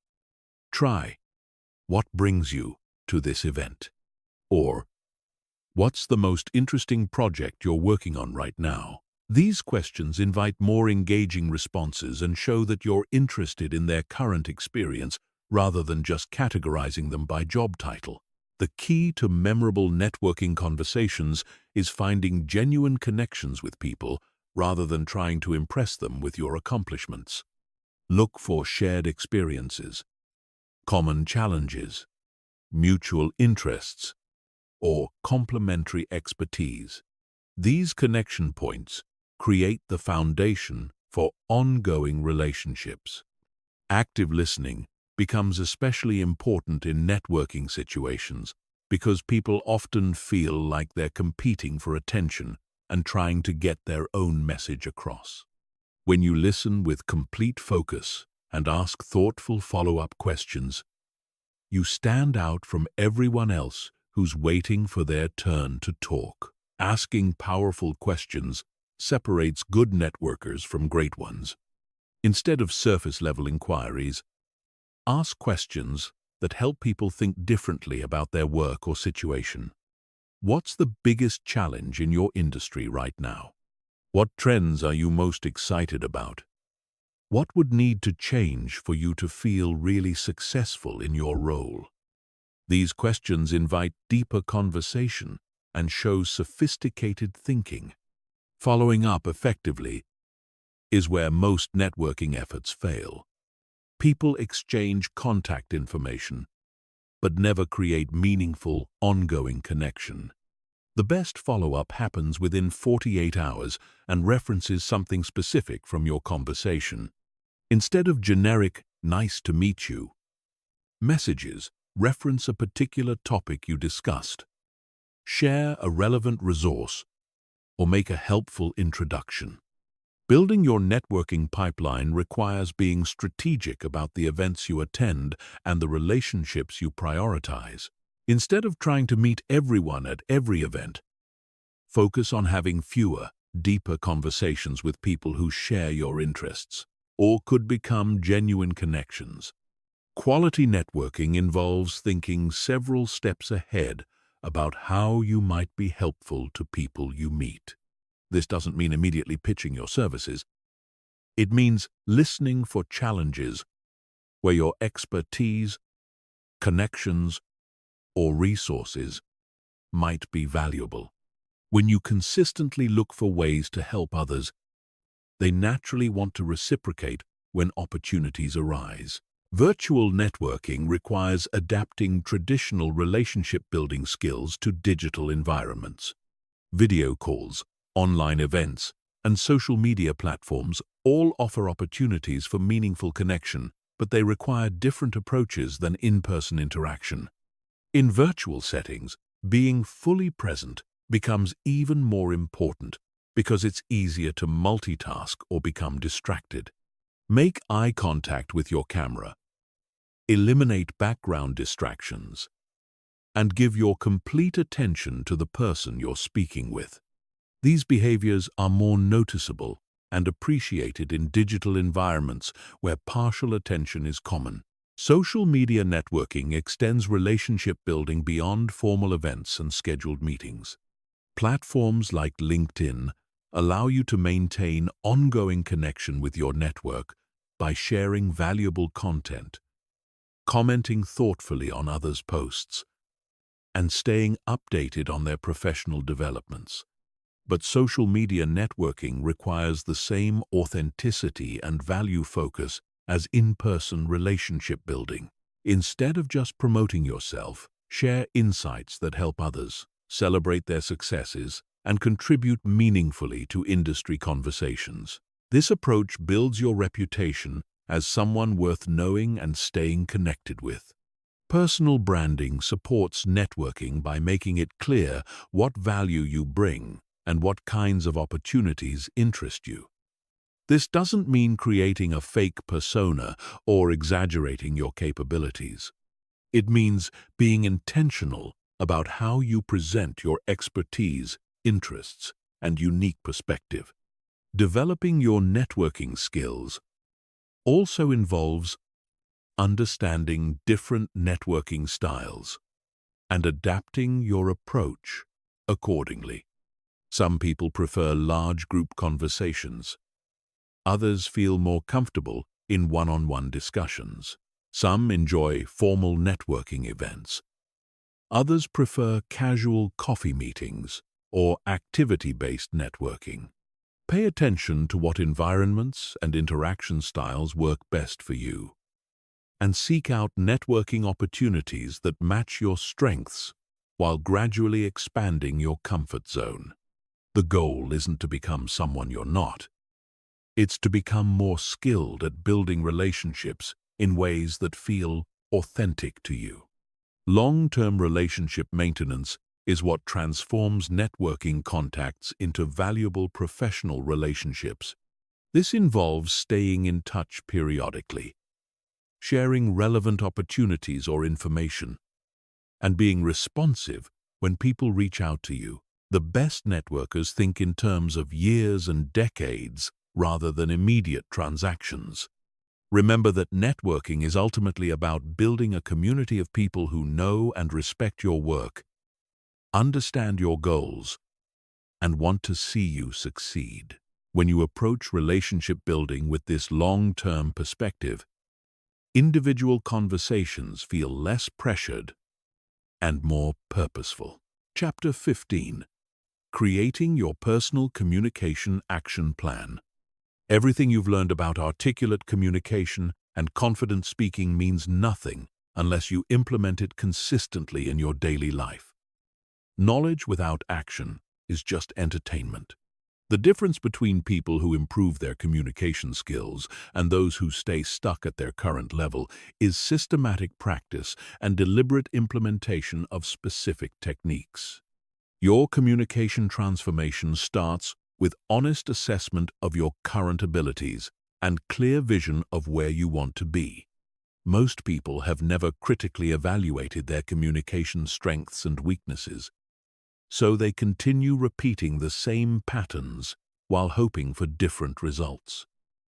try, "What brings you to this event?" Or, "What's the most interesting project you're working on right now?" These questions invite more engaging responses and show that you're interested in their current experience rather than just categorizing them by job title. The key to memorable networking conversations is finding genuine connections with people rather than trying to impress them with your accomplishments. Look for shared experiences, common challenges, mutual interests, or complementary expertise. These connection points create the foundation for ongoing relationships. Active listening becomes especially important in networking situations because people often feel like they're competing for attention and trying to get their own message across. When you listen with complete focus and ask thoughtful follow-up questions, you stand out from everyone else who's waiting for their turn to talk. Asking powerful questions separates good networkers from great ones. Instead of surface-level inquiries, ask questions that help people think differently about their work or situation. What's the biggest challenge in your industry right now? What trends are you most excited about? What would need to change for you to feel really successful in your role? These questions invite deeper conversation and show sophisticated thinking. Following up effectively is where most networking efforts fail. People exchange contact information, but never create meaningful, ongoing connection. The best follow-up happens within 48 hours and references something specific from your conversation. Instead of generic, "Nice to meet you," messages reference a particular topic you discussed. Share a relevant resource or make a helpful introduction. Building your networking pipeline requires being strategic about the events you attend and the relationships you prioritize. Instead of trying to meet everyone at every event, focus on having fewer, deeper conversations with people who share your interests or could become genuine connections. Quality networking involves thinking several steps ahead about how you might be helpful to people you meet. This doesn't mean immediately pitching your services. It means listening for challenges where your expertise, connections, or resources might be valuable. When you consistently look for ways to help others, they naturally want to reciprocate when opportunities arise. Virtual networking requires adapting traditional relationship-building skills to digital environments. Video calls, online events, and social media platforms all offer opportunities for meaningful connection, but they require different approaches than in-person interaction. In virtual settings, being fully present becomes even more important because it's easier to multitask or become distracted. Make eye contact with your camera, eliminate background distractions, and give your complete attention to the person you're speaking with. These behaviors are more noticeable and appreciated in digital environments where partial attention is common. Social media networking extends relationship building beyond formal events and scheduled meetings. Platforms like LinkedIn allow you to maintain ongoing connection with your network by sharing valuable content, commenting thoughtfully on others' posts, and staying updated on their professional developments. But social media networking requires the same authenticity and value focus as in-person relationship building. Instead of just promoting yourself, share insights that help others, celebrate their successes, and contribute meaningfully to industry conversations. This approach builds your reputation as someone worth knowing and staying connected with. Personal branding supports networking by making it clear what value you bring and what kinds of opportunities interest you. This doesn't mean creating a fake persona or exaggerating your capabilities. It means being intentional about how you present your expertise, interests, and unique perspective. Developing your networking skills also involves understanding different networking styles and adapting your approach accordingly. Some people prefer large group conversations. Others feel more comfortable in one-on-one discussions. Some enjoy formal networking events. Others prefer casual coffee meetings or activity-based networking. Pay attention to what environments and interaction styles work best for you, and seek out networking opportunities that match your strengths while gradually expanding your comfort zone. The goal isn't to become someone you're not. It's to become more skilled at building relationships in ways that feel authentic to you. Long-term relationship maintenance is what transforms networking contacts into valuable professional relationships. This involves staying in touch periodically, sharing relevant opportunities or information, and being responsive when people reach out to you. The best networkers think in terms of years and decades rather than immediate transactions. Remember that networking is ultimately about building a community of people who know and respect your work, understand your goals, and want to see you succeed. When you approach relationship building with this long-term perspective, individual conversations feel less pressured and more purposeful. Chapter 15. Creating your personal communication action plan. Everything you've learned about articulate communication and confident speaking means nothing unless you implement it consistently in your daily life. Knowledge without action is just entertainment. The difference between people who improve their communication skills and those who stay stuck at their current level is systematic practice and deliberate implementation of specific techniques. Your communication transformation starts with honest assessment of your current abilities and clear vision of where you want to be. Most people have never critically evaluated their communication strengths and weaknesses, so they continue repeating the same patterns while hoping for different results.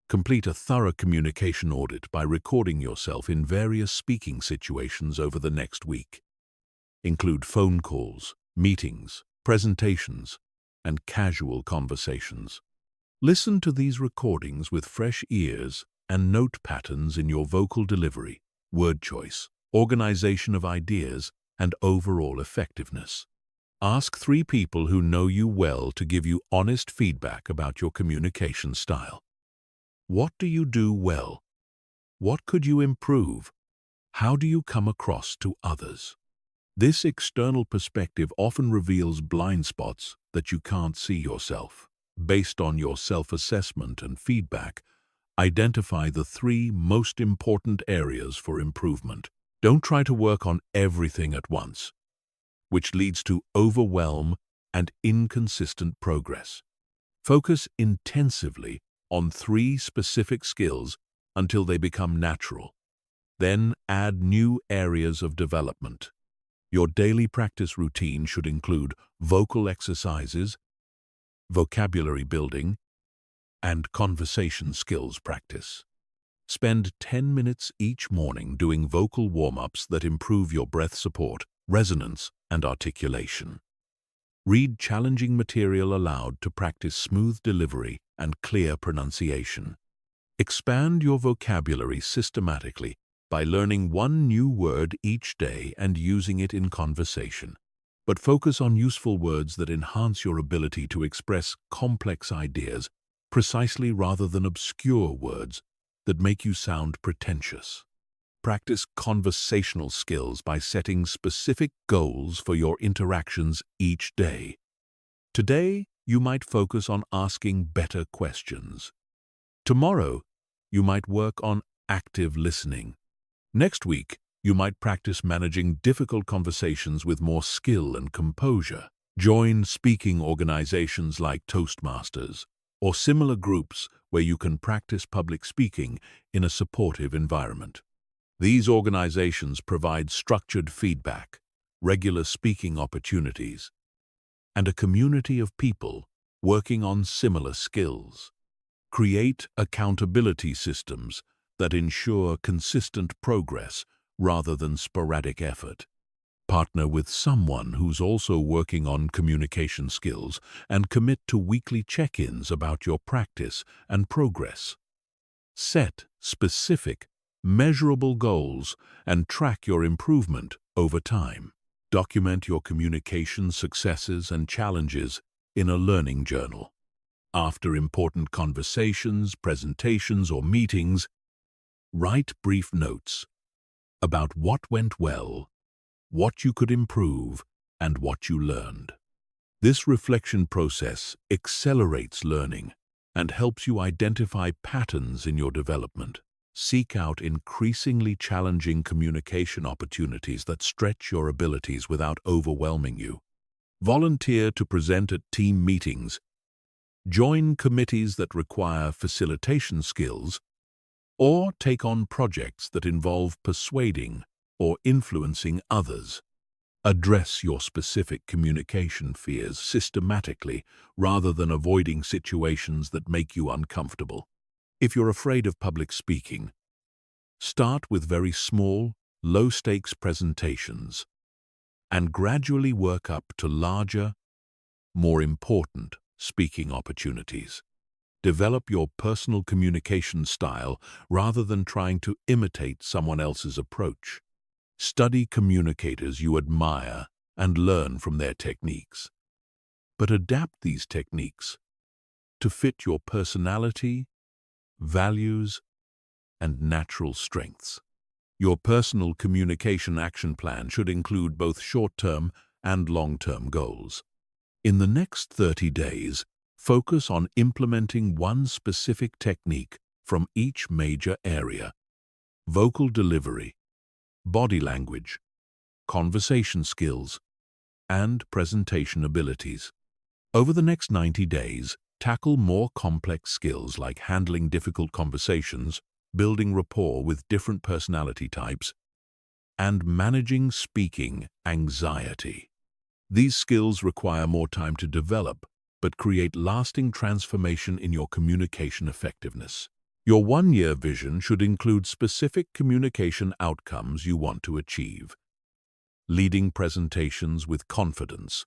Complete a thorough communication audit by recording yourself in various speaking situations over the next week. Include phone calls, meetings, presentations, and casual conversations. Listen to these recordings with fresh ears and note patterns in your vocal delivery, word choice, organization of ideas, and overall effectiveness. Ask 3 people who know you well to give you honest feedback about your communication style. What do you do well? What could you improve? How do you come across to others? This external perspective often reveals blind spots that you can't see yourself. Based on your self-assessment and feedback, identify the 3 most important areas for improvement. Don't try to work on everything at once, which leads to overwhelm and inconsistent progress. Focus intensively on 3 specific skills until they become natural. Then add new areas of development. Your daily practice routine should include vocal exercises, vocabulary building, and conversation skills practice. Spend 10 minutes each morning doing vocal warm-ups that improve your breath support, resonance, and articulation. Read challenging material aloud to practice smooth delivery and clear pronunciation. Expand your vocabulary systematically by learning 1 new word each day and using it in conversation. But focus on useful words that enhance your ability to express complex ideas precisely rather than obscure words that make you sound pretentious. Practice conversational skills by setting specific goals for your interactions each day. Today, you might focus on asking better questions. Tomorrow, you might work on active listening. Next week, you might practice managing difficult conversations with more skill and composure. Join speaking organizations like Toastmasters or similar groups where you can practice public speaking in a supportive environment. These organizations provide structured feedback, regular speaking opportunities, and a community of people working on similar skills. Create accountability systems that ensure consistent progress rather than sporadic effort. Partner with someone who's also working on communication skills and commit to weekly check-ins about your practice and progress. Set specific, measurable goals and track your improvement over time. Document your communication successes and challenges in a learning journal. After important conversations, presentations, or meetings, write brief notes about what went well, what you could improve, and what you learned. This reflection process accelerates learning and helps you identify patterns in your development. Seek out increasingly challenging communication opportunities that stretch your abilities without overwhelming you. Volunteer to present at team meetings. Join committees that require facilitation skills, or take on projects that involve persuading or influencing others. Address your specific communication fears systematically rather than avoiding situations that make you uncomfortable. If you're afraid of public speaking, start with very small, low-stakes presentations and gradually work up to larger, more important speaking opportunities. Develop your personal communication style rather than trying to imitate someone else's approach. Study communicators you admire and learn from their techniques. But adapt these techniques to fit your personality, values, and natural strengths. Your personal communication action plan should include both short-term and long-term goals. In the next 30 days, focus on implementing one specific technique from each major area: vocal delivery, body language, conversation skills, and presentation abilities. Over the next 90 days, tackle more complex skills like handling difficult conversations, building rapport with different personality types, and managing speaking anxiety. These skills require more time to develop, but create lasting transformation in your communication effectiveness. Your one-year vision should include specific communication outcomes you want to achieve: leading presentations with confidence,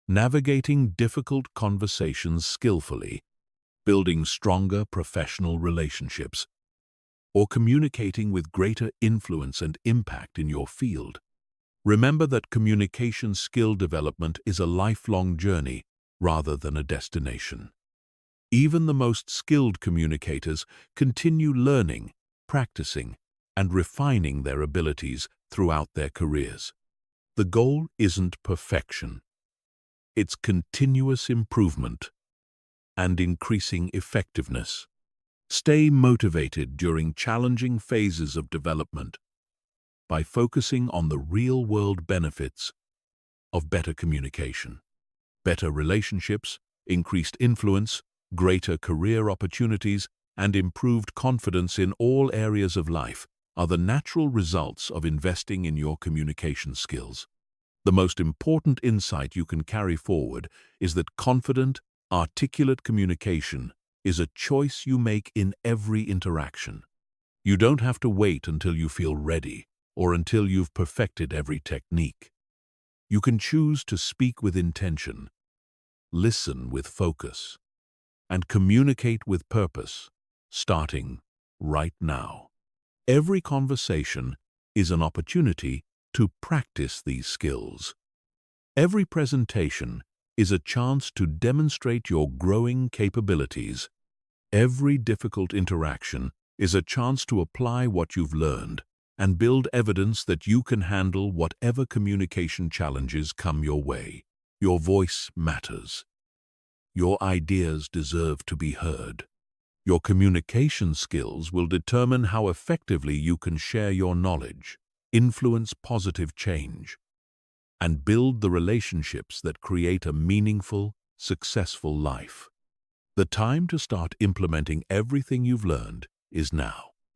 navigating difficult conversations skillfully, building stronger professional relationships, or communicating with greater influence and impact in your field. Remember that communication skill development is a lifelong journey rather than a destination. Even the most skilled communicators continue learning, practicing, and refining their abilities throughout their careers. The goal isn't perfection. It's continuous improvement and increasing effectiveness. Stay motivated during challenging phases of development by focusing on the real-world benefits of better communication. Better relationships, increased influence, greater career opportunities, and improved confidence in all areas of life are the natural results of investing in your communication skills. The most important insight you can carry forward is that confident, articulate communication is a choice you make in every interaction. You don't have to wait until you feel ready or until you've perfected every technique. You can choose to speak with intention, listen with focus, and communicate with purpose, starting right now. Every conversation is an opportunity to practice these skills. Every presentation is a chance to demonstrate your growing capabilities. Every difficult interaction is a chance to apply what you've learned and build evidence that you can handle whatever communication challenges come your way. Your voice matters. Your ideas deserve to be heard. Your communication skills will determine how effectively you can share your knowledge, influence positive change, and build the relationships that create a meaningful, successful life. The time to start implementing everything you've learned is now.